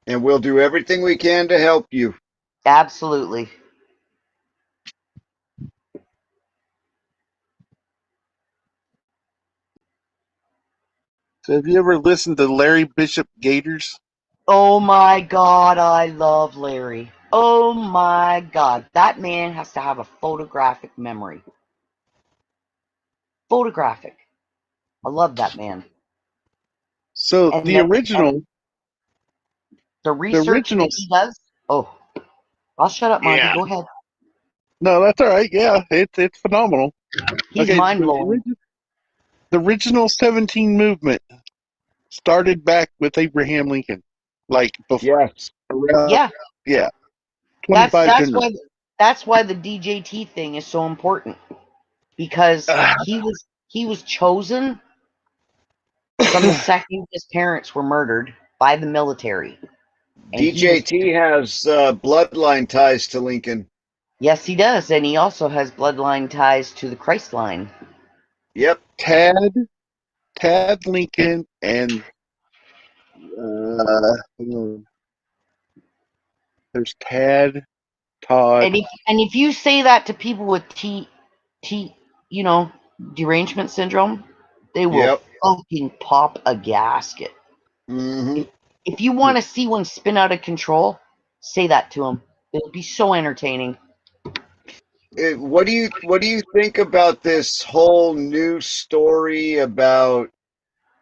And we'll do everything we can to help you. Absolutely. So have you ever listened to Larry Bishop Gators? Oh my God, I love Larry. Oh my God, that man has to have a photographic memory. Photographic. I love that man. So And the original, research that he does. Oh, I'll shut up, Monty. yeah. Go ahead. No, that's all right. Yeah, it's phenomenal. He's mind blowing. The original 17 movement started back with Abraham Lincoln, like before. Yes. Yeah, Yeah. 25 generals. that's why the DJT thing is so important, because he was chosen from the second his parents were murdered by the military. And DJT has bloodline ties to Lincoln. Yes, he does, and he also has bloodline ties to the Christ line. Yep. Tad Lincoln and there's Tad, Todd. And if you say that to people with derangement syndrome, they will fucking pop a gasket. Mm-hmm. If you want to see one spin out of control, say that to them. It'll be so entertaining. What do you think about this whole new story about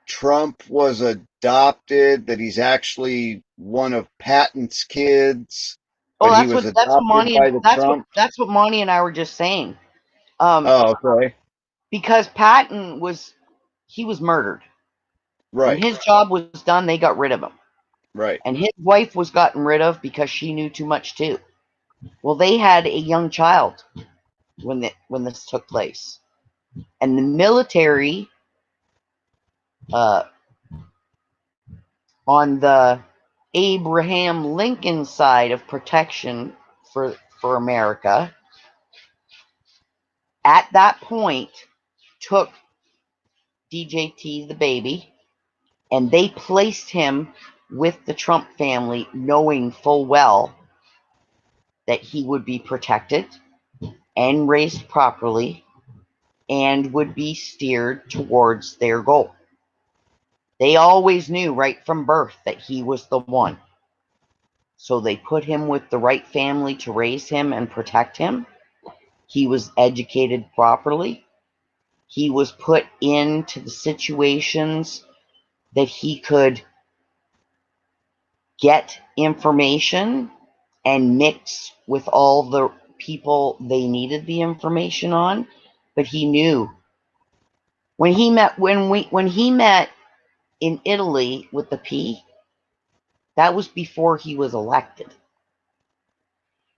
Trump was adopted, that he's actually one of Patton's kids, but Oh, he was adopted by the Trump? that's what Monty and I were just saying. Oh, okay. Because Patton was murdered. Right. When his job was done, they got rid of him. Right. And his wife was gotten rid of because she knew too much too. Well, they had a young child when this took place. And the military, on the Abraham Lincoln side of protection for America, at that point took DJT, the baby, and they placed him with the Trump family, knowing full well that he would be protected and raised properly and would be steered towards their goal. They always knew right from birth that he was the one. So they put him with the right family to raise him and protect him. He was educated properly. He was put into the situations that he could get information and mix with all the people they needed the information on, but he knew when he met in Italy with the P. That was before he was elected.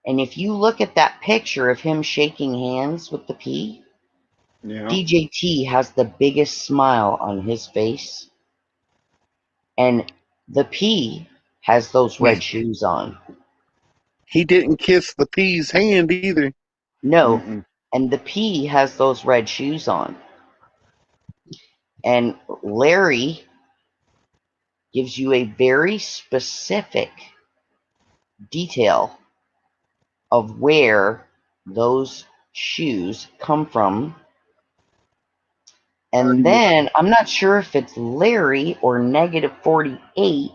And if you look at that picture of him shaking hands with the P, Yeah. DJT has the biggest smile on his face, and the P has those red shoes on. He didn't kiss the P's hand either. No, Mm-mm. and the P has those red shoes on. And Larry gives you a very specific detail of where those shoes come from. And then I'm not sure if it's Larry or Negative 48.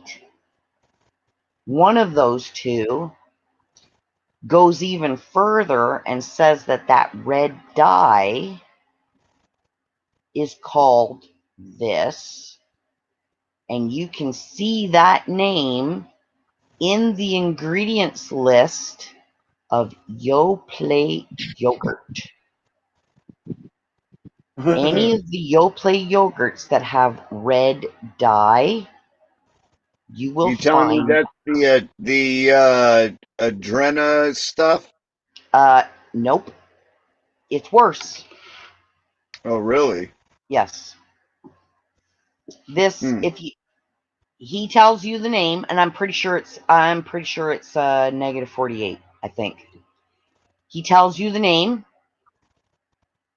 One of those two goes even further and says that that red dye is called this. And you can see that name in the ingredients list of Yoplait yogurt. Any of the Yoplait yogurts that have red dye, you will You telling me find. that's the Adrena stuff? Nope. It's worse. Oh, really? Yes. This, Hmm. if he tells you the name, and I'm pretty sure it's Negative 48. I think he tells you the name.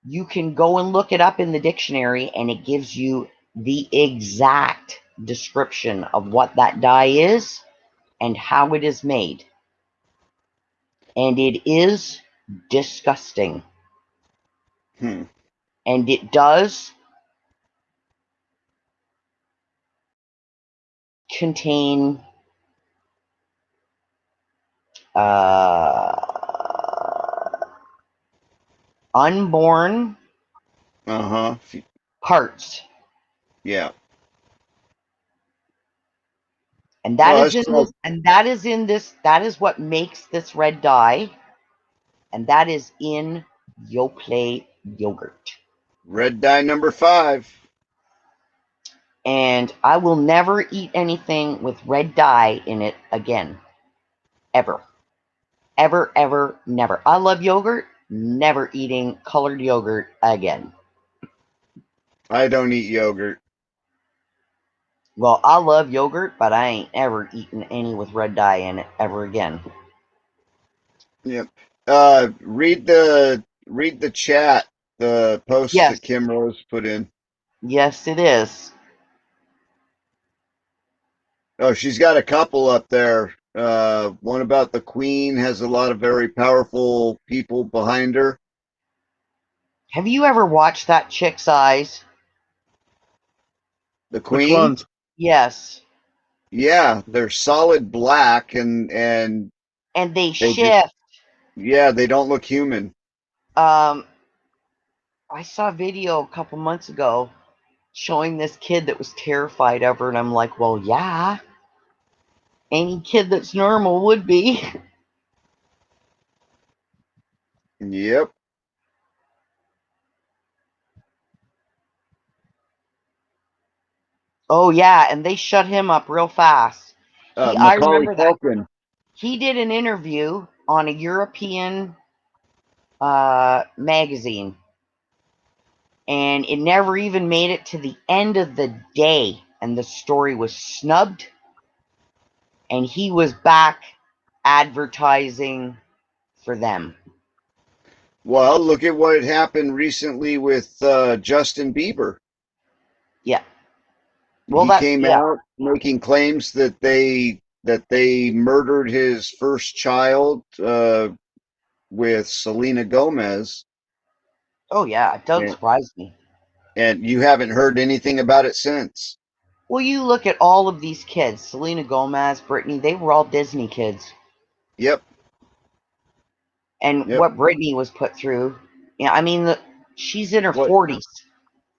You can go and look it up in the dictionary, and it gives you the exact description of what that dye is and how it is made. And it is disgusting. Hmm. And it does contain unborn Uh-huh. parts. Yeah. And that Well, is in this, and that is in this, that is what makes this red dye. And that is in Yoplait yogurt. red dye number 5. And I will never eat anything with red dye in it again. Ever. Ever, ever, never. I love yogurt. Never eating colored yogurt again. I don't eat yogurt. Well, I love yogurt, but I ain't ever eaten any with red dye in it ever again. Yep. Read the chat, the post Yes. that Kim Rose put in. Yes, it is. Oh, she's got a couple up there. One about the Queen has a lot of very powerful people behind her. Have you ever watched that chick's eyes? The Which Queen? ones? Yes. Yeah, they're solid black and And they They shift. yeah, they don't look human. I saw a video a couple months ago showing this kid that was terrified of her, and I'm like, well, yeah. Any kid that's normal would be. Yep. Oh, yeah, and they shut him up real fast. I Macaulay remember that. Culkin. He did an interview on a European magazine, and it never even made it to the end of the day, and the story was snubbed, and he was back advertising for them. Well, look at what happened recently with Justin Bieber. Yeah. Well, He came out making claims that they murdered his first child with Selena Gomez. Oh, yeah, it doesn't And, surprise me. and you haven't heard anything about it since. Well, you look at all of these kids, Selena Gomez, Britney, they were all Disney kids. Yep. And Yep. what Britney was put through, I mean, she's in her What- 40s.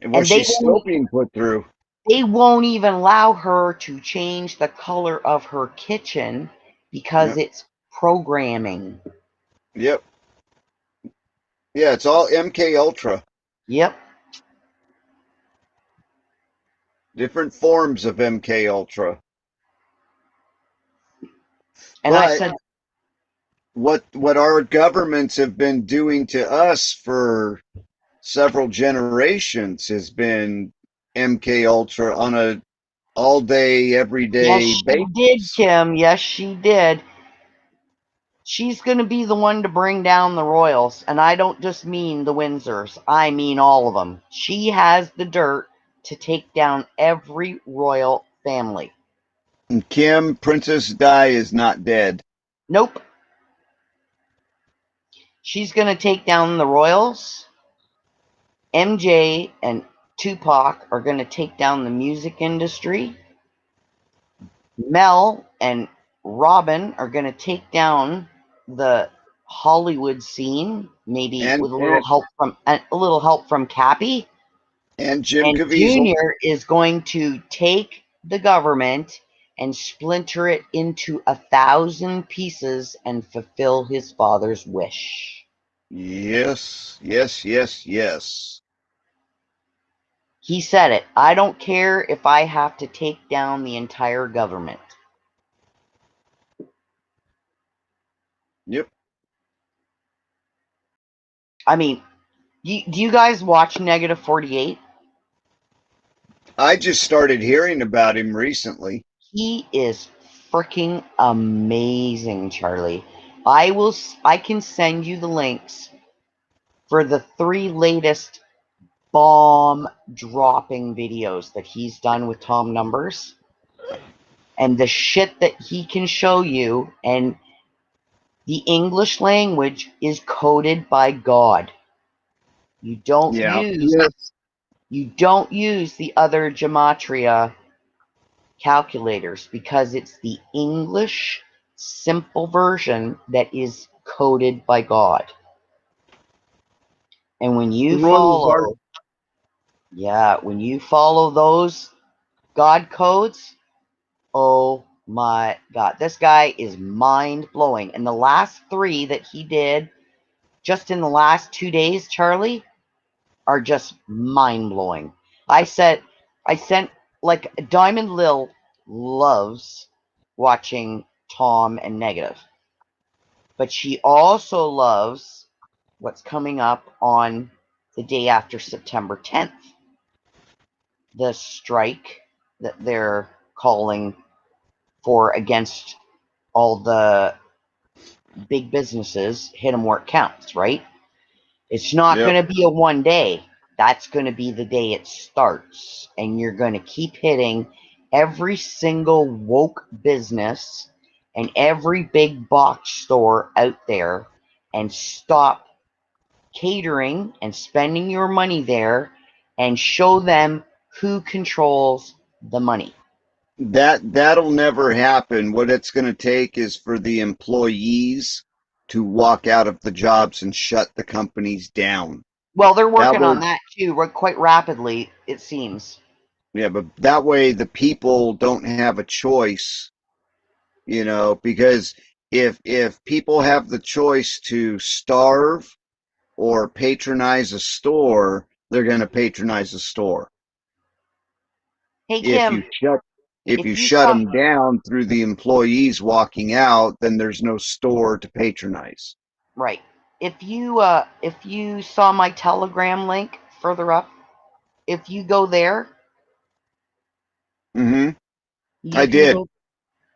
And what And they she's still being put through. They won't even allow her to change the color of her kitchen because Yep. it's programming. Yep. Yeah, it's all MK Ultra. Yep. Different forms of MK Ultra. And I But said, what our governments have been doing to us for several generations has been MK Ultra on a all day, every yes, day she did, basis. Kim. Yes, she did. She's going to be the one to bring down the royals. And I don't just mean the Windsors, I mean all of them. She has the dirt to take down every royal family. And Kim, Princess Di is not dead. Nope. She's going to take down the royals. MJ and Tupac are going to take down the music industry. Mel and Robin are going to take down the Hollywood scene, maybe And with a little help from Cappy. Jim And Caviezel. Junior is going to take the government and splinter it into 1,000 pieces and fulfill his father's wish. Yes, yes, yes, yes. He said it. I don't care if I have to take down the entire government. Yep. I mean, do you guys watch Negative 48? I just started hearing about him recently. He is freaking amazing, Charlie. I can send you the links for the 3 latest bomb dropping videos that he's done with Tom Numbers. And the shit that he can show you, and the English language is coded by God. You don't Yeah. use Yes. the other gematria calculators because it's the English simple version that is coded by God. And when you follow those God codes, oh my God, this guy is mind blowing. And the last 3 that he did just in the last 2 days, Charlie, are just mind blowing. I sent like Diamond Lil loves watching Tom and Negative, but she also loves what's coming up on the day after September 10th, the strike that they're calling for against all the big businesses. Hit them where it counts, right? It's not Yep. going to be a one day. That's going to be the day it starts. And you're going to keep hitting every single woke business and every big box store out there and stop catering and spending your money there and show them who controls the money. That'll never happen. What it's going to take is for the employees to walk out of the jobs and shut the companies down. Well, they're That working way, on that too, quite rapidly, it seems. yeah, but that way the people don't have a choice, because if people have the choice to starve or patronize a store, they're going to patronize a store. Hey, If Kim, you shut if if you you shut saw them down through the employees walking out, then there's no store to patronize. Right. If you saw my Telegram link further up, if you go there, Hmm. you I can did. go.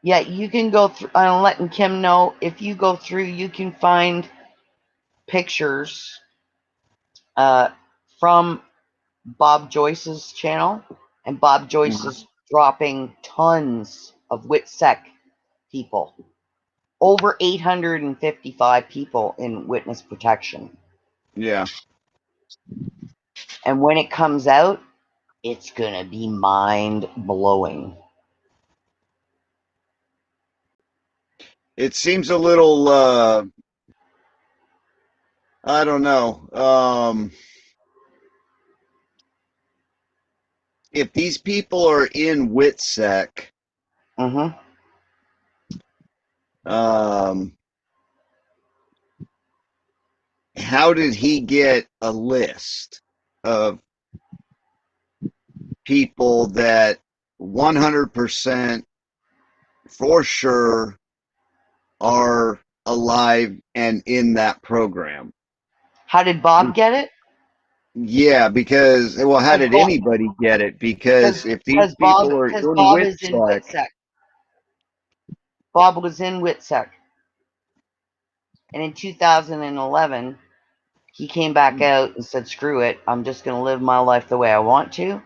Yeah, you can go through. I'm letting Kim know. If you go through, you can find pictures from Bob Joyce's channel, and Bob Joyce Mhm. is dropping tons of WITSEC people. Over 855 people in witness protection. Yeah. And when it comes out, it's going to be mind blowing. It seems a little I don't know. If these people are in WITSEC, Mm-hmm. um how did he get a list of people that 100% for sure are alive and in that program? How did Bob get it? Yeah, because, well, how did Bob- anybody get it? Because if these Bob, people are because in Bob is in WITSEC, WITSEC. Bob was in WITSEC. And in 2011, he came back out and said, screw it, I'm just going to live my life the way I want to.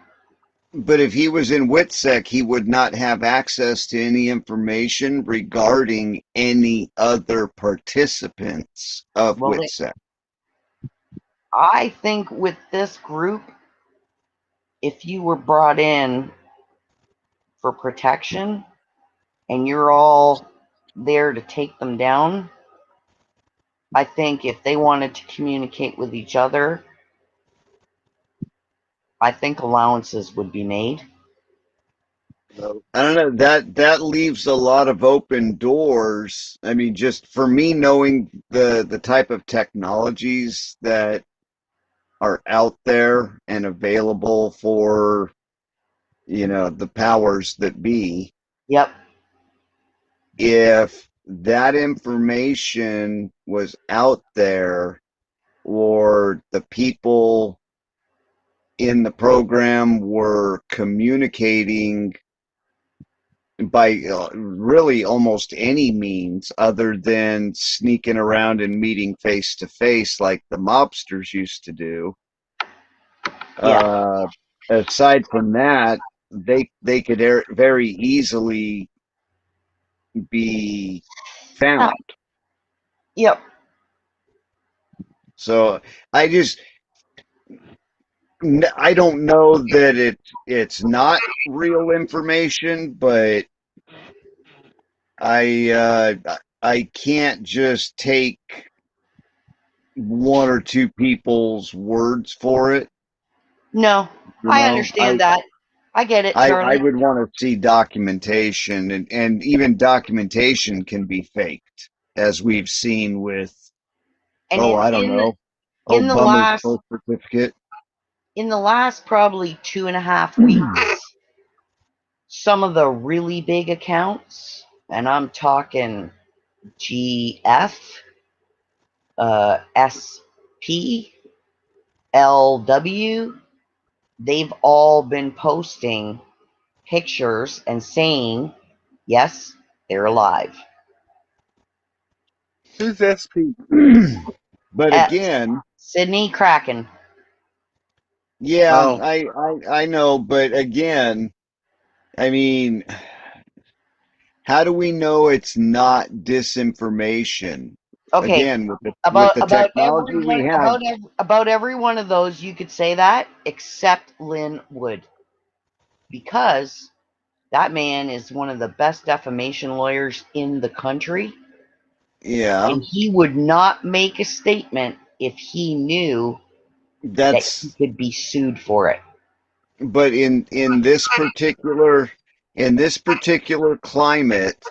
but if he was in WITSEC, he would not have access to any information regarding any other participants of Well, WITSEC. I think with this group, if you were brought in for protection and you're all there to take them down, I think if they wanted to communicate with each other, I think allowances would be made. I don't know, that leaves a lot of open doors. I mean, just for me knowing the type of technologies that are out there and available for, the powers that be, Yep. if that information was out there or the people in the program were communicating by really almost any means other than sneaking around and meeting face to face like the mobsters used to do. Yeah. Aside from that, they could very easily be found. Yep. So I don't know that it's not real information, but I can't just take one or two people's words for it. No, I understand that. I get it, I Charlie. would want to see documentation, and even documentation can be faked, as we've seen with, And I don't know, in the Bummer's last birth certificate. in the last probably 2.5 weeks, some of the really big accounts, and I'm talking GF, SP, LW, they've all been posting pictures and saying, yes, they're alive. Who's SP? But At again, Sydney Kraken. yeah, Oh. I know, but again, I mean, how do we know it's not disinformation? Okay, Again, with the technology we have, about every one of those, you could say that, except Lynn Wood, because that man is one of the best defamation lawyers in the country, yeah, and he would not make a statement if he knew that he could be sued for it. but in this particular climate,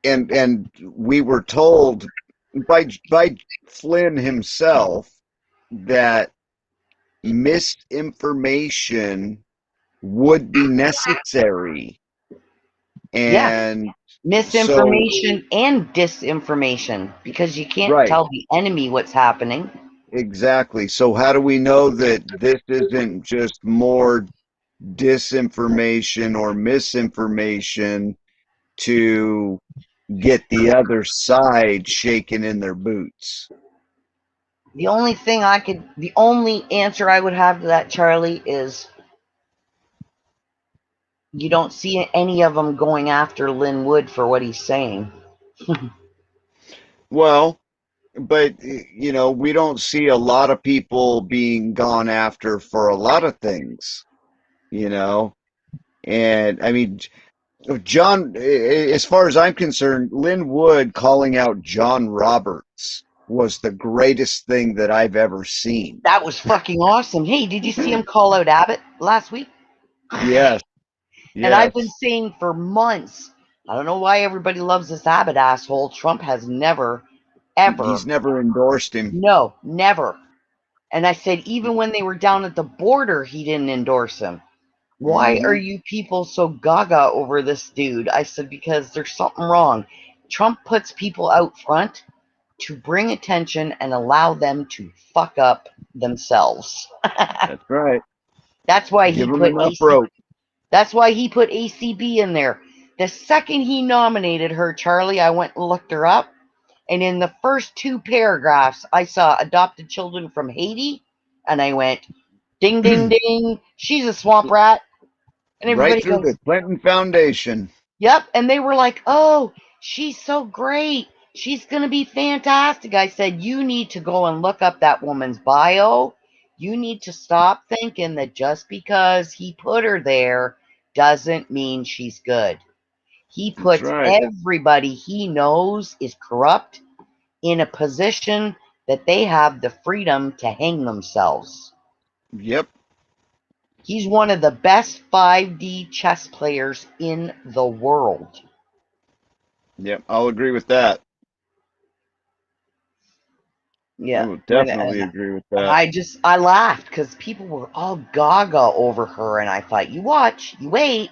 and we were told by Flynn himself that misinformation would be necessary, and Misinformation and disinformation, because you can't right, tell the enemy what's happening. exactly. So how do we know that this isn't just more disinformation or misinformation to get the other side shaking in their boots? The only answer I would have to that, Charlie, is you don't see any of them going after Lynn Wood for what he's saying. Well, but we don't see a lot of people being gone after for a lot of things, and I mean, John, as far as I'm concerned, Lynn Wood calling out John Roberts was the greatest thing that I've ever seen. That was fucking awesome. Hey, did you see him call out Abbott last week? Yes. And I've been saying for months, I don't know why everybody loves this Abbott asshole. Trump has never, ever. He's never endorsed him. No, never. And I said, even when they were down at the border, he didn't endorse him. Why are you people so gaga over this dude? I said, because there's something wrong. Trump puts people out front to bring attention and allow them to fuck up themselves. That's right. That's why he Give him put enough rope. That's why he put ACB in there. The second he nominated her, Charlie, I went and looked her up. And in the first 2 paragraphs, I saw adopted children from Haiti. And I went, ding, ding, ding. She's a swamp rat. And everybody Right through goes, the Clinton Foundation. yep. And they were like, oh, she's so great. She's going to be fantastic. I said, you need to go and look up that woman's bio. You need to stop thinking that just because he put her there doesn't mean she's good. He puts right. everybody he knows is corrupt in a position that they have the freedom to hang themselves. Yep. He's one of the best 5D chess players in the world. Yep. I'll agree with that. Yeah. I will definitely agree with that. I laughed because people were all gaga over her, and I thought, you watch, you wait.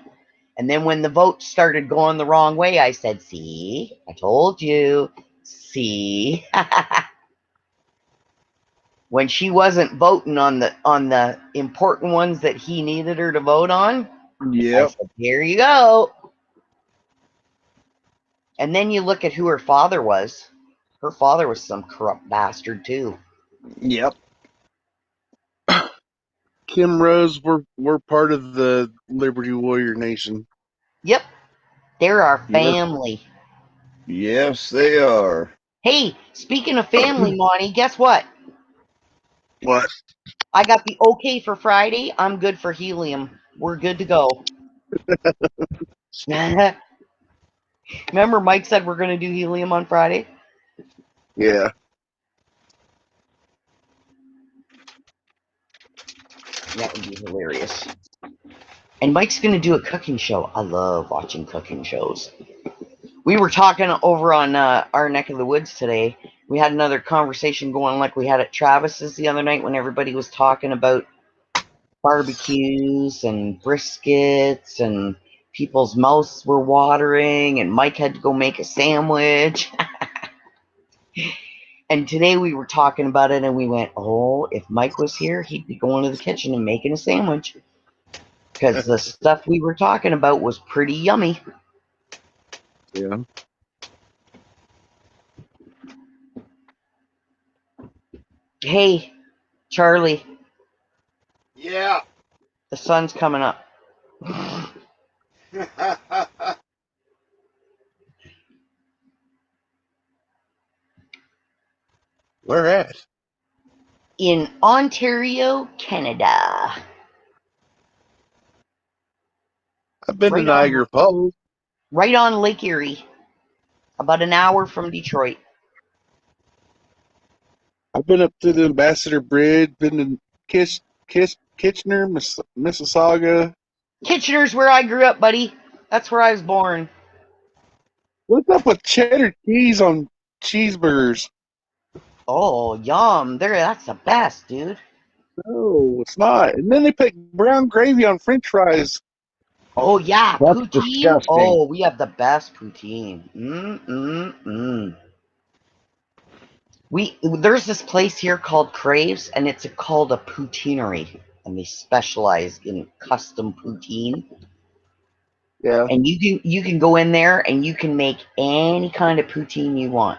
And then when the vote started going the wrong way, I said, see, I told you, see. When she wasn't voting on the important ones that he needed her to vote on, I Yep. said, here you go. And then you look at who her father was. Her father was some corrupt bastard too. Yep. Kim Rose, we're part of the Liberty Warrior Nation. Yep. They're our Yep. family. Yes, they are. Hey, speaking of family, Monty, guess what? What? I got the okay for Friday. I'm good for helium. We're good to go. Remember Mike said we're going to do helium on Friday? Yeah. That would be hilarious. And Mike's going to do a cooking show. I love watching cooking shows. We were talking over on our neck of the woods today. We had another conversation going like we had at Travis's the other night when everybody was talking about barbecues and briskets and people's mouths were watering and Mike had to go make a sandwich. And today we were talking about it and we went, oh, if Mike was here, he'd be going to the kitchen and making a sandwich. Because the stuff we were talking about was pretty yummy. Yeah. Hey, Charlie, Yeah. the sun's coming up. Where at? In Ontario, Canada. I've been Right to Niagara Falls. Right on Lake Erie. About an hour from Detroit. I've been up to the Ambassador Bridge, been to Kitchener, Mississauga. Kitchener's where I grew up, buddy. That's where I was born. What's up with cheddar cheese on cheeseburgers? Oh, yum. That's the best, dude. No, it's not. And then they put brown gravy on French fries. Oh, yeah. That's Poutine. disgusting. Oh, we have the best poutine. There's this place here called Craves, and it's called a poutineery. And they specialize in custom poutine. Yeah. And you can go in there and you can make any kind of poutine you want.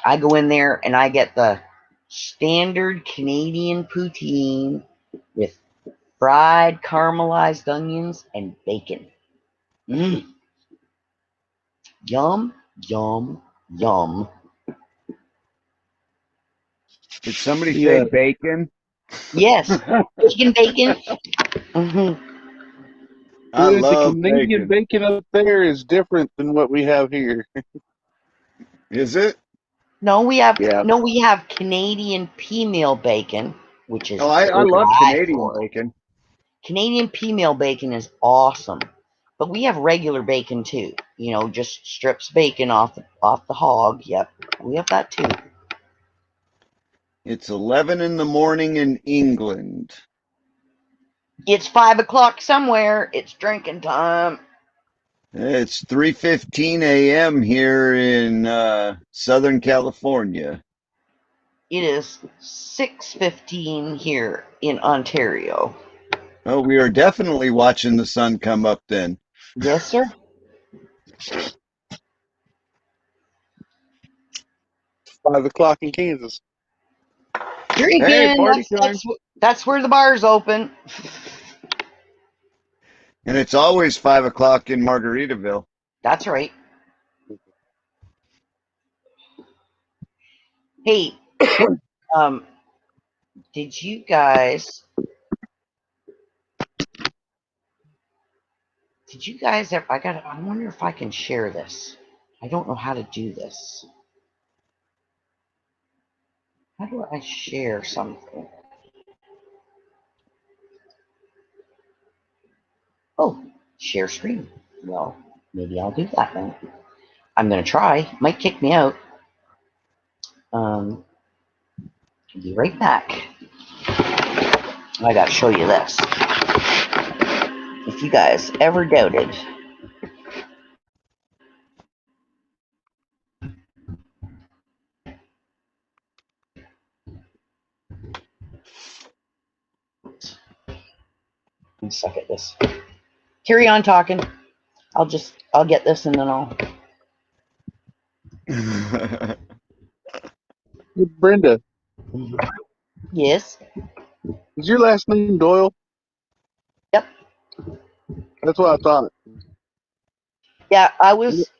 I go in there and I get the standard Canadian poutine with fried caramelized onions and bacon. Yum, yum, yum. Did somebody Yeah. say bacon? Yes, bacon. Mm-hmm. I Dude, the love Canadian bacon up there is different than what we have here. Is it? No, we have Yeah. Canadian pea meal bacon, which is Oh, I love right Canadian for it. bacon. Canadian pea meal bacon is awesome, but we have regular bacon too. You know, just strips bacon off the hog. Yep. We have that too. It's 11 in the morning in England. It's 5 o'clock somewhere. It's drinking time. It's 3:15 a.m. here in Southern California. It is 6:15 here in Ontario. Oh, we are definitely watching the sun come up then. Yes, sir. 5 o'clock in Kansas. Drinking. Hey, party time. That's where the bar's open. And it's always 5 o'clock in Margaritaville. That's right. Hey, did you guys ever, I wonder if I can share this. I don't know how to do this. How do I share something? Oh, share screen. Well, maybe I'll do that then. I'm gonna try. Might kick me out. Be right back. I gotta show you this. If you guys ever doubted and suck at this. Carry on talking. I'll get this and then I'll. Hey, Brenda, Yes. is your last name Doyle? Yep. That's what I thought. Yeah, I was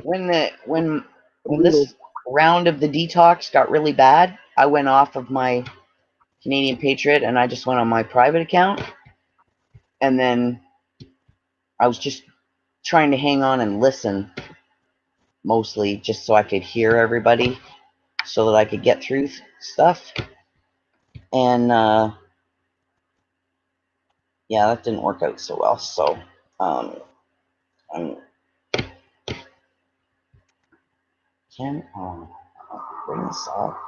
when this round of the detox got really bad, I went off of my Canadian Patriot and I just went on my private account. And then I was just trying to hang on and listen, mostly just so I could hear everybody, so that I could get through stuff. And yeah, that didn't work out so well. So I'm can bring this up.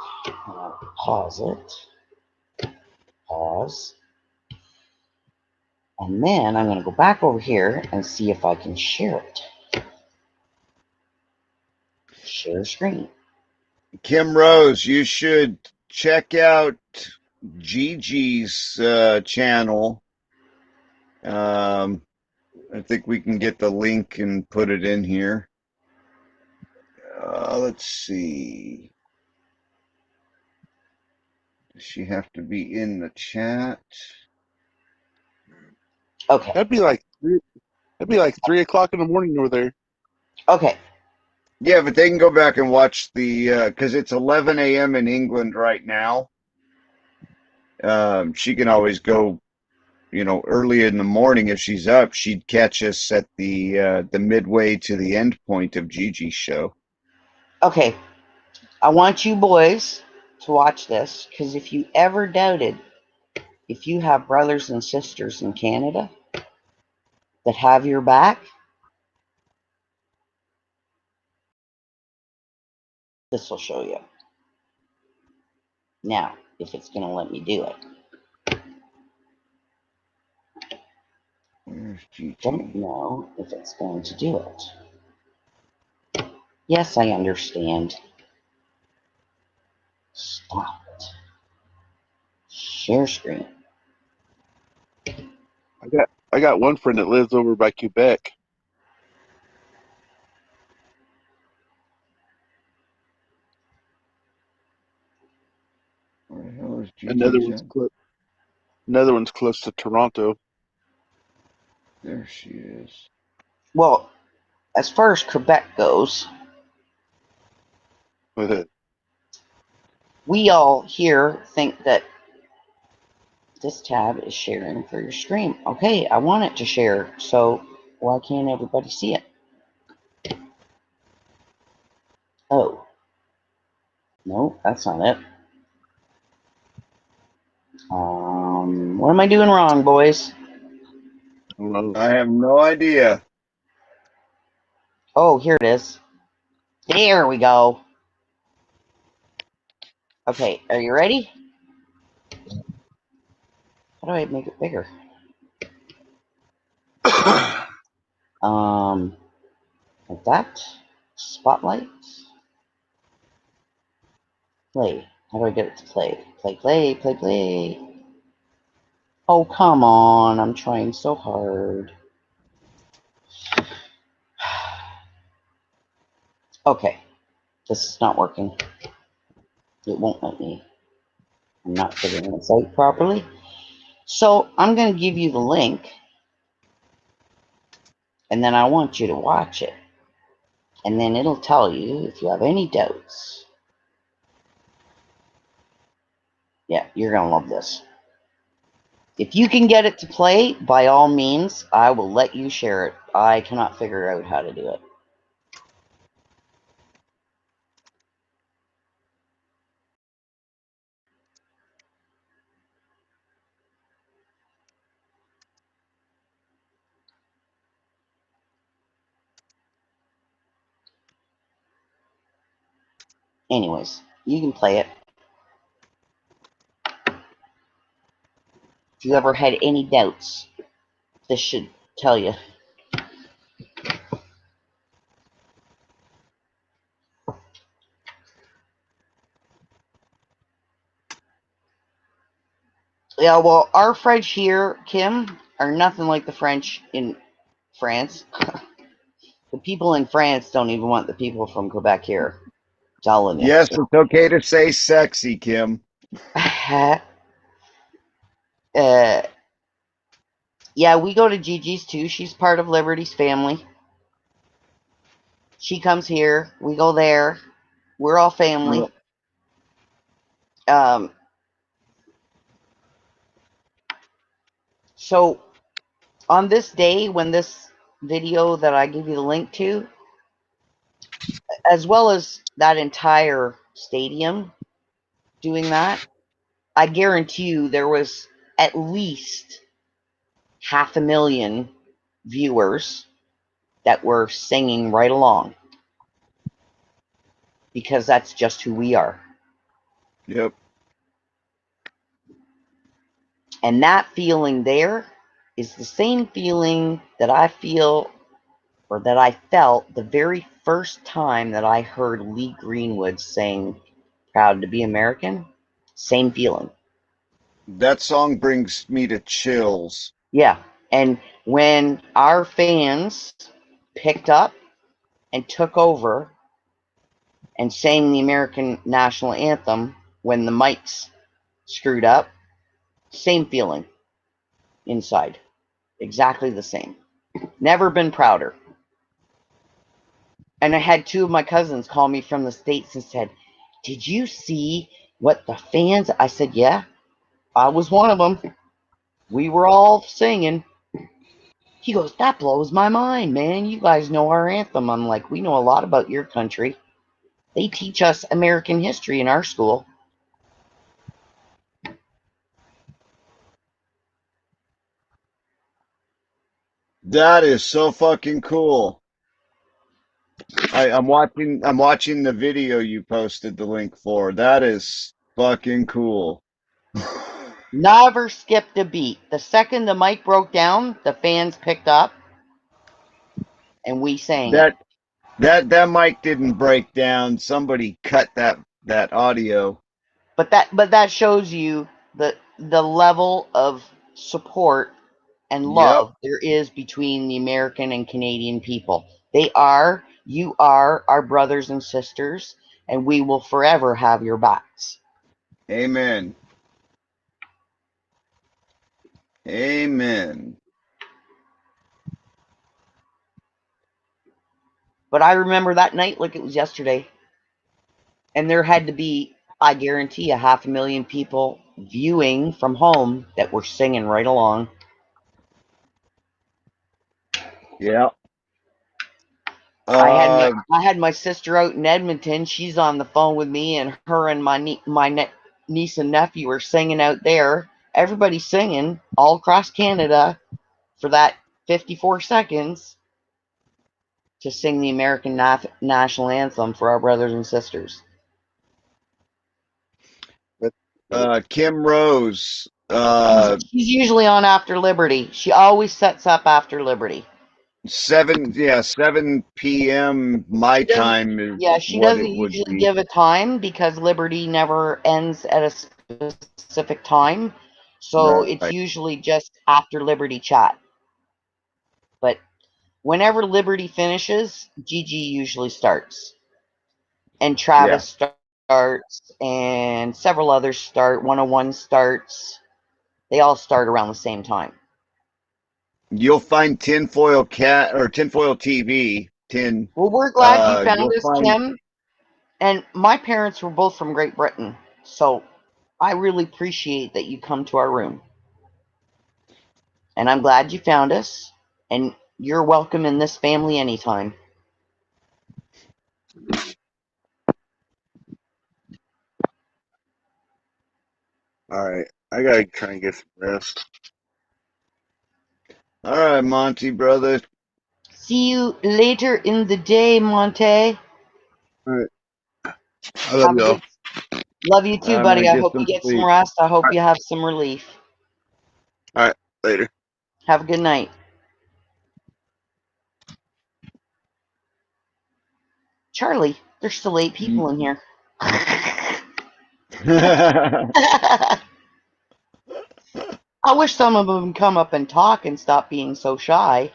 Pause it. Pause. And then I'm going to go back over here and see if I can share it. Share screen. Kim Rose, you should check out Gigi's channel. I think we can get the link and put it in here. Let's see. Does she have to be in the chat? Okay. That'd be like 3 o'clock in the morning over there. Okay. Yeah, but they can go back and watch the because it's 11 a.m. in England right now. She can always go, early in the morning if she's up. She'd catch us at the midway to the end point of Gigi's show. Okay. I want you boys to watch this, because if you ever doubted if you have brothers and sisters in Canada that have your back, this will show you. Now, if it's going to let me do it. Where's Gigi? Don't know if it's going to do it. Yes, I understand. Stop it. Share screen. I got one friend that lives over by Quebec. Where the hell is Gigi? Another one's close to Toronto. There she is. Well, as far as Quebec goes, With it. we all here think that this tab is sharing for your stream. Okay, I want it to share, so why can't everybody see it? Oh. No, that's not it. What am I doing wrong, boys? I don't know. I have no idea. Oh, here it is. There we go. Okay, are you ready? How do I make it bigger? Like that. Spotlight. Play. How do I get it to play? Play. Oh, come on. I'm trying so hard. Okay. This is not working. It won't let me. I'm not figuring this out properly. So I'm going to give you the link. And then I want you to watch it. And then it'll tell you if you have any doubts. Yeah, you're going to love this. If you can get it to play, by all means, I will let you share it. I cannot figure out how to do it. Anyways, you can play it. If you ever had any doubts, this should tell you. Yeah, well, our French here, Kim, are nothing like the French in France. The people in France don't even want the people from Quebec here. Telling you. Yes, it's okay to say sexy, Kim. Yeah, we go to Gigi's too. She's part of Liberty's family. She comes here. We go there. We're all family. So on this day, when this video that I give you the link to, as well as that entire stadium doing that, I guarantee you there was at least 500,000 viewers that were singing right along, because that's just who we are. Yep. And that feeling there is the same feeling that I feel, or that I felt, the very first time that I heard Lee Greenwood sing Proud to be American. Same feeling. That song brings me to chills. Yeah. And when our fans picked up and took over and sang the American national anthem when the mics screwed up, same feeling inside. Exactly the same. Never been prouder. And I had two of my cousins call me from the States and said, "Did you see what the fans?" I said, "Yeah, I was one of them. We were all singing." He goes, "That blows my mind, man. You guys know our anthem." I'm like, "We know a lot about your country. They teach us American history in our school." That is so fucking cool. I'm watching the video you posted the link for. That is fucking cool. Never skipped a beat. The second the mic broke down, the fans picked up and we sang it. That mic didn't break down. Somebody cut that audio. But that shows you the level of support and Yep. love there is between the American and Canadian people. You are our brothers and sisters, and we will forever have your backs. Amen. Amen. But I remember that night like it was yesterday. And there had to be, I guarantee, 500,000 people viewing from home that were singing right along. Yeah. I had my sister out in Edmonton. She's on the phone with me, and her and my niece and nephew are singing out there. Everybody's singing all across Canada for that 54 seconds to sing the American national anthem for our brothers and sisters. Kim Rose. She's usually on after Liberty. She always sets up after Liberty. 7 p.m. my She doesn't- time is Yeah, she what doesn't it would usually be. give a time because Liberty never ends at a specific time. So it's Right. usually just after Liberty chat. But whenever Liberty finishes, Gigi usually starts. And Travis starts, and several others start. 101 starts. They all start around the same time. You'll find Tinfoil Cat or Tinfoil TV. Well, we're glad you found You'll us, find. Kim. And my parents were both from Great Britain, so I really appreciate that you come to our room. And I'm glad you found us, and you're welcome in this family anytime. All right, I gotta try and get some rest. All right, Monty, brother. See you later in the day, Monte. All right, I love Have a y'all. good. Love you too, I'm gonna buddy. I get hope some you get some sleep. rest. I hope you have some relief. All right, later. Have a good night. Charlie, there's still 8 people in here. I wish some of them come up and talk and stop being so shy.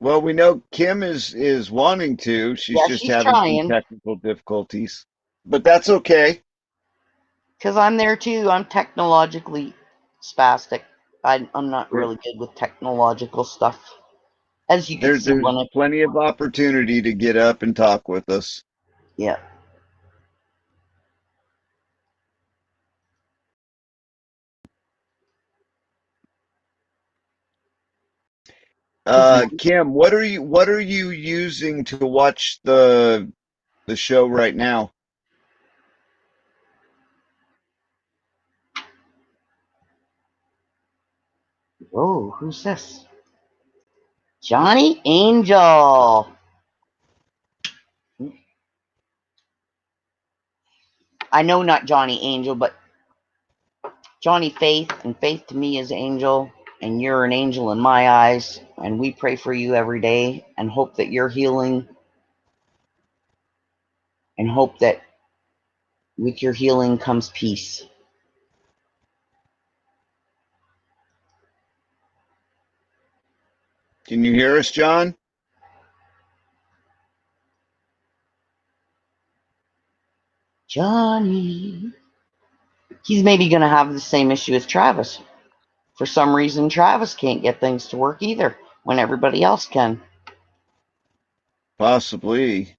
Well, we know Kim is wanting to. She's Yeah, just she's having some trying. technical difficulties, but that's okay. Because I'm there too. I'm technologically spastic. I'm not There- really good with technological stuff. As you can see there's when I. plenty of opportunity to get up and talk with us. Yeah. Kim, what are you using to watch the show right now? Oh, who's this? Johnny Angel. I know not Johnny Angel, but Johnny Faith. And Faith to me is Angel. And you're an angel in my eyes. And we pray for you every day and hope that you're healing. And hope that with your healing comes peace. Can you hear us, John? Johnny. He's maybe going to have the same issue as Travis. For some reason, Travis can't get things to work either when everybody else can. Possibly.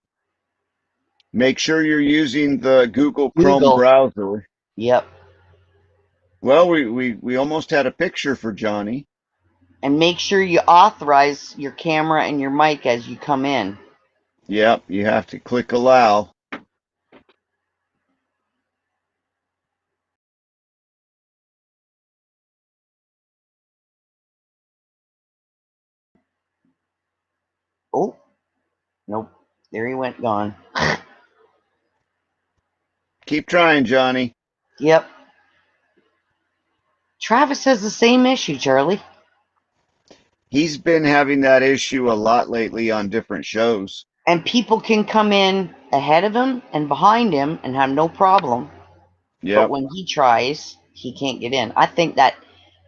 Make sure you're using the Google Chrome Google. browser. Yep. Well, we almost had a picture for Johnny. And make sure you authorize your camera and your mic as you come in. Yep, you have to click allow. Oh, nope. There he went, gone. Keep trying, Johnny. Yep. Travis has the same issue, Charlie. He's been having that issue a lot lately on different shows. And people can come in ahead of him and behind him and have no problem. But Yep. when he tries, he can't get in. I think that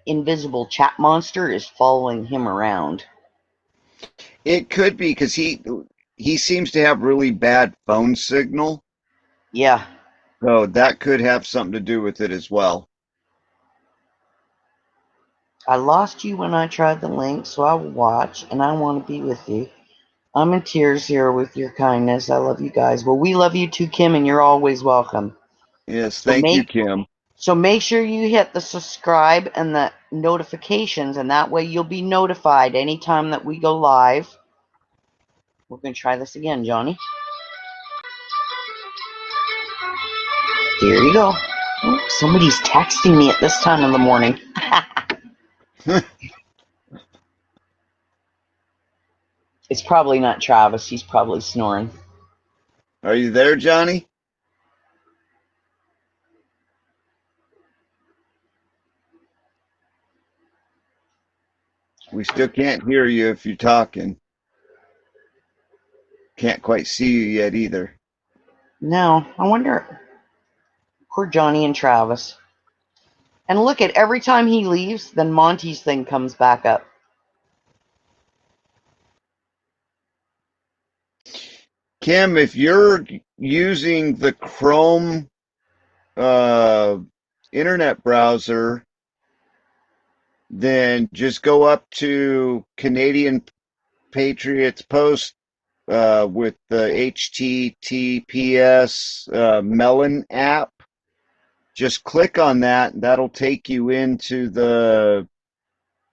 invisible chat monster is following him around. It could be because he seems to have really bad phone signal. Yeah. So that could have something to do with it as well. I lost you when I tried the link, so I will watch, and I want to be with you. I'm in tears here with your kindness. I love you guys. Well, we love you too, Kim, and you're always welcome. Yes, So thank you, Kim. So make sure you hit the subscribe and the notifications, and that way you'll be notified anytime that we go live. We're going to try this again, Johnny. There you go. Oh, somebody's texting me at this time of the morning. It's probably not Travis. He's probably snoring. Are you there, Johnny? We still can't hear you if you're talking. Can't quite see you yet either. No, I wonder. Poor Johnny and Travis. And look at every time he leaves, then Monty's thing comes back up. Kim, if you're using the Chrome internet browser, then just go up to Canadian Patriots Post with the HTTPS Melon app. Just click on that. That'll take you into the.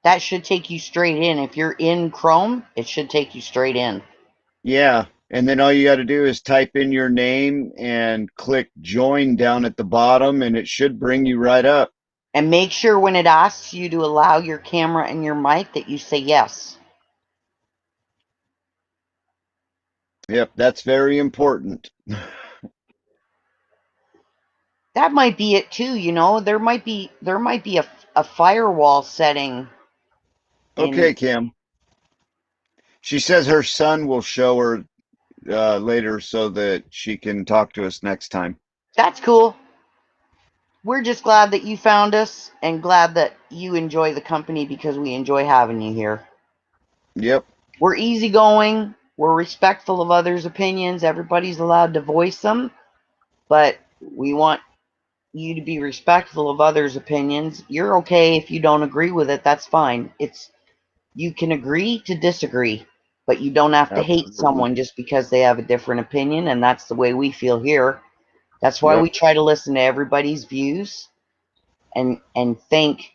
That should take you straight in. If you're in Chrome, it should take you straight in. Yeah. And then all you got to do is type in your name and click join down at the bottom, and it should bring you right up. And make sure when it asks you to allow your camera and your mic that you say yes. Yep, that's very important. That might be it too, you know. There might be a firewall setting. Okay, Kim. She says her son will show her later so that she can talk to us next time. That's cool. We're just glad that you found us and glad that you enjoy the company because we enjoy having you here. Yep. We're easygoing. We're respectful of others' opinions. Everybody's allowed to voice them, but we want you to be respectful of others' opinions. You're okay if you don't agree with it. That's fine. You can agree to disagree, but you don't have to hate someone just because they have a different opinion, and that's the way we feel here. That's why we try to listen to everybody's views and think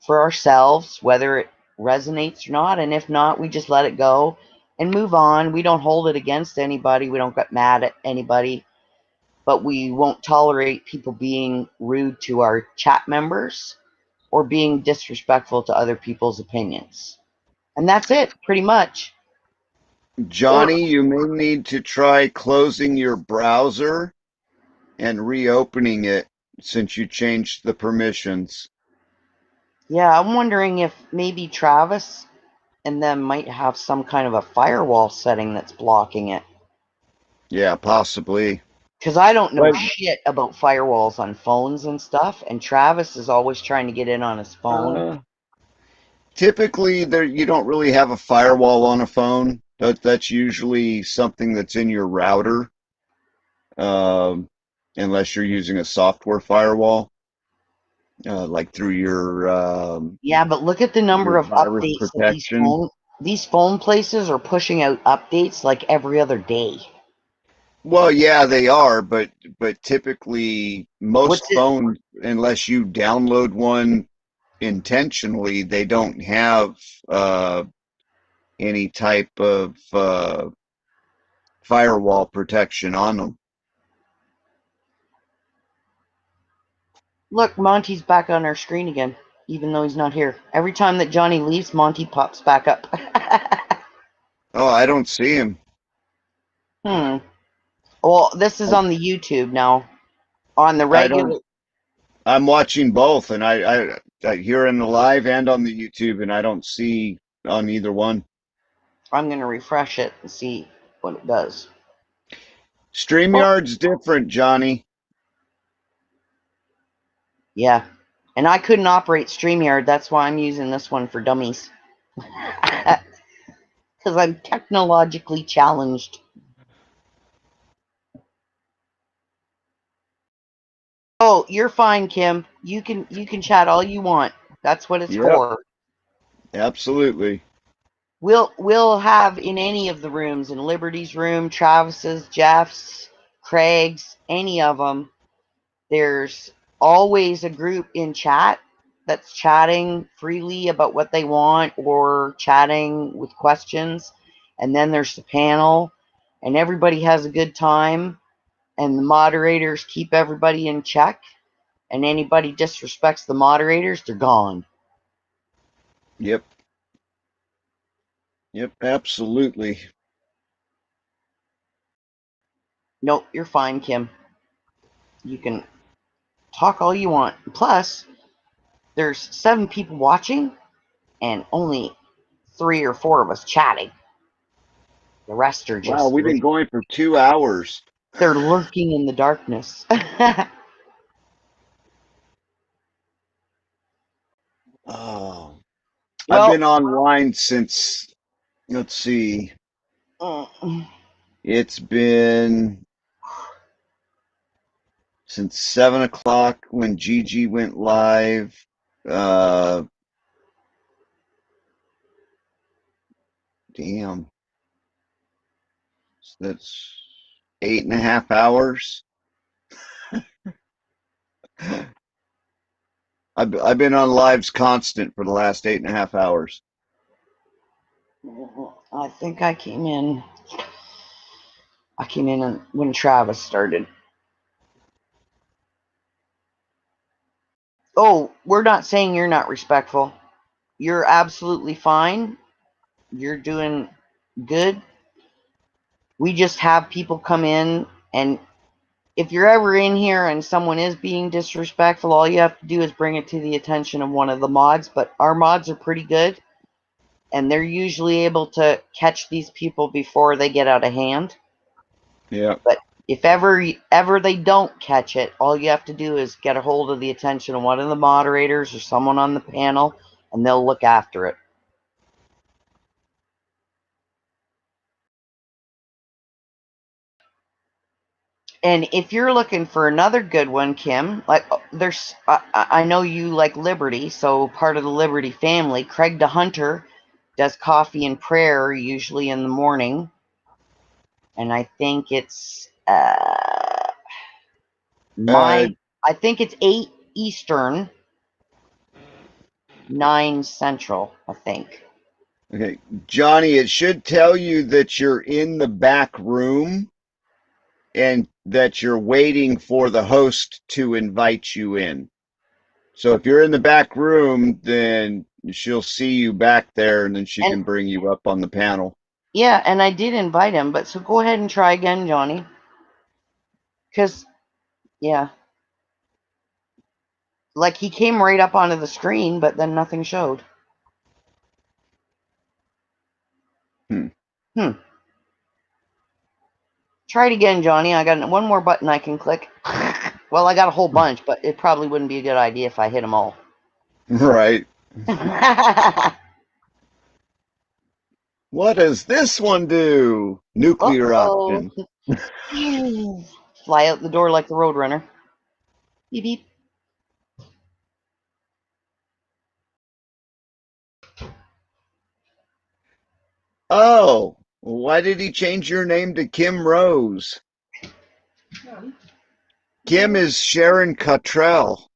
for ourselves whether it resonates or not, and if not, we just let it go and move on. We don't hold it against anybody. We don't get mad at anybody, but we won't tolerate people being rude to our chat members or being disrespectful to other people's opinions. And that's it, pretty much. Johnny, you may need to try closing your browser and reopening it since you changed the permissions. Yeah, I'm wondering if maybe Travis and them might have some kind of a firewall setting that's blocking it. Yeah, possibly. Because I don't know But- shit about firewalls on phones and stuff, and Travis is always trying to get in on his phone. Typically, you don't really have a firewall on a phone. That's usually something that's in your router, unless you're using a software firewall, like through your. Yeah, but look at the number your of virus updates that protection. these phone places are pushing out updates like every other day. Well, yeah, they are, but typically most What's it- phones, unless you download one intentionally, they don't have any type of firewall protection on them. Look, Monty's back on our screen again, even though he's not here. Every time that Johnny leaves, Monty pops back up. Oh, I don't see him. Well, this is on the YouTube now. On the regular. I'm watching both, and I here in the live and on the YouTube, and I don't see on either one. I'm going to refresh it and see what it does. StreamYard's different, Johnny. Yeah. And I couldn't operate StreamYard. That's why I'm using this one for dummies. Because I'm technologically challenged. Oh, you're fine, Kim. You can chat all you want. That's what it's Yep. for. Absolutely. We'll have in any of the rooms, in Liberty's room, Travis's, Jeff's, Craig's, any of them, there's always a group in chat that's chatting freely about what they want or chatting with questions. And then there's the panel, and everybody has a good time, and the moderators keep everybody in check, and anybody disrespects the moderators, they're gone. Yep. Yep, absolutely. Nope, you're fine, Kim. You can talk all you want. Plus, there's 7 people watching and only 3 or 4 of us chatting. The rest are Wow, just we've been going for 2 hours. they're lurking in the darkness. Oh, I've Well, been online since, let's see, mm, it's been since 7 o'clock when Gigi went live. Uh, damn, that's 8.5 hours. I've been on lives constant for the last 8.5 hours. I think I came in. When Travis started. Oh, we're not saying you're not respectful. You're absolutely fine. You're doing good. We just have people come in, and if you're ever in here and someone is being disrespectful, all you have to do is bring it to the attention of one of the mods. But our mods are pretty good, and they're usually able to catch these people before they get out of hand. Yeah. But if ever they don't catch it, all you have to do is get a hold of the attention of one of the moderators or someone on the panel, and they'll look after it. And if you're looking for another good one, Kim, like I know you like Liberty, so part of the Liberty family, Craig the Hunter does coffee and prayer usually in the morning, and I think it's I think it's 8 Eastern, 9 Central, I think. Okay, Johnny, it should tell you that you're in the back room and that you're waiting for the host to invite you in. So if you're in the back room, then she'll see you back there and then she can bring you up on the panel. Yeah, and I did invite him, but so go ahead and try again, Johnny. Because, yeah. Like he came right up onto the screen, but then nothing showed. Hmm. Try it again, Johnny. I got one more button I can click. Well, I got a whole bunch, but it probably wouldn't be a good idea if I hit them all. Right. What does this one do? Nuclear option. Fly out the door like the Roadrunner. Beep beep. Oh, why did he change your name to Kim Rose? Kim is Sharon Cottrell.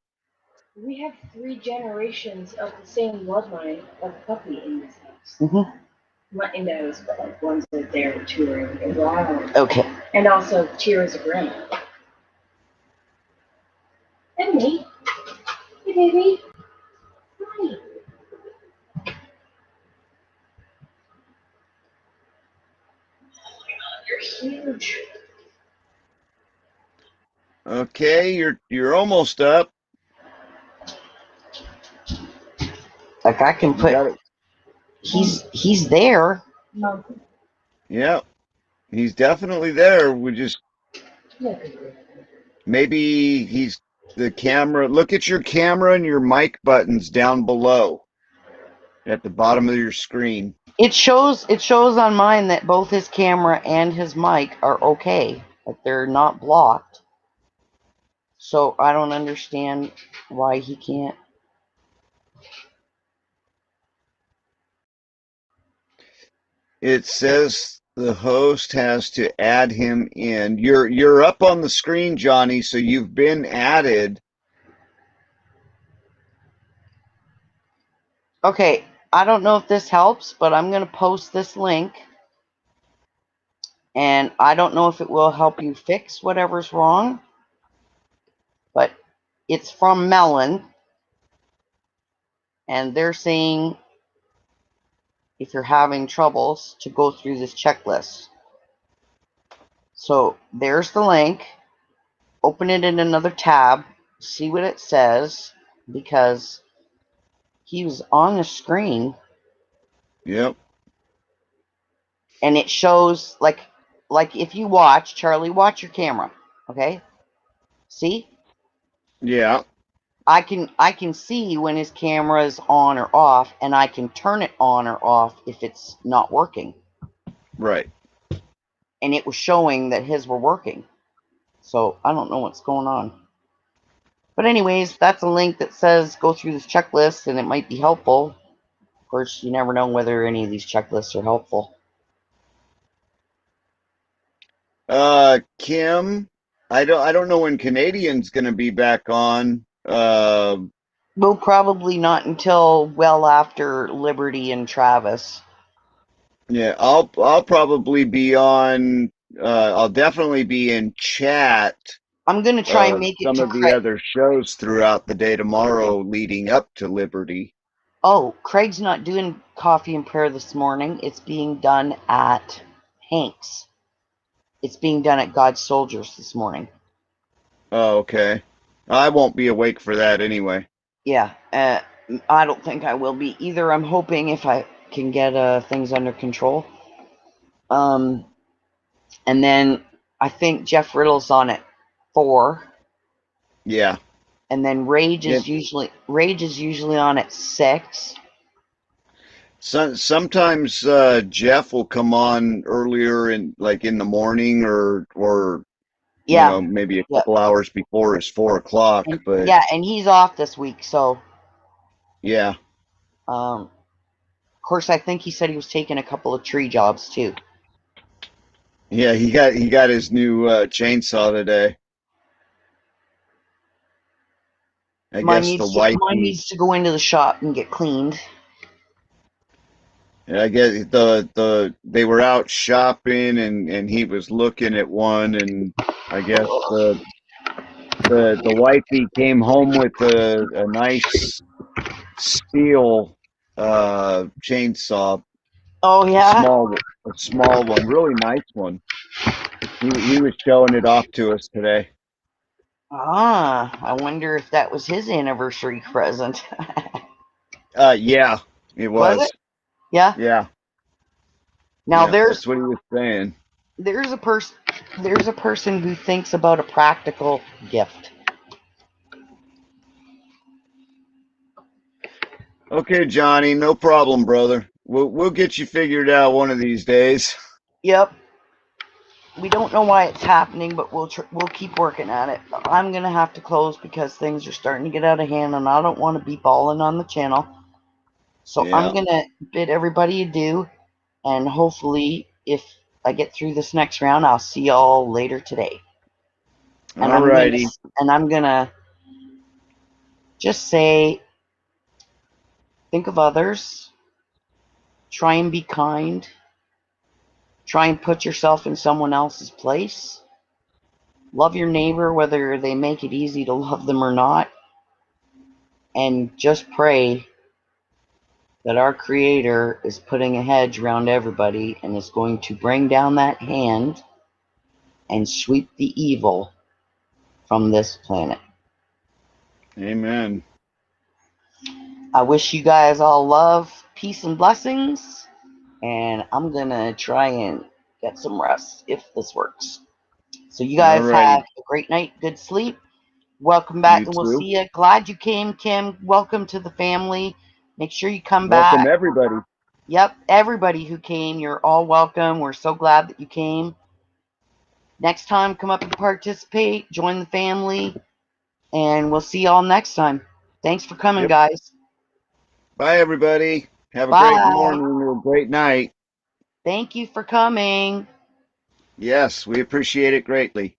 We have 3 generations of the same bloodline of puppy in this house. Mm-hmm. Not in those, but like ones that they're touring. Wow. Okay. And also Tira's a grandma. And me. Hey, baby. Hi. You're huge. Okay, you're almost up. Like I can You put. got it. He's there. Mom. Yeah, he's definitely there. We just maybe he's the camera. Look at your camera and your mic buttons down below at the bottom of your screen. It shows on mine that both his camera and his mic are okay. That they're not blocked. So I don't understand why he can't. It says the host has to add him in. You're up on the screen, Johnny, so you've been added. Okay, I don't know if this helps, but I'm going to post this link. And I don't know if it will help you fix whatever's wrong. But it's from Melon. And they're saying if you're having troubles to go through this checklist. So there's the link. Open it in another tab. See what it says. Because he was on the screen. Yep. And it shows like if you watch, Charlie, watch your camera. Okay? See? Yeah. I can see when his camera is on or off, and I can turn it on or off if it's not working. Right. And it was showing that his were working. So I don't know what's going on. But anyways, that's a link that says go through this checklist, and it might be helpful. Of course, you never know whether any of these checklists are helpful. Kim, I don't know when Canadian's gonna be back on. We'll probably not until well after Liberty and Travis. Yeah, I'll probably be on. I'll definitely be in chat I'm gonna try and of make it some to of the Craig. other shows throughout the day tomorrow, leading up to Liberty. Oh, Craig's not doing coffee and prayer this morning. It's being done at Hank's. It's being done at God's Soldiers this morning. Oh, okay. I won't be awake for that anyway. Yeah, I don't think I will be either. I'm hoping if I can get things under control. And then I think Jeff Riddle's on at 4, Yeah. and then Rage Yeah. is usually on at 6. Sometimes Jeff will come on earlier in in the morning or Yeah, maybe a yeah, couple hours before his 4 o'clock. But yeah, and he's off this week, so yeah, of course I think he said he was taking a couple of tree jobs too. yeah, he got his new chainsaw today. I Mine guess the needs wifey. to go into the shop and get cleaned. I guess they were out shopping and he was looking at one, and I guess the wifey came home with a nice steel chainsaw, Oh a yeah. small one, really nice one. He was showing it off to us today. Ah, I wonder if that was his anniversary present. Yeah, it Was was. it? Yeah. Yeah, Now yeah, that's what he was saying. there's a person who thinks about a practical gift. Okay, Johnny, no problem, brother. We'll get you figured out one of these days. Yep. We don't know why it's happening, but we'll keep working at it. I'm gonna have to close because things are starting to get out of hand, and I don't want to be balling on the channel. So Yeah. I'm gonna bid everybody adieu, and hopefully, if I get through this next round, I'll see y'all later today. And Alrighty. I'm gonna just say, think of others. Try and be kind. Try and put yourself in someone else's place. Love your neighbor, whether they make it easy to love them or not. And just pray that our Creator is putting a hedge around everybody and is going to bring down that hand and sweep the evil from this planet. Amen. I wish you guys all love, peace, and blessings. And I'm going to try and get some rest if this works. So you guys Alrighty. have a great night, good sleep. Welcome back, You and we'll too. see you. Glad you came, Kim. Welcome to the family. Make sure you come Welcome back. everybody. Yep, everybody who came, you're all welcome. We're so glad that you came. Next time, come up and participate, join the family, and we'll see y'all next time. Thanks for coming, Yep. guys. Bye, everybody. Have a Bye. great morning or a great night. Thank you for coming. Yes, we appreciate it greatly.